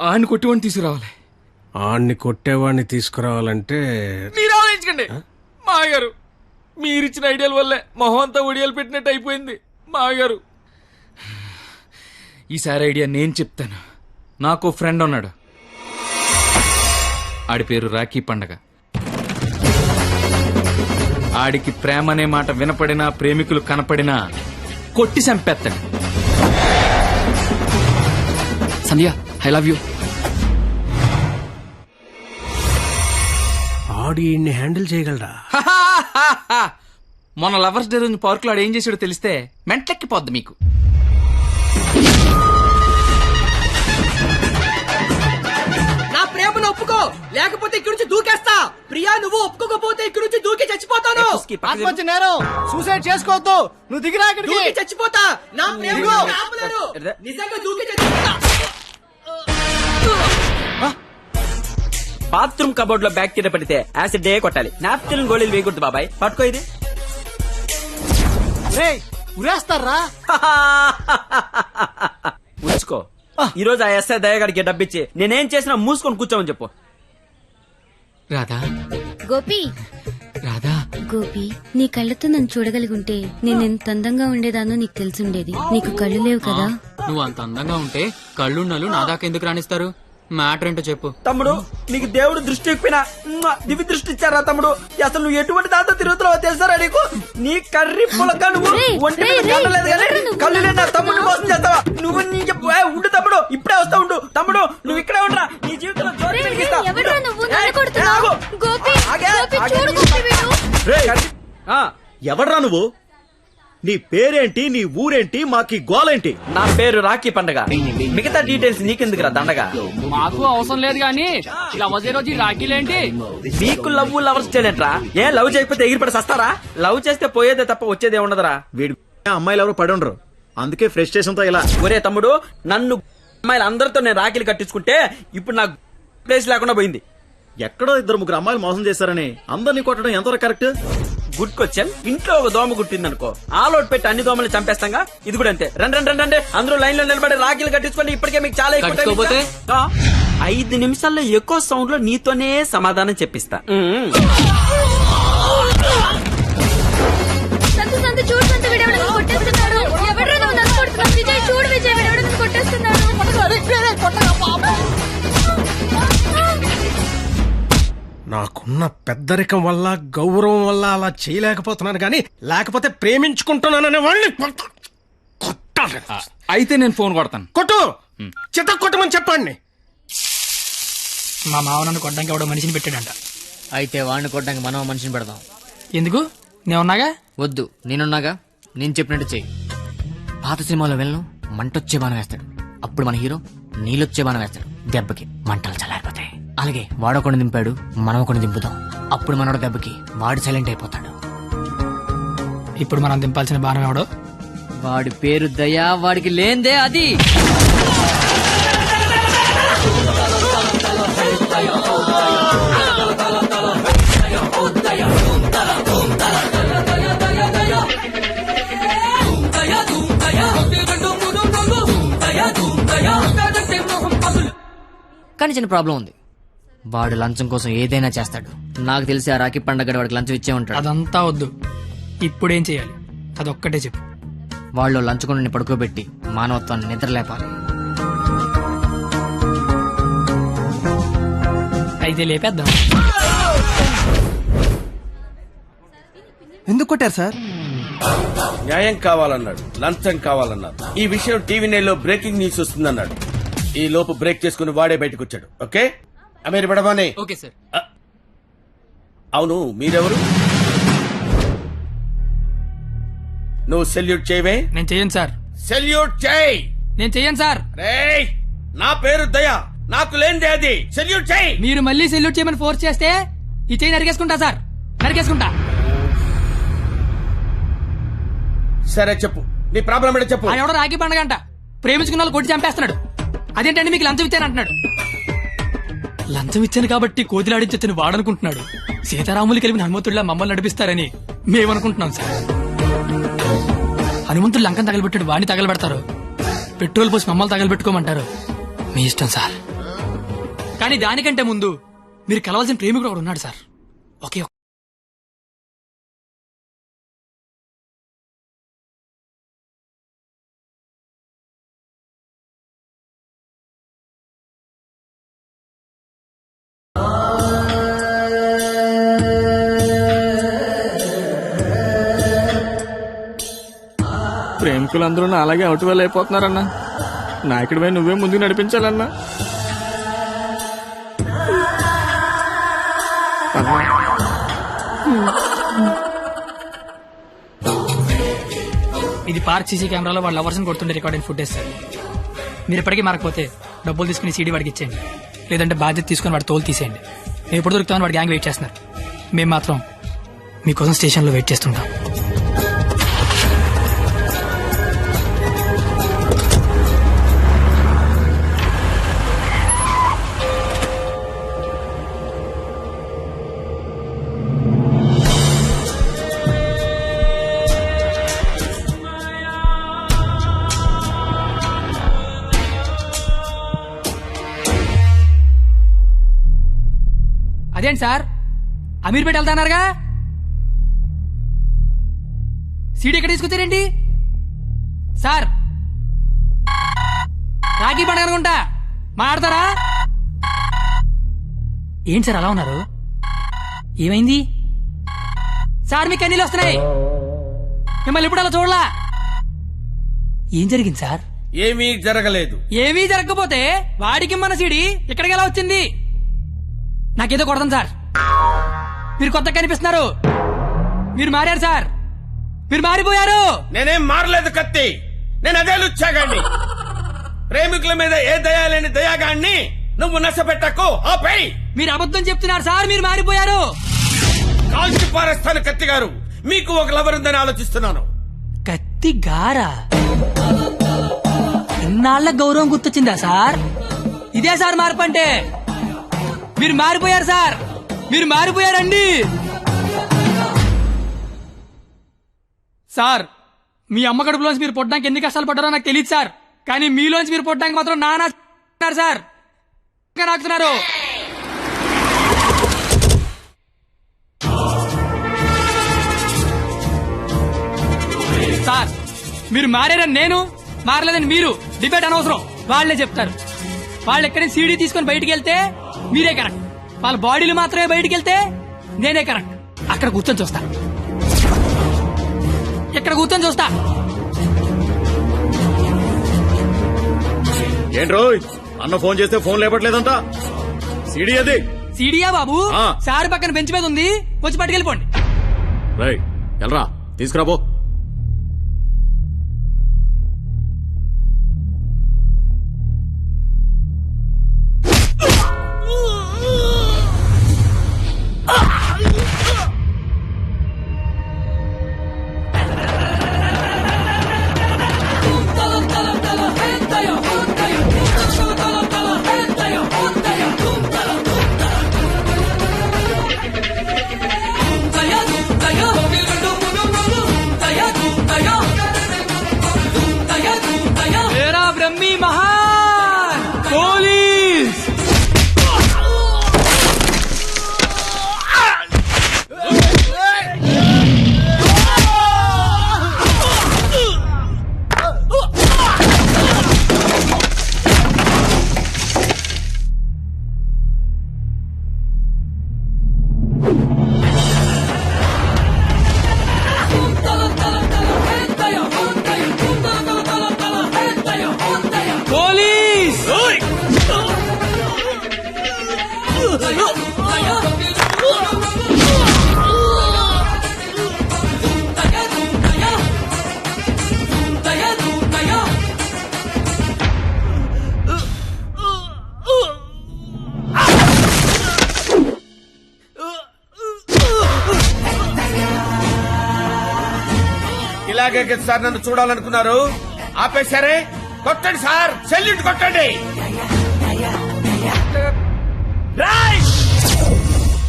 Speaker 14: ఆడిని కొట్టేవాడిని తీసుకురావాలి.
Speaker 3: ఆడిని కొట్టేవాడిని తీసుకురావాలంటే
Speaker 14: మీరు ఆలోచించకండి మాగారు. మీరిచ్చిన ఐడియాల వల్లే మొహం అంతా ఒడియాలు పెట్టినట్టు అయిపోయింది మాగారు. ఈసారి ఐడియా నేను చెప్తాను. నాకు ఫ్రెండ్ ఉన్నాడు, ఆడి పేరు రాఖీ పండగ. ఆడికి ప్రేమ అనే మాట వినపడినా, ప్రేమికులు కనపడినా కొట్టి చంపేస్తాడు.
Speaker 15: సంధ్య ఐ లవ్ యూ.
Speaker 3: ఆడు ఈయన్ని హ్యాండిల్ చేయగలరా?
Speaker 14: మొన్న లవర్స్ డే రోజు పార్క్ లో ఆడు ఏం చేసాడో తెలిస్తే మెంట్లెక్కిపోద్ది మీకు.
Speaker 7: నా ప్రేమను ఒప్పుకో, లేకపోతే ఇక్కడి నుంచి దూకేస్తా. ప్రియా, నువ్వు ఒప్పుకోకపోతే ఇక్కడి నుంచి దూకి చచ్చిపోతాను.
Speaker 5: ఆత్మహత్య నేరం, సూసైడ్ చేసుకోవద్దు. నువ్వు దిగిరా ఇక్కడికి.
Speaker 7: దూకి చచ్చిపోతా. నా ప్రేమను ఆపలేరు. నిజంగా దూకి చచ్చిపోతా.
Speaker 15: బాత్రూమ్ కబోర్డ్ లో బ్యాక్టీరియా పడితే యాసిడ్ డే కొట్టాలి. నాప్కిన్ గోళీలు వేయకూడదు బాబాయ్. పట్టుకో ఇది.
Speaker 5: ఉరేస్తారా?
Speaker 15: ఉంచుకో. ఈ రోజు ఆ ఎస్ఐ దయగాడికి డబ్బిచ్చి నేనేం చేసినా మూసుకొని కూర్చోమని చెప్పు.
Speaker 14: రాధా,
Speaker 4: గోపి,
Speaker 14: రాధా,
Speaker 4: గోపి, నీ కళ్ళతో నన్ను చూడగలిగి ఉంటే నేను ఎంత అందంగా ఉండేదానో నీకు తెలిసుండేది. నీకు కళ్ళు లేవు కదా.
Speaker 15: నువ్వు అంత అందంగా ఉంటే కళ్ళున్నలు నా దాకా ఎందుకు రాణిస్తారు?
Speaker 20: మ్యాటర్ ఏంటో చెప్పు.
Speaker 15: తమ్ముడు నీకు దేవుడు దృష్టి ఇప్పినా దివి దృష్టి ఇచ్చారా తమ్ముడు? అసలు నువ్వు ఎటువంటి దాంతో తిరుగుతున్నావో తెలుసారా నీకు? నీ కర్రీ పులక నువ్వు ఒంటి మీద కళ్ళలేదు కానీ కళ్ళు లేని నా తమ్ముడు మోసం చేస్తావా నువ్వు? నీ ఉండు తమ్ముడు, ఇప్పుడే వస్తా ఉండు తమ్ముడు, నువ్వు ఇక్కడే ఉండరా. నీ జీవితంలో జ్యోతి వెలిగిస్తా.
Speaker 13: ఎవడ్రా నువ్వు? నీ పేరేంటి, నీ ఊరేంటి, మాకి గోలేంటి?
Speaker 15: నా పేరు రాఖీ పండగ. మిగతా డీటెయిల్స్ నీకెందుకురా దండగా?
Speaker 20: మాకు అవసరం లేదు గానీ లవ్ రోజు రాఖీలేంటి?
Speaker 15: మీకు లవ్ లవర్స్ చేయలేంట్రా? ఏ లవ్ చేయకపోతే ఎగిరిపడి సస్తారా? లవ్ చేస్తే పోయేదే తప్ప వచ్చేదే ఉండదురా.
Speaker 13: వీడి అమ్మాయిలు ఎవరు పడి ఉండరు, అందుకే ఫ్రస్ట్రేషన్ తో ఇలా.
Speaker 15: ఒరే తమ్ముడు, నన్ను అమ్మాయిలు అందరితో నేను రాఖీలు కట్టించుకుంటే ఇప్పుడు నాకు ప్లేస్ లేకుండా పోయింది.
Speaker 13: ఎక్కడో ఇద్దరు ముగ్గురు అమ్మాయిలు మోసం చేశారని అందరినీ కొట్టడం ఎంతవరకు కరెక్ట్?
Speaker 15: Good question. ఇంట్లో ఒక దోమ గుట్టిందనుకో, ఆలోట్ పెట్టి అన్ని దోమలు చంపేస్తాగా. ఇది కూడా అంతే. రండి అందరూ లైన్ లో నిలబడి రాఖీలు కట్టించుకోండి. ఇప్పటికే మీకు చాలా ఎక్కువ. 5 నిమిషాల్లో ఎక్కువ సౌండ్ లో నీతోనే సమాధానం చెప్పిస్తా.
Speaker 3: నాకున్న పెద్దరికం వల్ల గౌరవం వల్ల అలా చేయలేకపోతున్నాను గానీ లేకపోతే ప్రేమించుకుంటున్నాననే వాళ్ళని కొట్టాలి.
Speaker 14: అయితే నేను ఫోన్ కొడతాను.
Speaker 3: కొట్టు, చిత్త కొట్టమని చెప్పండి.
Speaker 2: మా మావ నన్ను కొట్టడానికి ఎవడో మనిషిని పెట్టాడంట.
Speaker 6: అయితే వాడిని కొట్టడానికి మనం మనిషిని పెడదాం.
Speaker 2: ఎందుకు? నేనున్నాగా.
Speaker 6: వద్దు, నేనున్నాగా. నేను చెప్పినట్టు చెయ్యి. పాత సినిమాలో వెళ్ళను మంటొచ్చే బాణం వేస్తాడు, అప్పుడు మన హీరో నీళ్ళొచ్చే బాణం వేస్తాడు. దెబ్బకి మంటలు చల్లారిపోతాయి. అలాగే వాడొకడిని దింపాడు, మనం ఒకడిని దింపుతాం. అప్పుడు మనోడు దెబ్బకి వాడు సైలెంట్ అయిపోతాడు.
Speaker 2: ఇప్పుడు మనం దింపాల్సిన బాణం ఎవడో?
Speaker 6: వాడి పేరు దయా, వాడికి లేందే అది. కానీ చిన్న ప్రాబ్లం ఉంది. వాడు లంచం కోసం ఏదైనా చేస్తాడు. నాకు తెలిసి ఆ రాఖీ పండగ వాడికి లంచం ఇచ్చే ఉంటాడు.
Speaker 2: అదంతా వద్దు, ఇప్పుడేం చేయాలి అదొక్కటే చెప్పు.
Speaker 6: వాళ్ళు లంచుకొని పడుకోబెట్టి మానవత్వాన్ని నిద్రలేపాలి.
Speaker 2: అయితే లేపేద్దాం.
Speaker 8: ఎందుకు కొట్టారు సార్?
Speaker 21: న్యాయం కావాలన్నాడు, లంచం కావాలన్నాడు. ఈ విషయం టీవీ నైన్ లో బ్రేకింగ్ న్యూస్ వస్తుందన్నాడు. ఈ లోపు బ్రేక్ చేసుకుని వాడే బయటకు వచ్చాడు. ఓకే అమీర్ బడబానే.
Speaker 20: Okay sir.
Speaker 21: అవును, మీరెవరు? నువ్వు సెల్యూట్ చేయవే?
Speaker 2: నేను చెయ్యను సార్.
Speaker 21: సెల్యూట్ చేయి.
Speaker 2: నేను చెయ్యను సార్.
Speaker 21: రేయ్, నా పేరు దయా, నాకు లేనిదే అది. సెల్యూట్ చేయి.
Speaker 2: మీరు మళ్ళీ సెల్యూట్ చేయమని ఫోర్స్ చేస్తే ఈ చెయ్యి నరికేసుకుంటా సార్, నరికేసుకుంటా.
Speaker 21: సరే చెప్పు, నీ ప్రాబ్లం ఏంటో చెప్పు.
Speaker 2: ఆయన ఎవడో రాఖీ పండగ అంట ప్రేమించుకున్న వాళ్ళు కొట్టి చంపేస్తున్నాడు. అదేంటంటే మీకు లంచం ఇచ్చాను అంటున్నాడు. లంచం ఇచ్చాను కాబట్టి కోతిలాడించొచ్చని వాడనుకుంటున్నాడు. సీతారాములు కలిపిన హనుమంతుడిలా మమ్మల్ని నడిపిస్తారని మేమనుకుంటున్నాం సార్. హనుమంతుడు లంకం తగలబెట్టాడు, వాడిని తగలబెడతారు. పెట్రోల్ పోసి మమ్మల్ని తగలబెట్టుకోమంటారు. మీ ఇష్టం సార్. కానీ దానికంటే ముందు మీరు కలవాల్సిన ప్రేమికుడు ఒకడు ఉన్నాడు సార్. ఓకే.
Speaker 14: ప్రేమికులందరూ నా అలాగే అవుట్ వేలు అయిపోతున్నారన్నా. నాయకుడిపై నువ్వే ముందుకు నడిపించాలన్నా.
Speaker 2: ఇది పార్క్ సీసీ కెమెరాలో వాళ్ళ లవర్స్ కొడుతుండే రికార్డింగ్ ఫుటేజ్ సార్. మీరు ఇప్పటికీ మారకపోతే డబ్బులు తీసుకుని సీడీ వాడికి ఇచ్చేయండి, లేదంటే బాధ్యత తీసుకుని వాడి తోలు తీసేయండి. మేము ఎప్పుడు దొరుకుతామని వాడి గ్యాంగ్ వెయిట్ చేస్తున్నారు. మేము మాత్రం మీకోసం స్టేషన్లో వెయిట్ చేస్తుంటాం. అదేంటి సార్, అమీర్పేట వెళ్తాన్నారుగా, సీడీ ఎక్కడ తీసుకొచ్చారేంటి సార్? రాఖీ పండుగ అనుకుంటా, మాట్లాడతారా? ఏంటి సార్ అలా ఉన్నారు? ఏమైంది సార్? మీకు కన్నీళ్ళు వస్తున్నాయి. మిమ్మల్ని ఇప్పుడు అలా చూడలా. ఏం జరిగింది సార్?
Speaker 21: ఏమీ జరగలేదు.
Speaker 2: ఏమీ జరగకపోతే వాడికి మన సీడీ ఇక్కడికి ఎలా వచ్చింది? నాకేదో కొడతాం సార్. మీరు కొత్తగా కనిపిస్తున్నారు. మీరు మారారు సార్, మీరు మారిపోయారు.
Speaker 21: నేనేం మారలేదు కత్తి, నేను అదే లుచ్చాగాన్ని. ప్రేమికుల మీద ఏ దయాలేని దయాగాన్ని నువ్వు నష్టపెట్టకు. ఆపై
Speaker 2: మీరు అబద్ధం చెప్తున్నారు సార్, మీరు మారిపోయారు.
Speaker 21: కాల్చి పారేస్తాను కత్తి గారు. మీకు ఒక లవర్ ఉందని ఆలోచిస్తున్నాను.
Speaker 2: కత్తి గారా? ఇన్నాళ్ల గౌరవం గుర్తొచ్చిందా సార్? ఇదే సార్ మార్పు అంటే. మీరు మారిపోయారు సార్, మీరు మారిపోయారండి సార్. మీ అమ్మ కడుపులోంచి మీరు పుట్టడానికి ఎన్ని కష్టాలు పడ్డారో నాకు తెలియదు సార్, కానీ మీలోంచి మీరు పుట్టడానికి మాత్రం నానా సార్ నాకుతున్నారు. సార్ మీరు మారారని నేను, మారలేదని మీరు డిబేట్ అనవసరం. వాళ్లే చెప్తారు. వాళ్ళు ఎక్కడైనా సీడీ తీసుకొని బయటికి వెళ్తే మీరే కరెక్ట్, వాళ్ళ బాడీలు మాత్రమే బయటికి వెళ్తే నేనే కరెక్ట్. అక్కడ కూర్చొని చూస్తా, ఇక్కడ కూర్చొని చూస్తా.
Speaker 13: ఏంట్రో అన్న ఫోన్ చేస్తే ఫోన్ లేపట్లేదంట. సీడీ అది.
Speaker 2: సీడీయా బాబు? సార్ పక్కన బెంచ్ మీద ఉంది, వచ్చి పట్టుకెళ్ళిపోండి.
Speaker 13: రై ఎల్రా, తీసుకురాబో.
Speaker 2: బ్రహ్మి మహాన్ పోలీస్.
Speaker 21: ఇలాగే సార్ నన్ను చూడాలనుకున్నారు, ఆపేశారే. కొట్టండి సార్, సెల్యూట్ కొట్టండి.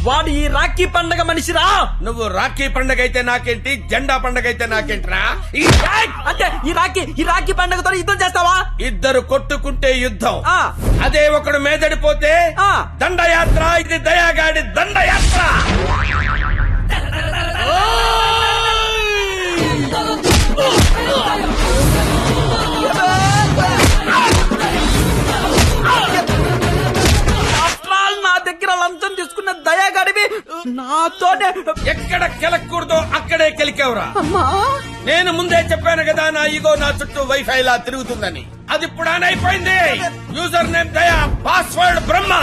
Speaker 15: వాడు ఈ రాఖీ పండగ మనిషిరా.
Speaker 21: నువ్వు రాఖీ పండగ అయితే నాకేంటి, జెండా పండగ అయితే నాకేంటిరా?
Speaker 15: అంటే ఈ రాఖీ పండగతో యుద్ధం చేస్తావా?
Speaker 21: ఇద్దరు కొట్టుకుంటే యుద్ధం, అదే ఒకడు మేదడిపోతే దండయాత్ర. ఇది దయాగాడి దండయాత్ర.
Speaker 15: నా దగ్గర లంచం తీసుకున్న దయాగాడివి నాతోనే.
Speaker 21: ఎక్కడ కెలకూడదో అక్కడే భలే కెలికావురా. నేను ముందే చెప్పాను కదా నా ఈగో నా చుట్టూ వైఫై లా తిరుగుతుందని. అది ఇప్పుడు ఆన్ అయిపోయింది. యూజర్ నేమ్ దయా, పాస్వర్డ్ బ్రహ్మ.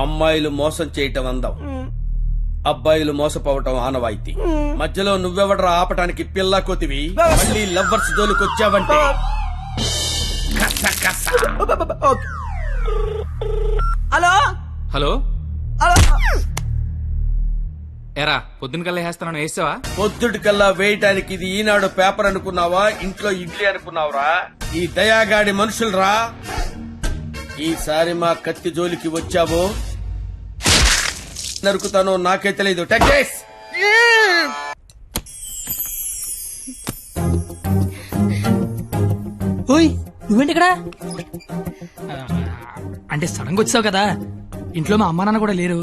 Speaker 21: అమ్మాయిలు మోసం చేయటం అందం, అబ్బాయిలు మోసపోవటం ఆనవాయితీ. మధ్యలో నువ్వెవడరా ఆపటానికి పిల్ల కోతివి? మళ్ళీ లవ్వర్స్ జోలికొచ్చావంటే
Speaker 8: హలో
Speaker 14: హలో ఎరా పొద్దున కల్లా వేస్తాను వేసావా?
Speaker 21: పొద్దుటికల్లా వేయటానికి ఇది ఈనాడు పేపర్ అనుకున్నావా? ఇంట్లో ఇడ్లీ అనుకున్నావురా? ఈ దయాగాడి మనుషులరా. ఈసారి మా కత్తి జోలికి వచ్చావో నరుకుతానో నాకే తెలీదు. టెక్స్
Speaker 2: ఓయ్ నువ్వేంటి ఇక్కడ? అంటే సడన్ గా వచ్చావు కదా, ఇంట్లో మా అమ్మా నాన్న కూడా లేరు.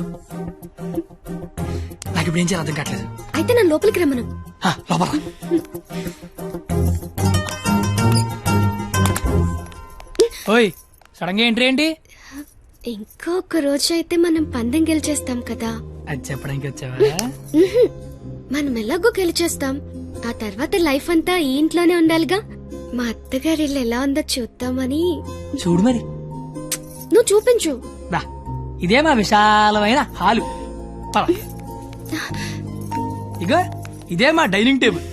Speaker 2: నాకు ఇప్పుడు ఏం చేయాలి అర్థం కావట్లేదు.
Speaker 4: అయితే నన్ను లోపలికి రమ్మను.
Speaker 2: లోపల ఓయ్ సడన్ గా ఎంట్రీ ఏంటి?
Speaker 4: ఇంకొక రోజు అయితే మనం పందెం గెలిచేస్తాం కదా.
Speaker 2: అది చెప్పడానికి వచ్చావా?
Speaker 4: మనం ఎలాగో గెలిచేస్తాం. ఆ తర్వాత లైఫ్ అంతా ఈ ఇంట్లోనే ఉండాలిగా. మా అత్తగారి ఇల్లు ఎలా ఉందో చూద్దామని.
Speaker 2: చూడు మరి.
Speaker 4: నువ్వు చూపించు.
Speaker 2: ఇదే మా విశాలమైన హాలు. ఇగో ఇదే మా డైనింగ్ టేబుల్.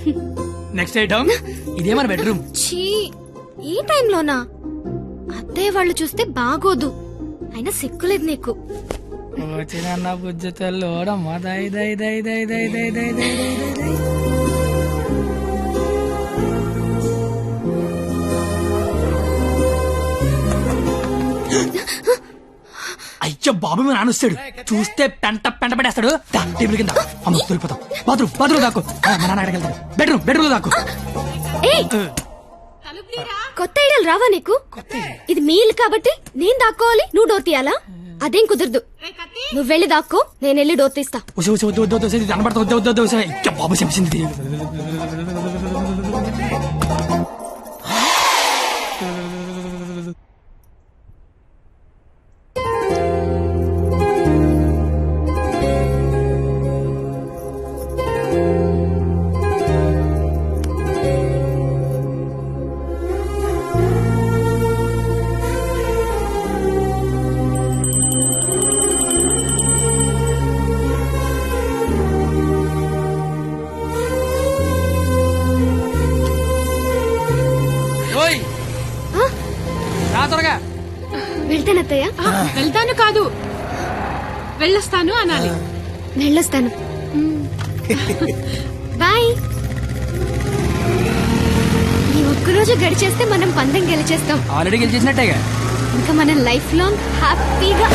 Speaker 2: నెక్స్ట్ ఐటమ్ ఇదే మన బెడ్రూమ్.
Speaker 4: ఛీ, ఈ టైంలోనా? అత్తయ్య వాళ్ళు చూస్తే బాగోదు. అయినా సిక్కులేదు నీకు.
Speaker 2: వచ్చిన బుజ్జి తెల్లోడమ్మా. దై దై దై దై దై దై దై దై దై దై. అయ్యో బాబు మీ నాన్న వస్తాడు. చూస్తే పెంట పడేస్తాడు. టేబుల్ కింద అమ్మ దొరికిపోతాం. బాత్రూమ్ దాకు. మా నాన్న అక్కడికి వెళ్తాడు. బెడ్రూమ్ దాకు.
Speaker 4: కొత్త ఐడియాలు రావా నీకు? ఇది మీ ఇల్లు కాబట్టి నేను దాక్కోవాలి, నువ్వు డోర్ తీయాలా? అదేం కుదరదు. నువ్వు వెళ్ళి దాక్కో, నేను వెళ్ళి డోర్ తీస్తా.
Speaker 2: బాబు చెప్పింది.
Speaker 4: వెళ్తానత్తయ్య.
Speaker 10: వెళ్తాను కాదు, వెళ్ళొస్తాను అనాలి.
Speaker 4: వెళ్ళొస్తాను. బాయ్. ఈ ఒక్కరోజు గడిచేస్తే మనం పందెం గెలిచేస్తాం.
Speaker 2: ఆల్రెడీ గెలిచేసినట్టేగా.
Speaker 4: ఇంకా మనం లైఫ్ లాంగ్ హ్యాపీగా.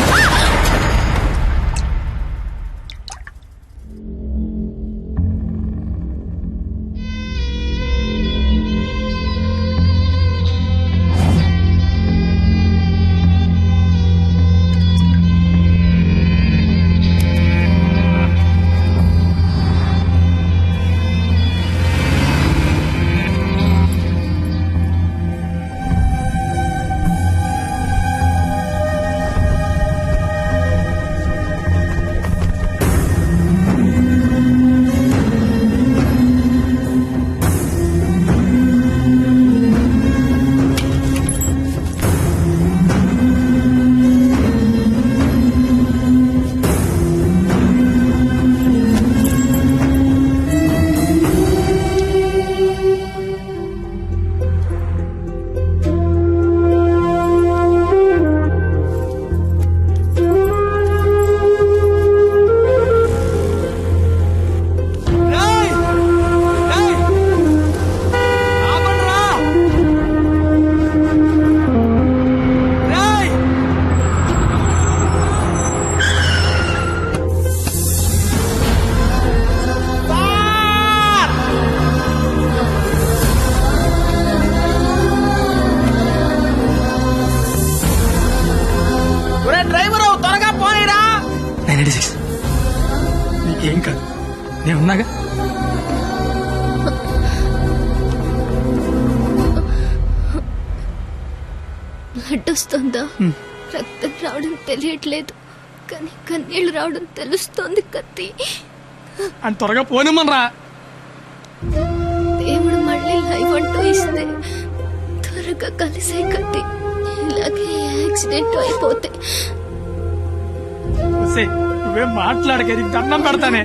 Speaker 2: అన్నాగా.
Speaker 4: బ్లడ్ వస్తుందా? రక్తం రావడం తెలియట్లేదు, కానీ కన్నీళ్లు రావడం తెలుస్తోంది. కత్తి
Speaker 2: అని త్వరగా పోనిమ్మనరా.
Speaker 4: దేవుడు మళ్ళీ లైఫ్ అంటూ ఇస్తే త్వరగా కలిసే కత్తి. ఇలాగే యాక్సిడెంట్ అయిపోతే
Speaker 2: నువ్వేం మాట్లాడక దండం పెడతానే.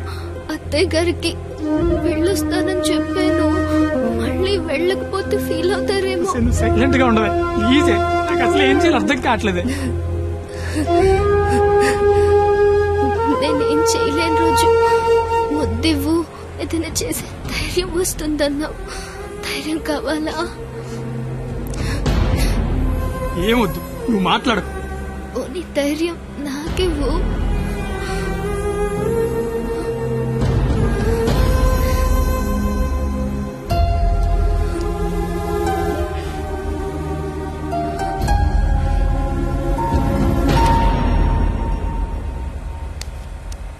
Speaker 4: అత్తయ్య గారికి వెళ్ళొస్తానని చెప్పాను, మళ్ళీ వెళ్ళకపోతే ఫీల్ అవుతారేమో.
Speaker 2: సైలెంట్ గా ఉండవే ప్లీజ్. నాకు అసలు ఏం చేయాలి అర్థం కావట్లేదే.
Speaker 4: నేనేం చేయలేని రోజు ముద్దివ్వు, ఏదైనా చేసే ధైర్యం వస్తుందన్నావు. ధైర్యం కావాలా?
Speaker 2: ఏమొద్దు, నువ్వు మాట్లాడు.
Speaker 4: ఓ నీ ధైర్యం నాకివ్వు.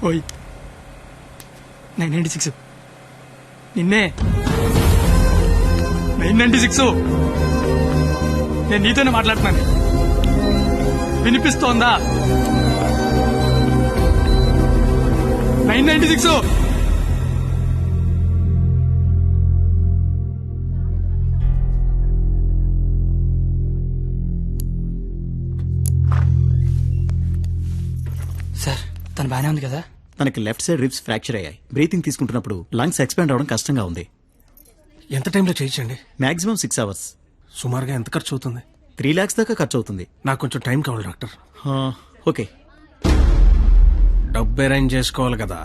Speaker 2: ఓయ్ 996 నిన్నే 996 నేను నీతోనే మాట్లాడుతున్నాను. వినిపిస్తోందా? 996
Speaker 1: సార్
Speaker 2: తను బానే ఉంది కదా?
Speaker 1: తనకి లెఫ్ట్ సైడ్ రిబ్స్ ఫ్రాక్చర్ అయ్యాయి. బ్రీతింగ్ తీసుకుంటున్నప్పుడు లంగ్స్ ఎక్స్పాండ్ అవడం కష్టంగా ఉంది.
Speaker 3: ఎంత టైంలో చేయించండి?
Speaker 1: Maximum 6 hours.
Speaker 3: సుమారుగా ఎంత ఖర్చు అవుతుంది?
Speaker 1: 3 lakhs దాకా ఖర్చు అవుతుంది.
Speaker 3: నాకు కొంచెం టైం కావాలి డాక్టర్.
Speaker 1: ఓకే,
Speaker 3: డబ్బు అరేంజ్ చేసుకోవాలి కదా.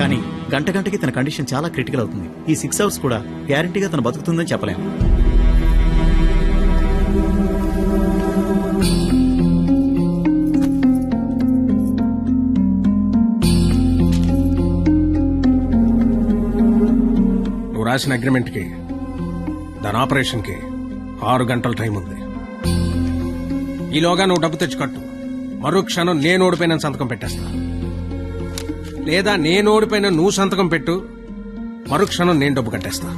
Speaker 1: కానీ గంటకి తన కండిషన్ చాలా క్రిటికల్ అవుతుంది. ఈ 6 hours కూడా గ్యారంటీగా తను బతుకుతుందని చెప్పలేము.
Speaker 3: నువ్వు రాసిన అగ్రిమెంట్ కి దాని ఆపరేషన్ కి 6 గంటల టైం ఉంది. ఈలోగా నువ్వు డబ్బు తెచ్చుకట్టు. మరో క్షణం నేను ఓడిపోయిన సంతకం పెట్టేస్తా. లేదా నేను ఓడిపోయిన నువ్వు సంతకం పెట్టు, మరో క్షణం నేను డబ్బు కట్టేస్తా.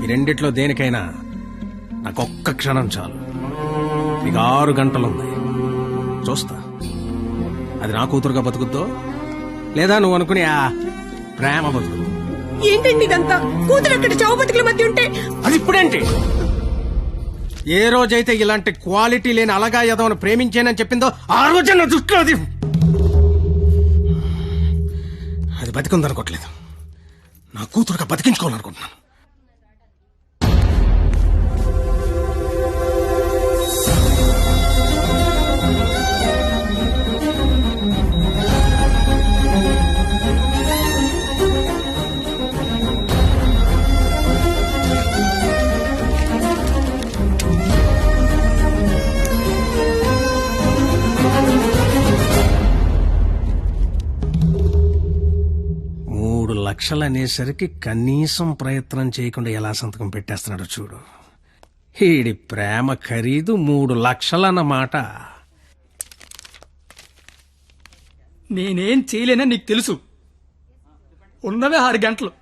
Speaker 3: ఈ రెండిట్లో దేనికైనా నాకు ఒక్క క్షణం చాలు. నీకు 6 గంటలు ఉంది. చూస్తా అది నా కూతురుగా బతుకుద్దో లేదా నువ్వు అనుకుని ఆ ప్రేమ బతుకు.
Speaker 17: ఏంటండి ఇదంతా? కూతురు అక్కడ చావు బతుకుల మధ్య ఉంటే
Speaker 3: అది ఇప్పుడేంటి? ఏ రోజైతే ఇలాంటి క్వాలిటీ లేని అలగా యదవను ప్రేమించానని చెప్పిందో ఆ రోజే నా దృష్టిలో అది బతికుందనుకోవట్లేదు. నా కూతురుగా బతికించుకోవాలనుకుంటున్నాను. లక్షలనేసరికి కనీసం ప్రయత్నం చేయకుండా ఎలా సంతకం పెట్టేస్తున్నాడు చూడు. ఈడి ప్రేమ ఖరీదు 3 లక్షలన్నమాట.
Speaker 2: నేనేం చేయలేనని నీకు తెలుసు. ఉన్నవే 6 గంటలు.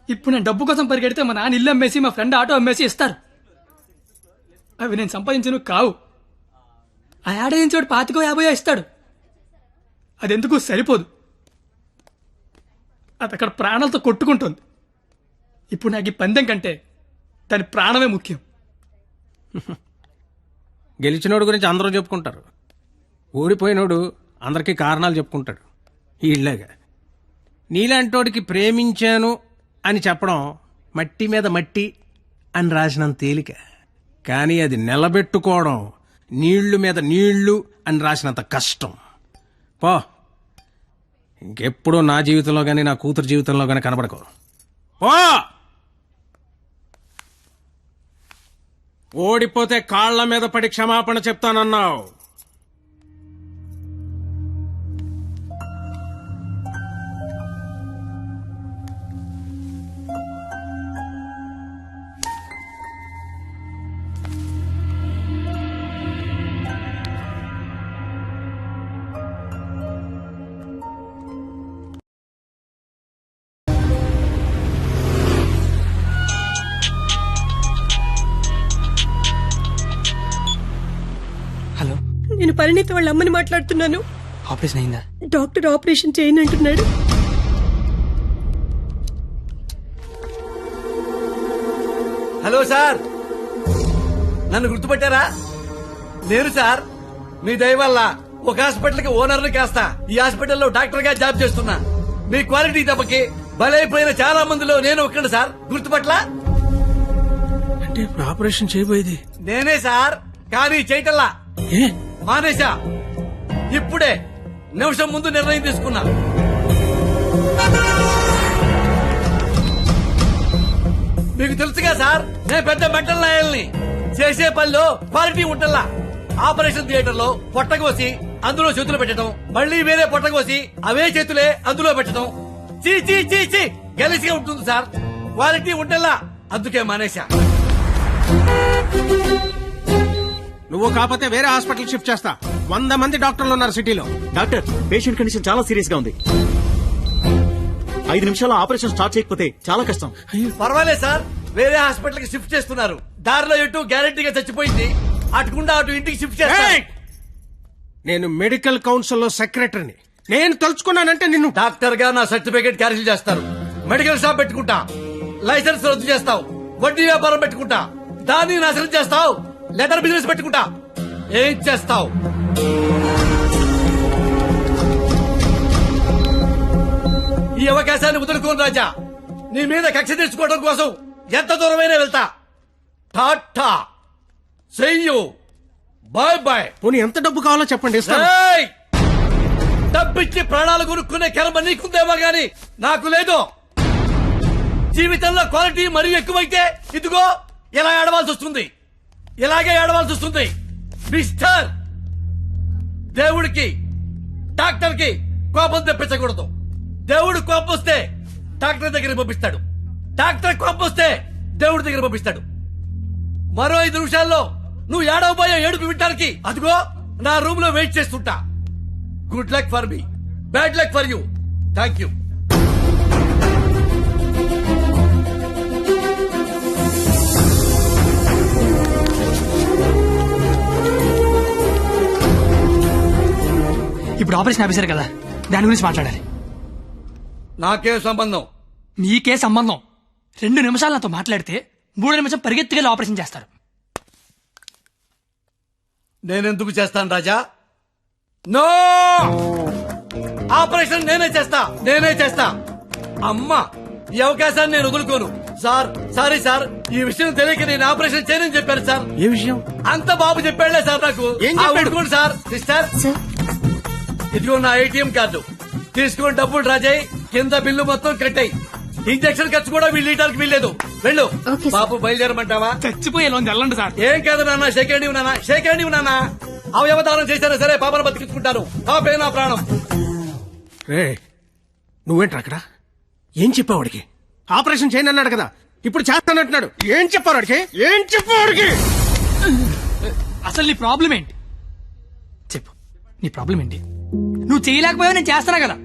Speaker 2: ఇప్పుడు నేను డబ్బు కోసం పరిగెడితే మా నాన్న ఇల్లు అమ్మేసి మా ఫ్రెండ్ ఆటో అమ్మేసి ఇస్తారు. అవి నేను సంపాదించను కావు. ఆ ఏడాదించోడు 25-50 ఇస్తాడు. అదెందుకు సరిపోదు. అది అక్కడ ప్రాణాలతో కొట్టుకుంటుంది. ఇప్పుడు నాకు ఈ పందెం కంటే దాని ప్రాణమే ముఖ్యం.
Speaker 3: గెలిచినోడు గురించి అందరూ చెప్పుకుంటారు, ఓడిపోయినోడు అందరికీ కారణాలు చెప్పుకుంటాడు. ఇలాగా నీలాంటోడికి ప్రేమించాను అని చెప్పడం మట్టి మీద మట్టి అని రాసినంత తేలిక. కానీ అది నిలబెట్టుకోవడం నీళ్లు మీద నీళ్లు అని రాసినంత కష్టం. పో, ఇంకెప్పుడు నా జీవితంలో గానీ నా కూతురు జీవితంలో గానీ కనబడకో. ఓడిపోతే కాళ్ల మీద పడి క్షమాపణ చెప్తానన్నావు.
Speaker 17: నేను పరిణీత వాళ్ళ అమ్మని మాట్లాడుతున్నాను.
Speaker 2: ఆపరేషన్ అయిందా?
Speaker 17: డాక్టర్ ఆపరేషన్ చేయనంటున్నాడు.
Speaker 11: హలో సార్, నన్ను గుర్తుపట్టారా? నేను సార్, మీ దయ వల్ల ఒక హాస్పిటల్ కి ఓనర్ని కాస్త ఈ హాస్పిటల్లో డాక్టర్ గా జాబ్ చేస్తున్నా. మీ క్వాలిటీ దెబ్బకి బలైపోయిన చాలా మందిలో నేను ఒక్కడు సార్. గుర్తుపట్లా?
Speaker 3: అంటే ఇప్పుడు ఆపరేషన్ చేయబోయేది
Speaker 11: నేనే సార్, కానీ చేయటల్లా మానేశా. ఇప్పుడే నిమిషం ముందు నిర్ణయం తీసుకున్నా. మీకు తెలుసుగా సార్, నేను పెద్ద మెంటల్ నాయల్ని. చేసే పనిలో క్వాలిటీ ఉంటల్లా. ఆపరేషన్ థియేటర్ లో పొట్టకోసి అందులో చేతులు పెట్టడం, మళ్ళీ వేరే పొట్టకోసి అవే చేతులే అందులో పెట్టడం, చీ చీ చీ చీ గెలిసిగా ఉంటుంది సార్. క్వాలిటీ ఉంటల్లా, అందుకే మానేశా.
Speaker 3: నువ్వు కాకపోతే వేరే హాస్పిటల్ షిఫ్ట్ చేస్తా. 100 మంది డాక్టర్లు ఉన్నారు సిటీలో.
Speaker 1: డాక్టర్, పేషెంట్ కండిషన్ చాలా సీరియస్ గా ఉంది. 5 నిమిషాల్లో ఆపరేషన్ స్టార్ట్ చేయకపోతే చాలా కష్టం.
Speaker 11: పర్వాలేదు సార్, వేరే హాస్పిటల్ కి షిఫ్ట్ చేస్తున్నారు. దారిలో ఎటు గ్యారెంటీగా చచ్చిపోయింది, అటుకుండా అటు ఇంటికి షిఫ్ట్ చేస్తా.
Speaker 3: నేను మెడికల్ కౌన్సిల్ లో సెక్రటరీని. నేను తలుచుకున్నానంటే నిన్ను
Speaker 11: డాక్టర్ గా నా సర్టిఫికేట్ క్యాన్సిల్ చేస్తారు. మెడికల్ షాప్ పెట్టుకుంటా, లైసెన్స్ రద్దు చేస్తావు. వడ్డీ వ్యాపారం పెట్టుకుంటా, దాన్ని నాశనం చేస్తావు. లెదర్ బిజినెస్ పెట్టుకుంటా, ఏం చేస్తావు? ఈ అవకాశాన్ని వదులుకోను రాజా. నీ మీద కక్ష తీర్చుకోవడం కోసం ఎంత దూరమైనా వెళ్తా. టాటా, చెయ్యు, బాయ్ బాయ్.
Speaker 3: పోనీ ఎంత డబ్బు కావాలో చెప్పండి, ఇస్తాను.
Speaker 11: ఏయ్! డబ్బిచ్చి ప్రాణాలు కొనుక్కునే కర్మ నీకుందేమో గాని నాకు లేదు. జీవితంలో క్వాలిటీ మరీ ఎక్కువైతే ఇదిగో ఇలా ఏడవాల్సి వస్తుంది. ఇలాగే ఏడవాల్సి వస్తుంది. మిస్టర్, దేవుడికి డాక్టర్ కి కోపం తెప్పించకూడదు. దేవుడు కోపం వస్తే డాక్టర్ దగ్గర పంపిస్తాడు. డాక్టర్ కోపం వస్తే దేవుడి దగ్గర పంపిస్తాడు. మరో 5 నిమిషాల్లో నువ్వు ఏడవబోయే ఏడుపు వింటానికి అదిగో నా రూమ్ లో వెయిట్ చేస్తుంటా. Good luck for me, bad luck for you. Thank you.
Speaker 2: ఇప్పుడు ఆపరేషన్ ఆఫీసర్ కదా, దాని గురించి మాట్లాడాలి.
Speaker 11: నాకే సంబంధం?
Speaker 2: నీకే సంబంధం. 2 నిమిషాలు నాతో మాట్లాడితే 3 నిమిషం పరిగెత్తుకెళ్ళి ఆపరేషన్ చేస్తారు.
Speaker 11: నేనెందుకు చేస్తాను రాజా? నో, ఆపరేషన్ నేనే చేస్తా. అమ్మా, ఈ అవకాశాన్ని నేను వదులుకోను. సార్, సారీ సార్, ఈ విషయం తెలియక నేను ఆపరేషన్ చేయనని చెప్పాను సార్.
Speaker 3: ఏ విషయం?
Speaker 11: అంత బాబు చెప్పాడులే సార్ నాకు.
Speaker 3: ఏం చెప్పాడు?
Speaker 11: ఊరుకోండి సార్. సిస్టర్, ఇదిగో నా ATM కార్డు తీసుకొని డబ్బులు డ్రా చేయి. కింద బిల్లు మొత్తం కట్టాయి. ఇంజక్షన్ ఖర్చు కూడా వీళ్ళు ఇవ్వడానికి వీల్లేదు. వెళ్ళు. బాబు బయలుదేరమంటావా?
Speaker 2: చచ్చిపోయే లోన్ వెళ్ళండి సార్.
Speaker 11: ఏం కాదు నాన్న, షేకండి నాన్న. అవయవదానం చేశారా సరే, పాపను బతికించుకుంటాను. పాపే నా ప్రాణం.
Speaker 3: రే, నువ్వేంట్రా అక్కడ? ఏం చెప్పావు వాడికి? ఆపరేషన్ చేయను అన్నాడు కదా, ఇప్పుడు చేస్తానంటున్నాడు. ఏం చెప్పావు వాడికి?
Speaker 2: అసలు నీ ప్రాబ్లం ఏంటి చెప్పు. నీ ప్రాబ్లం ఏంటి? నువ్వు చేయలేకపోయావు, నేను చేస్తానా కదా.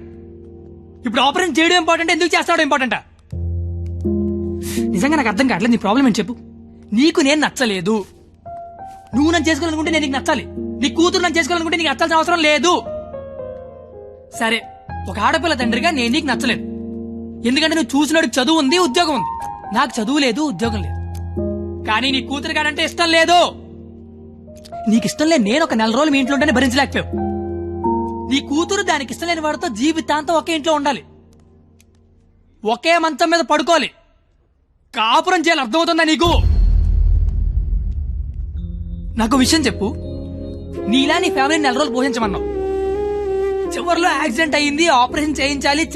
Speaker 2: ఇప్పుడు ఆపరేషన్ చేయడం ఇంపార్టెంట్, ఎందుకు చేస్తాడు ఇంపార్టెంటా? నిజంగా నాకు అర్థం కావట్లేదు. నీ ప్రాబ్లం ఏంటి చెప్పు. నీకు నేను నచ్చలేదు. నువ్వు నన్ను చేసుకోవాలనుకుంటే నేను నీకు నచ్చాలి. నీ కూతురు నన్ను చేసుకోవాలనుకుంటే నీకు నచ్చాల్సిన అవసరం లేదు. సరే, ఒక ఆడపిల్ల తండ్రిగా నేను నీకు నచ్చలేదు. ఎందుకంటే నువ్వు చూసినాడు చదువు ఉంది, ఉద్యోగం ఉంది. నాకు చదువు లేదు, ఉద్యోగం లేదు. కానీ నీ కూతురు కాడంటే ఇష్టం లేదు. నీకు ఇష్టం లేదు, నేను ఒక 4 రోజులు మీ ఇంట్లో ఉంటేనే భరించలేకపోయావు. నీ కూతురు దానికి ఇష్టం లేని వాడితో జీవితాంతం ఒకే ఇంట్లో ఉండాలి, ఒకే మంచం మీద పడుకోవాలి, కాపురం చేయాలి. అర్థమవుతుందా నీకు? నాకు విషయం చెప్పు. నీలా నీ ఫ్యామిలీని 4 రోజులు పోషించమన్నావు. చివరిలో యాక్సిడెంట్ అయ్యింది, ఆపరేషన్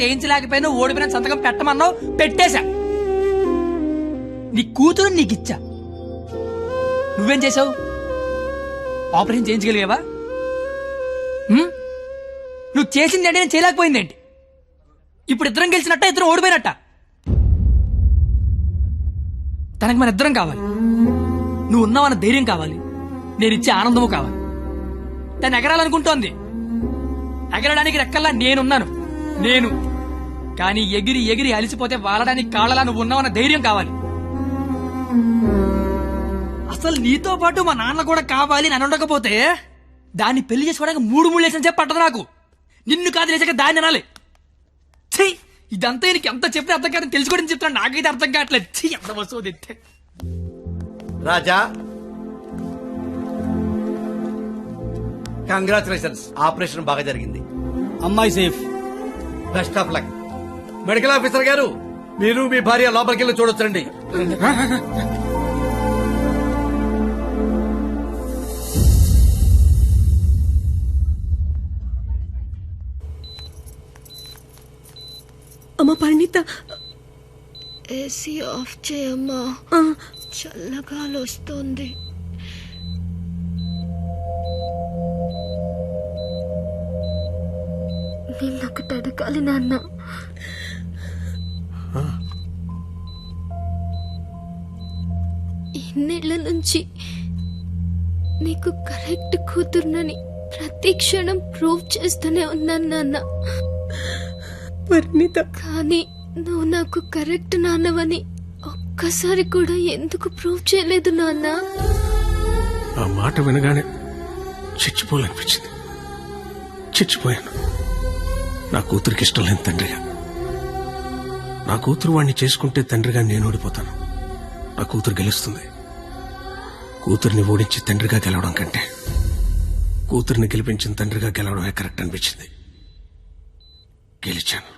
Speaker 2: చేయించలేకపోయినా ఓడిపోయిన సంతకం పెట్టమన్నావు, పెట్టేశా. నీ కూతురు నీకిచ్చా. నువ్వేం చేసావు? ఆపరేషన్ చేయించగలిగావా? నువ్వు చేసింది అంటే నేను చేయలేకపోయిందేంటి? ఇప్పుడు ఇద్దరం గెలిచినట్ట, ఇద్దరం ఓడిపోయినట్ట. తనకి మన ఇద్దరం కావాలి. నువ్వు ఉన్నావన్న ధైర్యం కావాలి, నేను ఇచ్చే ఆనందము కావాలి. తను ఎగరాలనుకుంటోంది, ఎగరడానికి రెక్కల్లా నేనున్నాను. కానీ ఎగిరి ఎగిరి అలిసిపోతే వాలడానికి కాళ్ళలా నువ్వు ఉన్నావన్న ధైర్యం కావాలి. అసలు నీతో పాటు మా నాన్న కూడా కావాలి. నన్ను ఉండకపోతే దాన్ని పెళ్లి చేసుకోవడానికి 3 లేసిన చెప్పి పట్టదు నాకు. నిన్ను కాదు లేచాక దాన్ని అనాలి. ఛీ, ఇదంతా నీకు ఎంత చెప్పినా అర్థం కాదని తెలుసుకోవడం చెప్తాను. నాకైతే అర్థం కావట్లేదు. ఛీ, ఎంత వస్తువు తెస్తే.
Speaker 11: రాజా, కంగ్రాచులేషన్స్, ఆపరేషన్ బాగా జరిగింది.
Speaker 15: అమ్మాయి safe.
Speaker 11: Best of luck. Medical officer గారు, మీరు మీ భార్య లోపలికి వెళ్ళి చూడొచ్చండి.
Speaker 17: అమ్మ పరిణిత,
Speaker 4: ఏసీ ఆఫ్ చేయమ్మా, చల్లగాలి వస్తుంది. నిన్నొకటి అడగాలి నాన్న. ఇన్నేళ్ల నుంచి నీకు కరెక్ట్ కూతుర్నని ప్రతి క్షణం ప్రూవ్ చేస్తూనే ఉన్నాను నాన్న.
Speaker 17: పరిణిత,
Speaker 4: కానీ నువ్వు నాకు కరెక్ట్ నాన్నవని ఒక్కసారి కూడా ఎందుకు ప్రూవ్ చేయలేదు నాన్న?
Speaker 3: ఆ మాట వినగానే చచ్చిపోవాలనిపించింది. చచ్చిపోయాను. నా కూతురికి ఇష్టం లేని తండ్రిగా. నా కూతురు వాడిని చేసుకుంటే తండ్రిగా నేను ఓడిపోతాను. నా కూతురు గెలుస్తుంది. కూతుర్ని ఓడించి తండ్రిగా గెలవడం కంటే కూతుర్ని గెలిపించిన తండ్రిగా గెలవడమే కరెక్ట్ అనిపించింది. గెలిచాను.